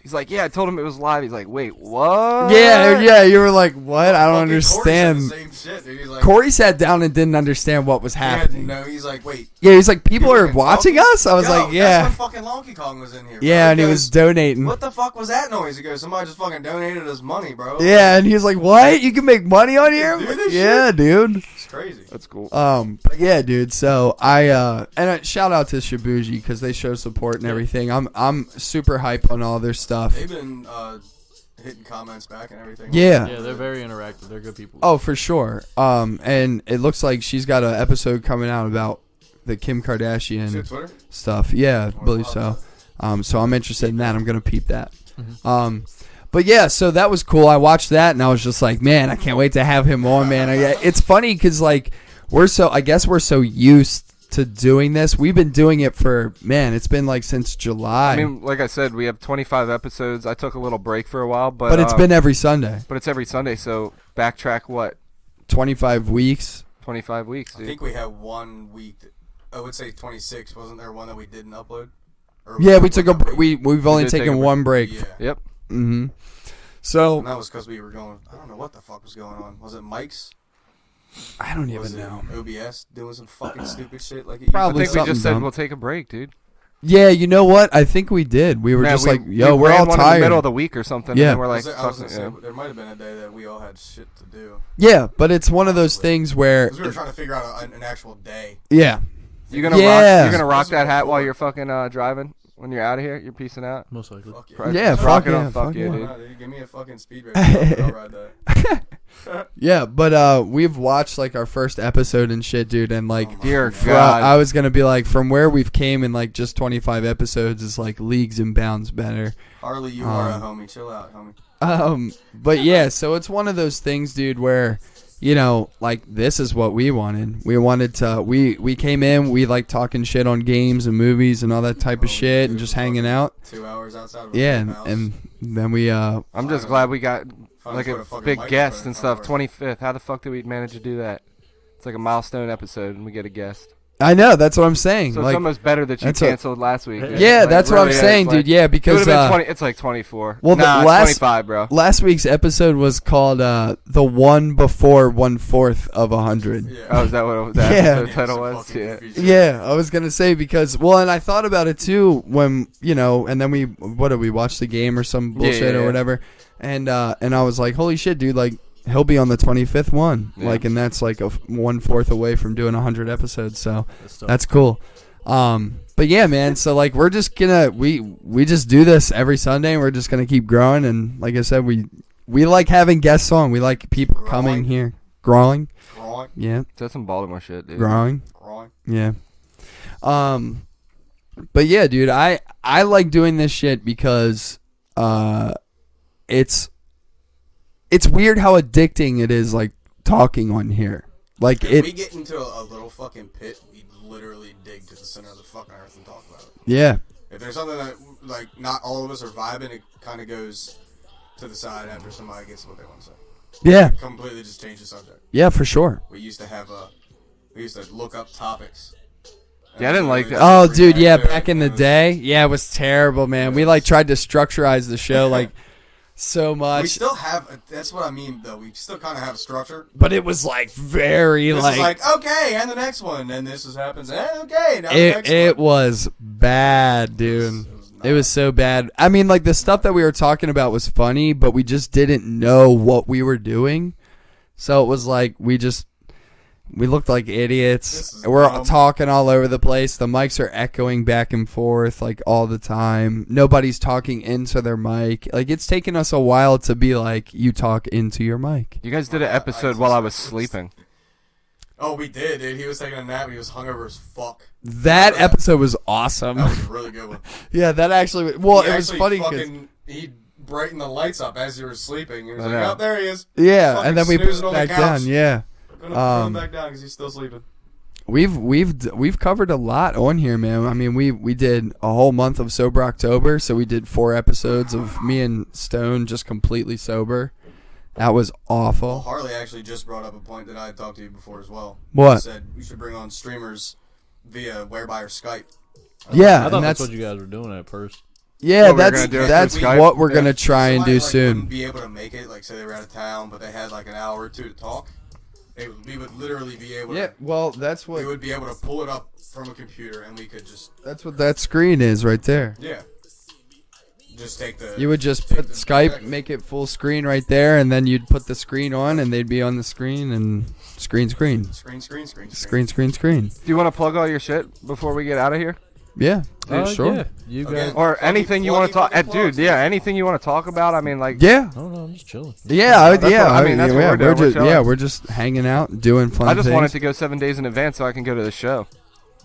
he's like, yeah, I told him it was live. He's like, wait, what? Yeah, you were like, what? I don't Fucking Corey said understand. the same shit, dude. He's like, Corey sat down and didn't understand what was he had happening. no, he's like, wait. Yeah, he's like, people are fucking watching talking? us? I was Yo, like, yeah. That's when fucking Lonky Kong was in here. Bro. Yeah, and he goes, was donating. What the fuck was that noise? He goes, somebody just fucking donated us money, bro. Yeah, and he was like, what? You can make money on here? I'm Do like, this yeah, dude. It's crazy. That's cool. But yeah, dude. So shout out to Shibuji because they show support and everything. I'm super hype on all their stuff. They've been hitting comments back and everything. Yeah. Yeah, they're very interactive. They're good people. Oh, for sure. And it looks like she's got an episode coming out about the Kim See on Kardashian Twitter? stuff. Yeah, I believe so. So I'm interested in that. I'm gonna peep that. But yeah, so that was cool. I watched that and I was just like, man, I can't wait to have him on, man. It's funny because like I guess we're so used to doing this. We've been doing it for it's been like since July. I mean, like I said, we have 25 episodes. I took a little break for a while, but it's been every Sunday. But it's every Sunday. So backtrack what? 25 weeks. 25 weeks, I dude. think we have 1 week. I would say 26. Wasn't there one that we didn't upload? Or Yeah, we took we've only did take taken a break. one break. Yeah. Yep. Mm-hmm. So And that was because we were going. I don't know what the fuck was going on. Was it Mike's? I don't Was even it know. OBS doing some fucking stupid shit like it Probably I think we something just said dumb. we'll take a break, dude. Yeah, you know what? I think we did. We were Man, just we- like, yo, we we're ran all one tired. in the middle of the week or something. Yeah. And we're like, I was fuck gonna it, say, there might have been a day that we all had shit to do. Yeah, but it's one of those things where, Because we were trying to figure out an actual day. yeah. You gonna Yeah. rock? You're gonna rock This that is hat before. while you're fucking driving? When you're out of here, you're peacing out. Most likely. Fuck yeah. Right. Yeah, Just fuck rock it yeah, on. Fuck fuck yeah, yeah. Why dude. not, dude? Give me a fucking speed race. I'll ride that. Yeah, but we've watched like our first episode and shit, dude, and like Dear fro- God. I was gonna be like, from where we've came in like just 25 episodes is like leagues and bounds better. Harley, you are a homie. Chill out, homie. But yeah, so it's one of those things, dude, where, you know, like this is what we wanted. We wanted to. We came in. We like talking shit on games and movies and all that type of shit, and just hanging out. 2 hours outside of a Yeah, house. and then we I'm just glad we got Finally like put a a fucking big microphone guest in and front stuff. of 25th. How the fuck did we manage to do that? It's like a milestone episode, and we get a guest. I know that's what I'm saying. So like, it's almost better that you that's what- canceled last week. yeah, Like, that's what I'm really, saying, it's like- dude. Yeah, It would because have been 20. It's like 24. well, the nah, last- 25, bro. last week's episode was called the one before 1/4 of 100. Yeah. Oh, is that what the Yeah. episode Yeah, title some was? fucking Yeah. goofy shit. Yeah, I was gonna say because and I thought about it too when and then we watch the game or some bullshit Yeah. or whatever, and I was like, holy shit, dude, like he'll be on the 25th one, Yeah. like, and that's like 1/4 away from doing 100 episodes, so dope. that's cool. But yeah, man, so like we're just gonna we just do this every Sunday, and we're just gonna keep growing, and like I said, we like having guests on. We like people coming here, growing, Growing. yeah, That's some Baltimore shit, dude. growing. Growing. Yeah. But yeah, dude, I like doing this shit because it's weird how addicting it is, like talking on here. Like If we it get into a little fucking pit, we literally dig to the center of the fucking earth and talk about it. yeah. If there's something that, like, not all of us are vibing, it kind of goes to the side after somebody gets what they want to say. Yeah. Completely just change the subject. Yeah, for sure. We used to look up topics. Yeah, I didn't like that. Oh, dude, yeah, back in the day, yeah, it was terrible, man. We like tried to structurize the show like so We much, still have, that's what I mean, though. We still kind of have a structure. but it was like very This like, is like, okay, and the next one, and this happens, and okay, now the it next it one. was bad, dude. It was so bad. I mean, like the stuff that we were talking about was funny, but we just didn't know what we were doing. So it was like we looked like This idiots. is We're dumb. talking all over the place. The mics are echoing back and forth like all the time. Nobody's talking into their mic. Like it's taken us a while to be like, you talk into your mic. You guys did an episode while I was sleeping. Oh, we did, dude. He was taking a nap, and he was hungover as fuck. That episode was awesome. That was a really good one. Yeah, that actually. Well, He it was actually funny because fucking, he brightened the lights up as you were sleeping. He was I like, know. oh, there he is. yeah, Fucking and then we put snoozing it on the back couch. down. Yeah. Gonna put him back down because he's still sleeping. We've covered a lot on here, man. I mean, we did a whole month of Sober October, so we did 4 episodes of me and Stone just completely sober. That was awful. Harley actually just brought up a point that I had talked to you before as well. What? He said we should bring on streamers via Whereby or Skype. Yeah, I thought and that's that's what you guys were doing at first. yeah, What we're that's gonna do that's through Skype? what we're gonna If try and do somebody, like, wouldn't soon. be able to make it, like say they were out of town, but they had like an hour or two to talk. We would literally be able Yeah, to. well, that's We what would be able to pull it up from a computer, and we could just that screen is right there. just take the. You would just take put the Skype, projector. make it full screen right there, and then you'd put the screen on, and they'd be on the screen and screen. screen. Do Do you want to plug all your shit before we get out of here? Yeah, sure. Yeah, you Okay. guys. Or Plug anything you plug want to talk, fucking dude? plugs. Yeah, anything you want to talk about. I mean, like, Yeah, I don't know. I'm just chilling. yeah, That's what- I mean, that's what we're doing. We're just chilling. we're just hanging out, doing fun I just things. wanted to go 7 days in advance so I can go to the show.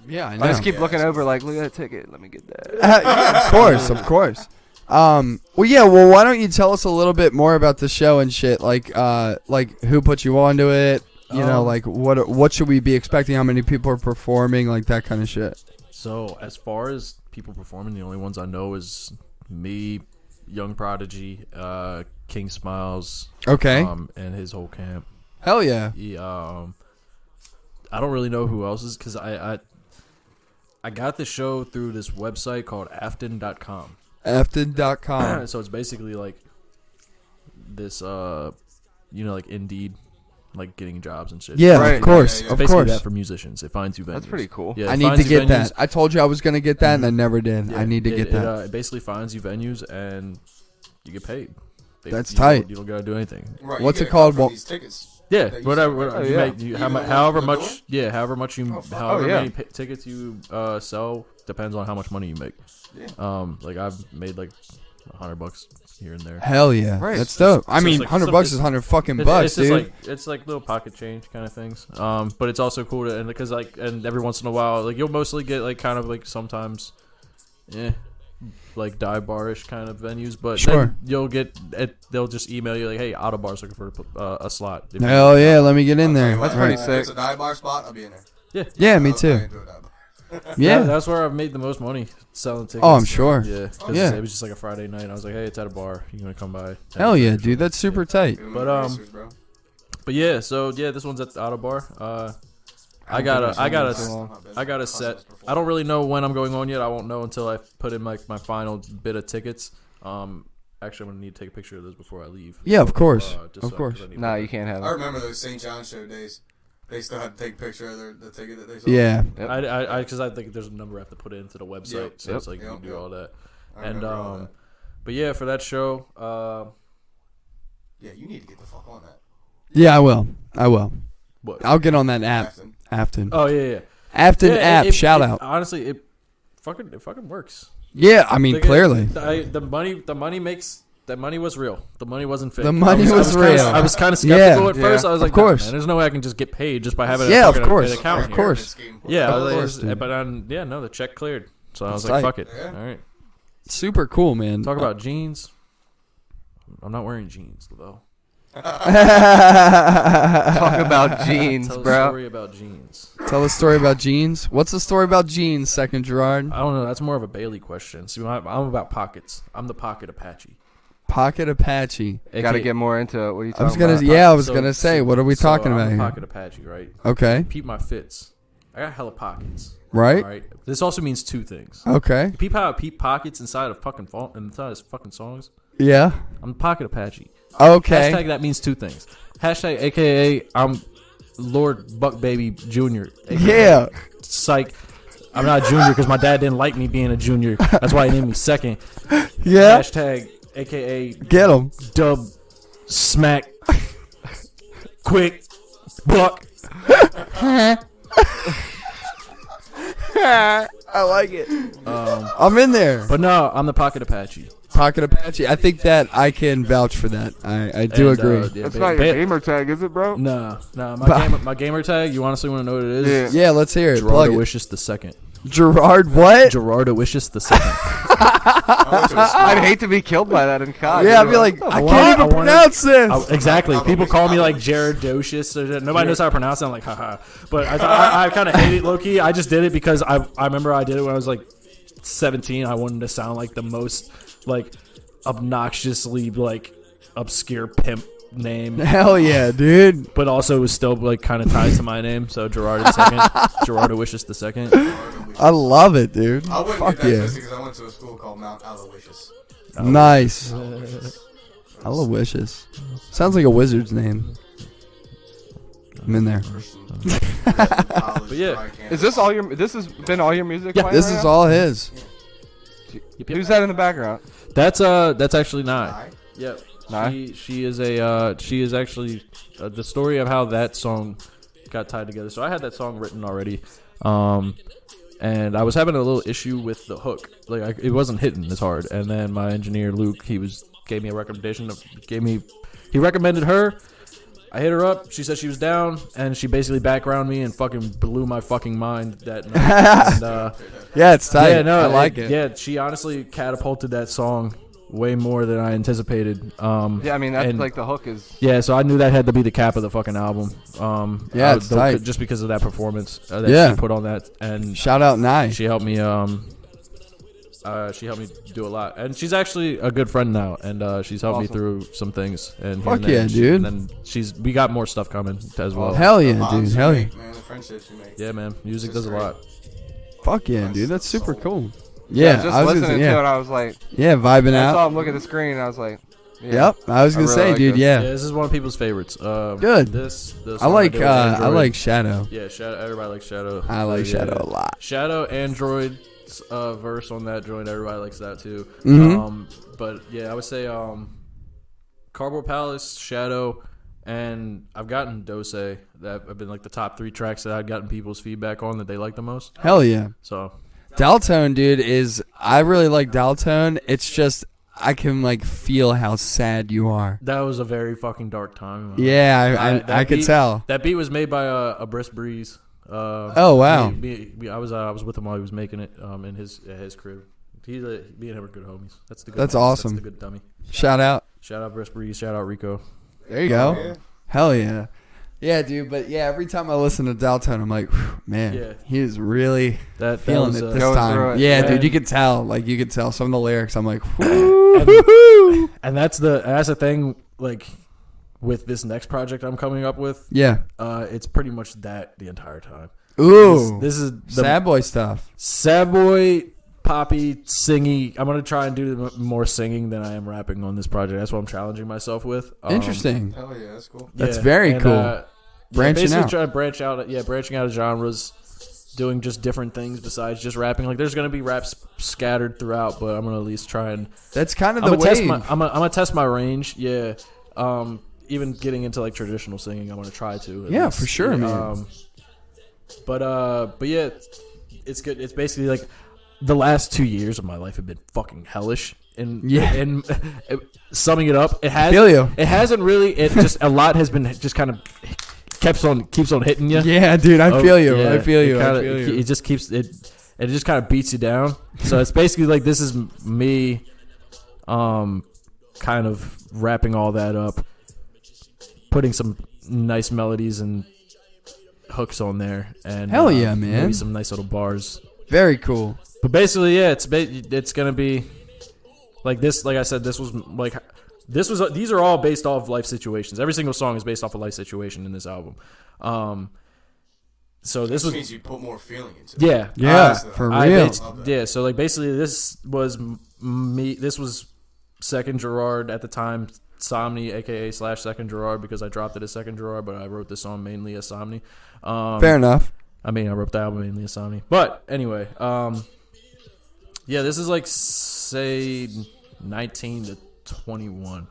Yeah, I know. I just keep Yeah, looking that's over, like, look at that ticket. Let me get that. Yeah, of course. Well, yeah. Well, why don't you tell us a little bit more about the show and shit? Like who put you onto it? You know, like what should we be expecting? How many people are performing? Like that kind of shit. So as far as people performing, the only ones I know is me, Young Prodigy, King Smiles, Okay. and his whole camp. Hell yeah. I don't really know who else is because I got the show through this website called Afton.com. Afton.com. So it's basically like this, like Indeed like getting jobs and shit. Yeah, Right. of course, Yeah, yeah, yeah. of Basically course. that for musicians. It finds you venues. That's pretty cool. Yeah, I it need to finds you get that. venues. I told you I was gonna get that, and I never did. Yeah, I need to get that. It basically finds you venues and you get paid. That's you tight. Don't, you don't gotta do anything. Right, What's you it get a called? cut from Well- these tickets. Yeah, that you whatever. sell. You yeah. make you, Even the ones however from the much. door? Yeah, however much you, fuck. however yeah. many tickets you sell depends on how much money you make. Yeah. Like I've made like $100 here and there. Hell yeah, Right. that's dope. I So mean, it's like $100 some- is 100 fucking It's bucks, just dude. like it's like little pocket change kind of things. But it's also cool to, and because like, and every once in a while, like you'll mostly get like kind of like sometimes, like dive bar-ish kind of venues. But Sure. then you'll get it. They'll just email you like, hey, Auto Bar's looking for a slot. If you- Hell yeah, let me get in I'll tell there. you what, That's pretty if sick. it's a dive bar spot, I'll be in there. Yeah, me I'll too. go into a dive bar. Yeah. That's where I've made the most money selling tickets. Oh, I'm sure. Yeah, 'cause Yeah. it was just like a Friday night. I was like, hey, it's at a bar. You gonna come by? Hell yeah, dude. That's super tight. Doing But, the racers, bro. But yeah, so yeah, this one's at the Auto Bar. I got a set. I don't really know when I'm going on yet. I won't know until I put in like my final bit of tickets. Actually, I'm gonna need to take a picture of those before I leave. Yeah, of course. Just Of so- course. 'cause I need Nah, to- you can't have I it. remember those St. John show days. They still had to take a picture of the ticket that they sold. Yeah. Yep. Because I think there's a number I have to put into the website, Yep. so it's like you Yep. can do all that. I And remember all that. but yeah, for that show, Yeah, you need to get the fuck on that. Yeah, I will. what? I'll get on that app. Afton. Afton. Oh yeah. Afton Yeah, app. Shout out. Honestly, it fucking works. Yeah, I mean, Like, clearly. the money makes. That money was real. The money wasn't fake. The money was kinda- real. I was kind of skeptical Yeah. at first. Yeah. I was like, Of course. "Nah, man, there's no way I can just get paid just by having Yeah, a of fucking course. an account Of here." course. Yeah, Of I was course, like, dude. but no, the check cleared. So I was It's like, tight. "Fuck it." Yeah. All right. Super cool, man. Talk about jeans. I'm not wearing jeans though. Talk about jeans, Tell a bro. story about jeans. Tell a story about jeans. What's the story about jeans, Second Gerard? I don't know. That's more of a Bailey question. See, I'm about pockets. I'm the pocket Apache. Pocket Apache. Got to get more into it. What are you I talking was gonna, about? yeah, I was So- gonna say, so- what are we so talking I'm about a here? Pocket Apache, right? Okay, Peep my fits. I got hella pockets. right? All right. This also means two things. Okay, Peep how I peep pockets inside of fucking songs. yeah. I'm Pocket Apache. Okay, Hashtag that means two things. Hashtag AKA I'm Lord Buck Baby Jr. yeah, Psych. I'm not a junior because my dad didn't like me being a junior. That's why he named me second. yeah. Hashtag AKA Get them. Dub Smack Quick Buck. I like it. I'm in there. But no, I'm the Pocket Apache. Pocket Apache. I think that I can vouch for that. I do And, agree. yeah, That's ba- not your ba- gamer tag, is it, bro? No, Ba- my gamer tag. You honestly want to know what it is? Yeah. Yeah, let's hear it. Plug it. Gerardoicious the second. Gerard, what? Gerardoicious the second. I'd hate to be killed by that in COD. Yeah, I'd be like, I can't even pronounce this. Exactly. People call me like Gerardocious. Nobody knows how to pronounce it. I'm like, haha. But I kind of hate it, low key. I just did it because I remember I did it when I was like 17. I wanted to sound like the most like obnoxiously like obscure pimp name, Hell yeah, dude. but also it was still like kind of tied to my name. So Gerard the second, Gerardoicious the second. I love it, dude. I wouldn't Fuck get that yeah. just because I went to a school called Mount Aloysius. Nice. Aloysius. Sounds like a wizard's name. I'm in there. But yeah. Is this all your? This has been all your music? Yeah, playing this right is now? all his. Who's that in the background? That's actually not. Yep. Nah. She is actually the story of how that song got tied together. So I had that song written already, and I was having a little issue with the hook. Like it wasn't hitting as hard. And then my engineer Luke, gave me a recommendation. He recommended her. I hit her up. She said she was down, and she basically backgrounded me and fucking blew my fucking mind that night. And, Yeah, it's tight. yeah, no, I like it. Yeah, she honestly catapulted that song way more than I anticipated. Yeah, I mean that's and- like the hook is. Yeah, so I knew that had to be the cap of the fucking album. Yeah, it's tight. Just because of that performance that Yeah. she put on that, and Shout out Nye. she helped me. She helped me do a lot, and she's actually a good friend now, and she's helped me Awesome. through some things. And Fuck here and yeah, there. dude. And then we got more stuff coming as well. Hell yeah, bonds dude. you Hell yeah. make, man, the friendships you make. Yeah, man, music This does is a great. lot. Fuck yeah, dude. That's super cool. Yeah, Yeah, just I was listening gonna say, to it, yeah, I was like, yeah, vibing I saw out. him look at the screen, and I was like, Yep. I was gonna really say, like dude. this. Yeah, Yeah. this is one of people's favorites. Good. This I song like did with Android. Shadow. Yeah, Shadow. Everybody likes Shadow. I like Shadow a lot. Shadow, Android's verse on that joint. Everybody likes that too. Mhm. But yeah, I would say Cardboard Palace, Shadow, and I've gotten Dose. That have been like the top 3 tracks that I've gotten people's feedback on that they like the most. Hell yeah. So Daltone, dude, I really like Daltone. It's just I can like feel how sad you are. that was a very fucking dark time. Yeah, I could beat- tell. That beat was made by a Brisk Breeze. Oh wow. I was with him while he was making it in his crib. Me and him are good homies. That's the good. That's homies. awesome. That's the good dummy. Shout out. Shout out Brisk Breeze. Shout out Rico. There you go. yeah. Hell yeah. Yeah, dude. But yeah, every time I listen to Daltone, I'm like, "Whew, man, Yeah. he is really That feeling was, it this Going time. through it. Yeah, Yeah. dude, you could tell. Like, you could tell some of the lyrics. I'm like, whoo. and that's the thing. Like with this next project I'm coming up with, Yeah. it's pretty much that the entire time. Ooh. This is the Sad boy stuff. sad boy, poppy, singy. I'm gonna try and do more singing than I am rapping on this project. That's what I'm challenging myself with. Interesting. Hell yeah, that's cool. That's very cool. Branching basically out. trying to branching out of genres, doing just different things besides just rapping. Like there's gonna be raps scattered throughout, but I'm gonna at least try and That's kind of I'm the gonna test wave. I'm gonna test my range. Yeah. Even getting into like traditional singing, I'm gonna try to. at Yeah, least. for sure, man. But yeah, it's good. It's basically like the last 2 years of my life have been fucking hellish. And Yeah. and summing it up, it has. Feel you. It hasn't really. It just a lot has been just kind of keeps on hitting you. Yeah, dude, I feel you. Yeah, I feel you. Kinda, I feel you. It just keeps it. It just kind of beats you down. So it's basically like this is me, kind of wrapping all that up, putting some nice melodies and hooks on there, and Hell yeah, man. maybe some nice little bars. Very cool. But basically, yeah, it's gonna be like this. Like I said, these are all based off life situations. Every single song is based off a life situation in this album. So this Which was means you put more feeling into it. yeah Yeah, for real. yeah. So like basically, this was me. This was Second Gerard at the time. Somni, aka / Second Gerard, because I dropped it as Second Gerard, but I wrote this song mainly as Somni. Fair enough. I mean, I wrote the album mainly as Somni. But anyway, yeah, this is like, say, 19 to 21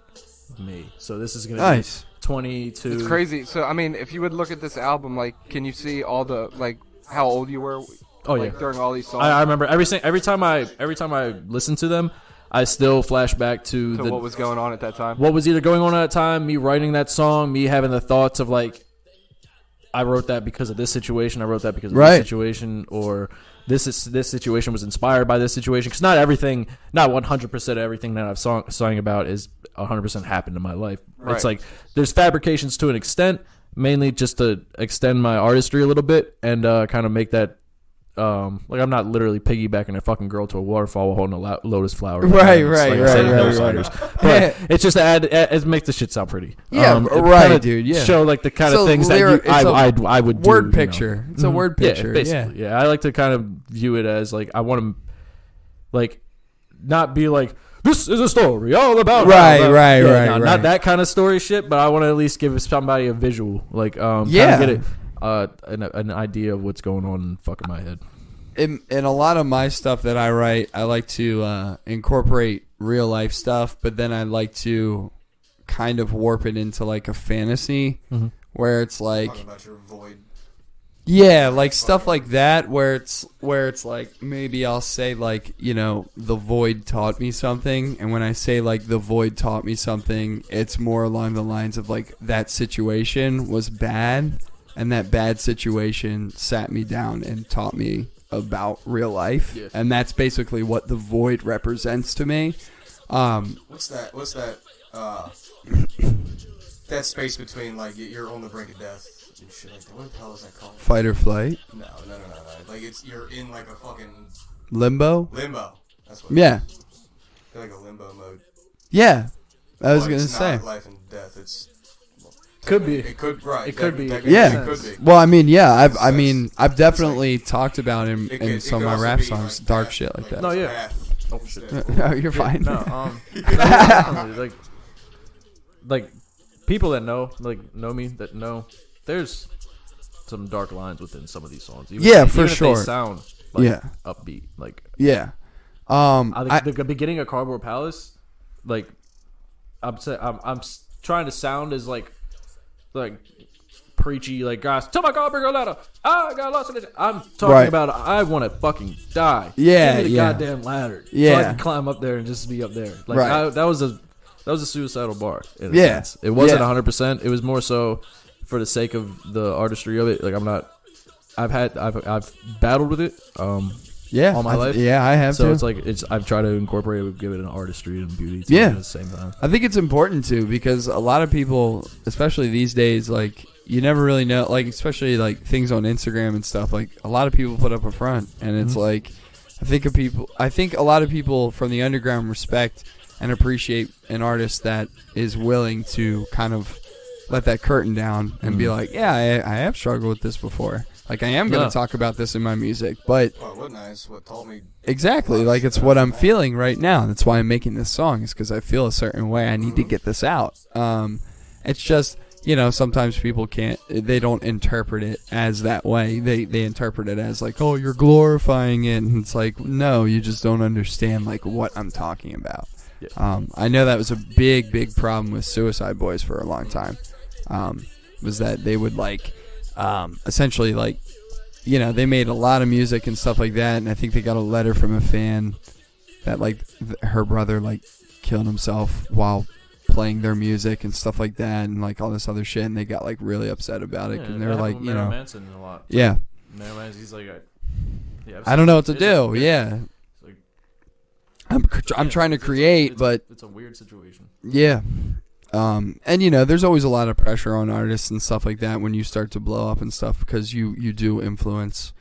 me. So this is going to Nice. be 22. It's crazy. So I mean, if you would look at this album, like, can you see all the like how old you were? Oh, like, yeah. during all these songs. I remember every time I listen to them, I still flash back to So what was going on at that time? what was either going on at that time, me writing that song, me having the thoughts of like, I wrote that because of this situation, I wrote that because of Right. this situation, or this situation was inspired by this situation. Because not 100% of everything that I've sung about is 100% happened in my life. Right. It's like there's fabrications to an extent, mainly just to extend my artistry a little bit and kind of make that. Like I'm not literally piggybacking a fucking girl to a waterfall while holding a lotus flower. Right, It's right, like I right, said, right, Hillsiders. But it's just to add, it makes the shit sound pretty. Yeah, It right, kinda dude, yeah. Show like the kind So of things lyric- that it's a I would do. Word you know. picture. It's a word picture. Yeah, basically. Yeah, I like to kind of view it as like I want to, like, not be like this is a story all about. Right, blah, blah. right, Yeah, right, no, right. Not that kind of story shit, but I want to at least give somebody a visual, like, Yeah. kind of get it, an idea of what's going on in fucking my head. in a lot of my stuff that I write, I like to incorporate real life stuff, but then I like to kind of warp it into like a fantasy where it's like, Talking about your void. yeah, like stuff like that where it's like maybe I'll say like, you know, the void taught me something, and when I say like the void taught me something, it's more along the lines of like that situation was bad and that bad situation sat me down and taught me about real life. Yeah. And that's basically what the void represents to me. What's that? That space between like you're on the brink of death and shit like that. What the hell is that called? Fight or flight, No. Like you're in like a fucking limbo. limbo. That's what. Yeah, You're like a limbo mode. yeah. I was But gonna it's say. not life and death. It's Could be. It could. Right. It could be. technically, Yeah. It could be. Well, I mean, yeah. It's I've definitely talked about him It in could- some it of my could rap also be, songs, like, dark path, shit like that. No, yeah. path Oh, shit. instead. No, you're fine. No, like like people that know me that know there's some dark lines within some of these songs. Even, Yeah, for even if sure. they sound like Yeah. upbeat. Like Yeah. the beginning of Cardboard Palace, like I'm trying to sound as like preachy, like guys, tell my God, bring a ladder. I got lost in it. I'm talking Right. about I want to fucking die. Yeah, give me the yeah. goddamn ladder. So I Yeah. can climb up there and just be up there. Like Right. that was a suicidal bar. In a Yeah. sense. It wasn't Yeah. 100%. It was more so for the sake of the artistry of it. Like I've battled with it. Yeah. All my life. Yeah, I have So to. it's like I've tried to incorporate it, give it an artistry and beauty to Yeah. it at the same time. I think it's important too because a lot of people, especially these days, like you never really know, like especially like things on Instagram and stuff. Like a lot of people put up a front, and it's like I think a lot of people from the underground respect and appreciate an artist that is willing to kind of let that curtain down and be like, yeah, I have struggled with this before. Like I am going to talk about this in my music, but Well, what nice. What taught me. exactly, like it's what I'm feeling right now. That's why I'm making this song, is because I feel a certain way. I need to get this out. It's just, sometimes people they don't interpret it as that way. They interpret it as like, oh, you're glorifying it. And it's like, no, you just don't understand like what I'm talking about. Yeah. I know that was a big problem with Suicide Boys for a long time. Was that they would like, essentially like, they made a lot of music and stuff like that. And I think they got a letter from a fan that like her brother like killed himself while playing their music and stuff like that, and like all this other shit, and they got like really upset about it, and they're like, Manson a lot. yeah, Marilyn Manson, he's like, I don't know what to do. Yeah, It's like, I'm trying to create, but it's a weird situation. yeah, and there's always a lot of pressure on artists and stuff like that when you start to blow up and stuff, because you do influence,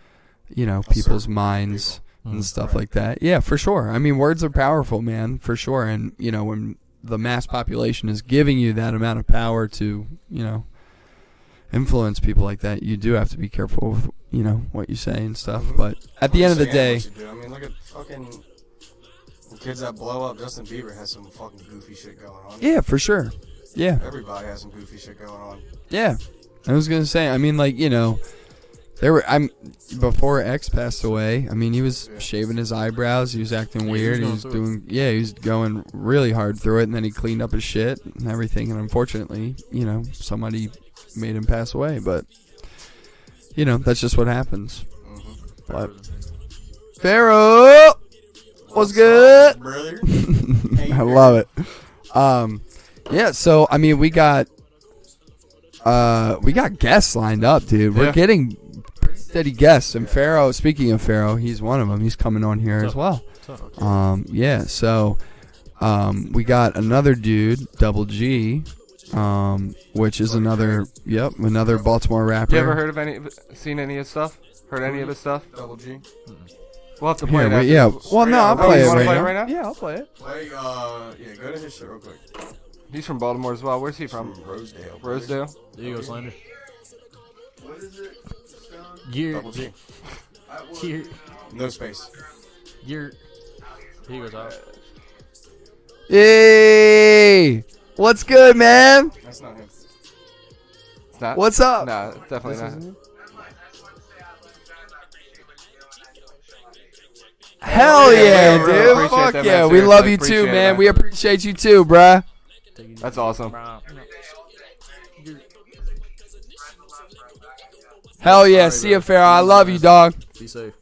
people's minds and stuff like that. Yeah, for sure. I mean, words are powerful, man, for sure. And when the mass population is giving you that amount of power to, influence people like that, you do have to be careful with, what you say and stuff. But at the end of the day, I mean, look at fucking kids that blow up. Justin Bieber has some fucking goofy shit going on. yeah, for sure. Yeah, Everybody has some goofy shit going on. yeah. I was gonna say, I mean, like, before X passed away, I mean, he was shaving his eyebrows, he was acting weird, he was going really hard through it, and then he cleaned up his shit and everything, and unfortunately, somebody made him pass away, but, that's just what happens. But, Pharaoh! What's good? Brother. I love it. Yeah, so, I mean, we got guests lined up, dude. We're getting steady guests, and Pharaoh, speaking of Pharaoh, he's one of them. He's coming on here as well. Yeah, so we got another dude, Double G, which is another Baltimore rapper. You ever seen any of his stuff? Heard any of his stuff? Double G. We'll have to play it after. Yeah. Well, no, I'll play you it wanna right play now. it right now? Yeah, I'll play it. Go to his shit real quick. He's from Baltimore as well. Where's he from? Rosedale. Rosedale. There you go, Slander. What is it? Double G. Here No space. you goes out. Hey, what's good, man? That's not him. It's not. What's up? No, it's definitely not. Hell yeah, we really dude! appreciate Fuck that, yeah, man. we Seriously, love you too, appreciate it, man. man. We appreciate you too, bruh. That's awesome. Hell yeah, see ya, Pharaoh. I love you, dog. Be safe.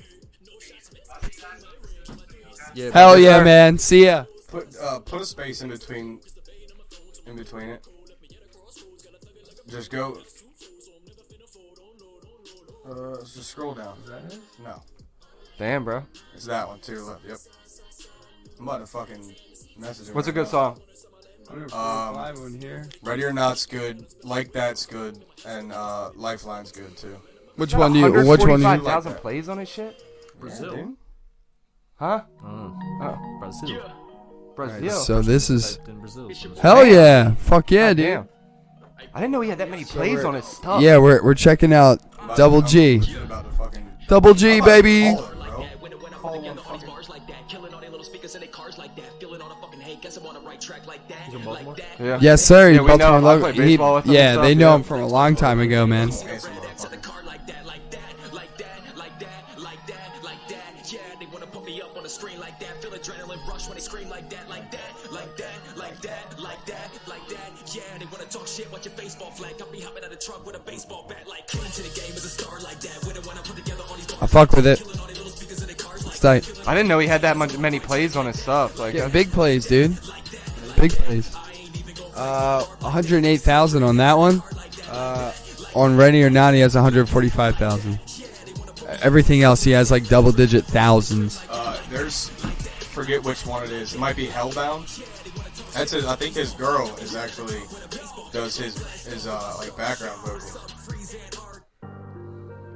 Yeah, Hell Yes, yeah, sir. man. See ya. Put a space in between it. Just go. Just scroll down. Is that it? No, Damn, bro. it's that one too. Look, yep. I'm about to fucking message him. What's a right good now. song? Live one here. Ready or Not's good. Like That's good. And Lifeline's good too. Which one do you? Which one do you? 145,000 plays on his shit? Brazil. Dude. Huh? Brazil. Brazil. So this is Typed in Brazil. hell yeah, fuck yeah, dude. Damn. I didn't know he had that many plays on his stuff. Yeah, we're checking out Double G. I'm about to fucking Double G, baby. call it, bro. When it went up again, all these bars like that, killing all their little speakers and their cars like that, feeling all the fucking hate, guess I'm on the right track like that. from Baltimore? Yeah. Yes, sir. Yeah, we know him. I Baltimore played local. baseball with him and Yeah, stuff, they know yeah. him from a long time ago, man. Handsome motherfucker. Yeah, they wanna put me up on the screen like that. Feel adrenaline rush when they scream like that, like that, like that, like that, like that, like that. Yeah, they wanna talk shit, watch your baseball flag. Got me hopping out the truck with a baseball bat, like killing to the game as a star like that. When I wanna put together all these I fuck with it. It's tight. I didn't know he had that many plays on his stuff. Like, Yeah, big plays, dude. Big plays. 108,000 on that one. On Ready or Not, he has 145,000. Everything else, he has like double-digit thousands. There's, forget which one it is. It might be Hellbound. That's his. I think his girl is actually does his like background vocal.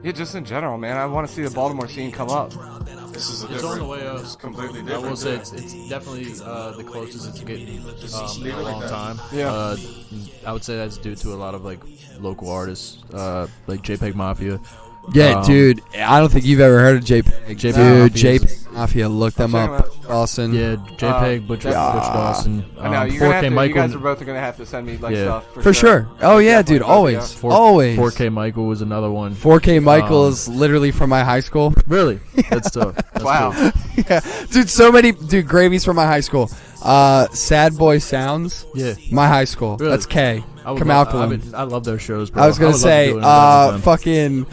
yeah, just in general, man. I want to see the Baltimore scene come up. This is a It's different. on the way up. It's completely I different. will say it's definitely the closest it's getting in leave a it like long that. time. Yeah. I would say that's due to a lot of like local artists, like JPEG Mafia. Yeah, dude. I don't think you've ever heard of JPEG. JPEG Dude, Mafia is- JPEG Mafia. Look them check 'em up. out. Dawson. Yeah, JPEG, Butch Dawson. I know you're 4K gonna have to, Michael. you guys are both gonna have to send me like Yeah. stuff For sure. Oh, yeah, dude. Definitely, Always. Four- Always. 4K Michael was another one. 4K Michael is literally from my high school. Really? That's tough. That's Wow. cool. Yeah. Dude, so many. Dude, Gravy's from my high school. Sad Boy Sounds. Yeah. My high school. Really? That's K. I would Kamalkalam. I love their shows, bro. I was gonna would love to say, do another one with them.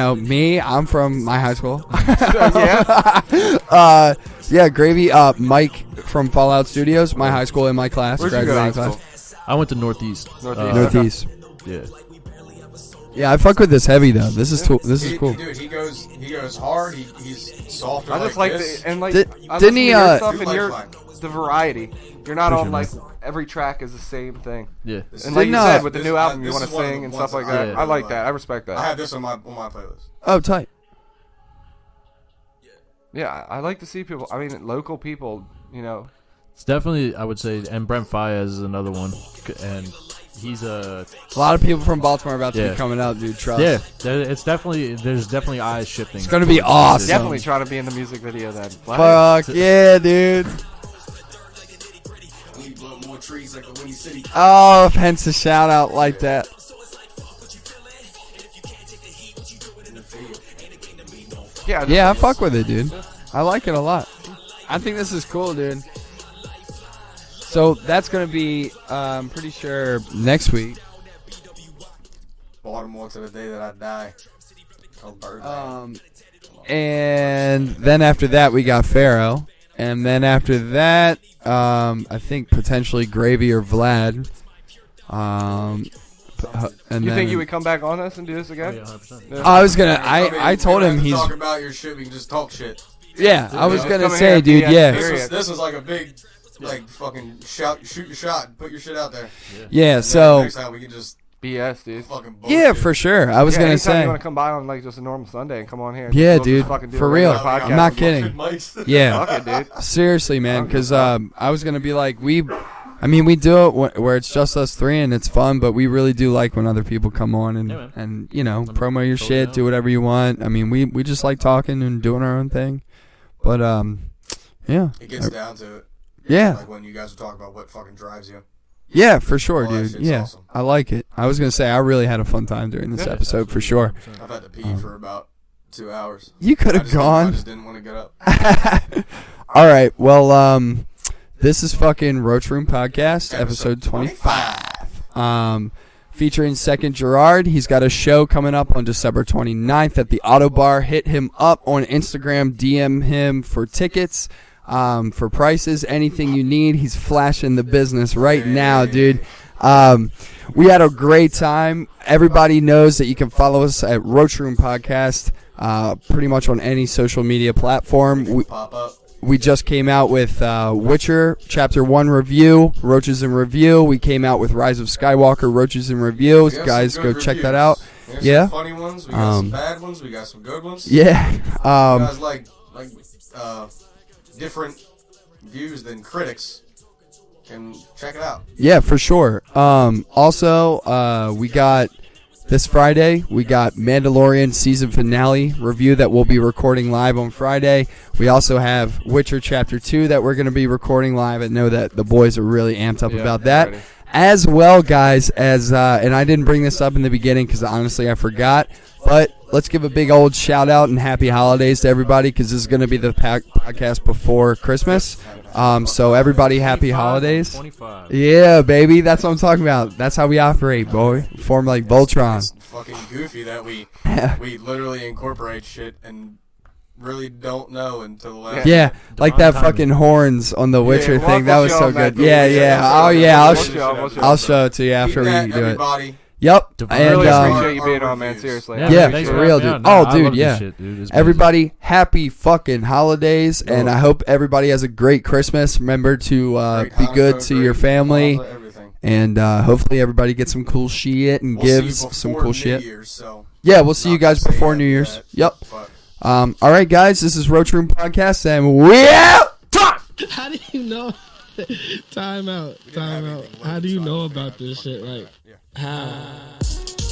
fucking, me. I'm from my high school. Yeah. Yeah, Gravy. Mike from Fallout Studios. My high school in my class. Where'd you go to high graduating school? I went to Northeast. Northeast. Yeah. Yeah, I fuck with this heavy though. This is This is cool. Dude, he goes hard. He's softer. I just like this. the and like Did- I didn't listen to he, your stuff Dude, and your Lifeline. the variety. You're not Appreciate on like it, every track is the same thing. Yeah. And like you Didn't, said, with the this- new album, you this want to is one of sing the and ones stuff like that I that. Yeah. I like that. I respect I that. have this on my playlist. Oh, tight. Yeah, I like to see people. I mean, local people. You know, It's definitely, I would say, and Brent Faiyaz is another one, and he's a A lot of people from Baltimore are about to Yeah. be coming out, dude. Trust. yeah. It's definitely there's definitely eyes shifting. It's gonna be awesome. definitely trying to be in the music video then. Fuck yeah, dude. Oh, hence a shout out like that. Yeah, Yeah, I fuck with it, dude. I like it a lot. I think this is cool, dude. So that's gonna be, I'm pretty sure next week. Baltimore to the day that I die. Oh, birthday. And then after that we got Pharaoh, and then after that, I think potentially Gravy or Vlad. And You then, think you would come back on us and do this again? Yeah, 100%. Yeah. I was gonna. mean, I told we don't him have to he's. talk about your shit. We can just talk shit. Yeah, I was Just gonna come in say, here and dude. be Yeah, serious. This was like a big, like fucking shoot your shot, put your shit out there. yeah. And So then next time we can just BS, dude. fucking bullshit. yeah, for sure. I was Yeah, gonna anytime say. you want to come by on like just a normal Sunday and come on here. And Yeah, we'll just dude, fucking do for a regular real. podcast. I'm not kidding. Mics. Yeah, Fuck it, dude. seriously, man. I don't give Because a fuck. I was gonna be like, we do it where it's just us three and it's fun, but we really do like when other people come on and Yeah, man. and promo your Totally shit, down. do whatever you want. I mean, we just like talking and doing our own thing. But yeah, It gets down to it. yeah, Like when you guys were talking about what fucking drives you. yeah, for sure, Oh, that dude. shit's Yeah, awesome. I like it. I was gonna say I really had a fun time during this Yeah, episode for sure. I've had to pee for about 2 hours. You could I have just didn't- I gone. just didn't want to get up. All right. Well, this is fucking Roach Room Podcast, episode 25. Featuring Sekiin'D Gerard. He's got a show coming up on December 29th at the Auto Bar. Hit him up on Instagram. DM him for tickets, for prices, anything you need. He's flashing the business right now, dude. We had a great time. Everybody knows that you can follow us at Roach Room Podcast, pretty much on any social media platform. Pop up. We just came out with Witcher Chapter 1 review, Roaches in Review. We came out with Rise of Skywalker, Roaches in Review. We got Guys, some go good check reviews. that out. We got Yeah. some funny ones. We got some bad ones. We got some good ones. Yeah. You guys like different views than critics. Can check it out. Yeah, for sure. Also, we got This Friday, we got Mandalorian season finale review that we'll be recording live on Friday. We also have Witcher Chapter 2 that we're going to be recording live. I know that the boys are really amped up about that. ready. As well, guys, as and I didn't bring this up in the beginning because honestly I forgot, but let's give a big old shout out and happy holidays to everybody because this is going to be the podcast before Christmas. So everybody, happy holidays. 25. Yeah, baby, that's what I'm talking about. That's how we operate, boy. Form like Voltron. It's fucking goofy that we literally incorporate shit and really don't know until the last. Yeah, like that timing. fucking horns on the Witcher we'll- thing. That we'll was show so them that good. too. Yeah, Yeah, yeah. we'll Oh show yeah, them. We'll show I'll show it to you after Keep we that, do it. everybody. Yep. I And really um, appreciate you our being on, man. reviews. Seriously. Yeah, thanks for for real, having me dude. on. Oh, I dude, love this yeah. shit, dude. It's everybody, happy fucking holidays, and I hope everybody has a great Christmas. Remember to Great be good Hanukkah, to your great family, Kwanzaa, everything. and hopefully everybody gets some cool shit and We'll see you gives some before cool New shit. Year's, so Yeah, we'll see not you guys gonna say before any New of Year's. that, Yep. but- All right, guys, this is Roach Room Podcast, and we out. How do you know? Time out. have anything How do you loaded, know so about this shit? Like, Yeah. how?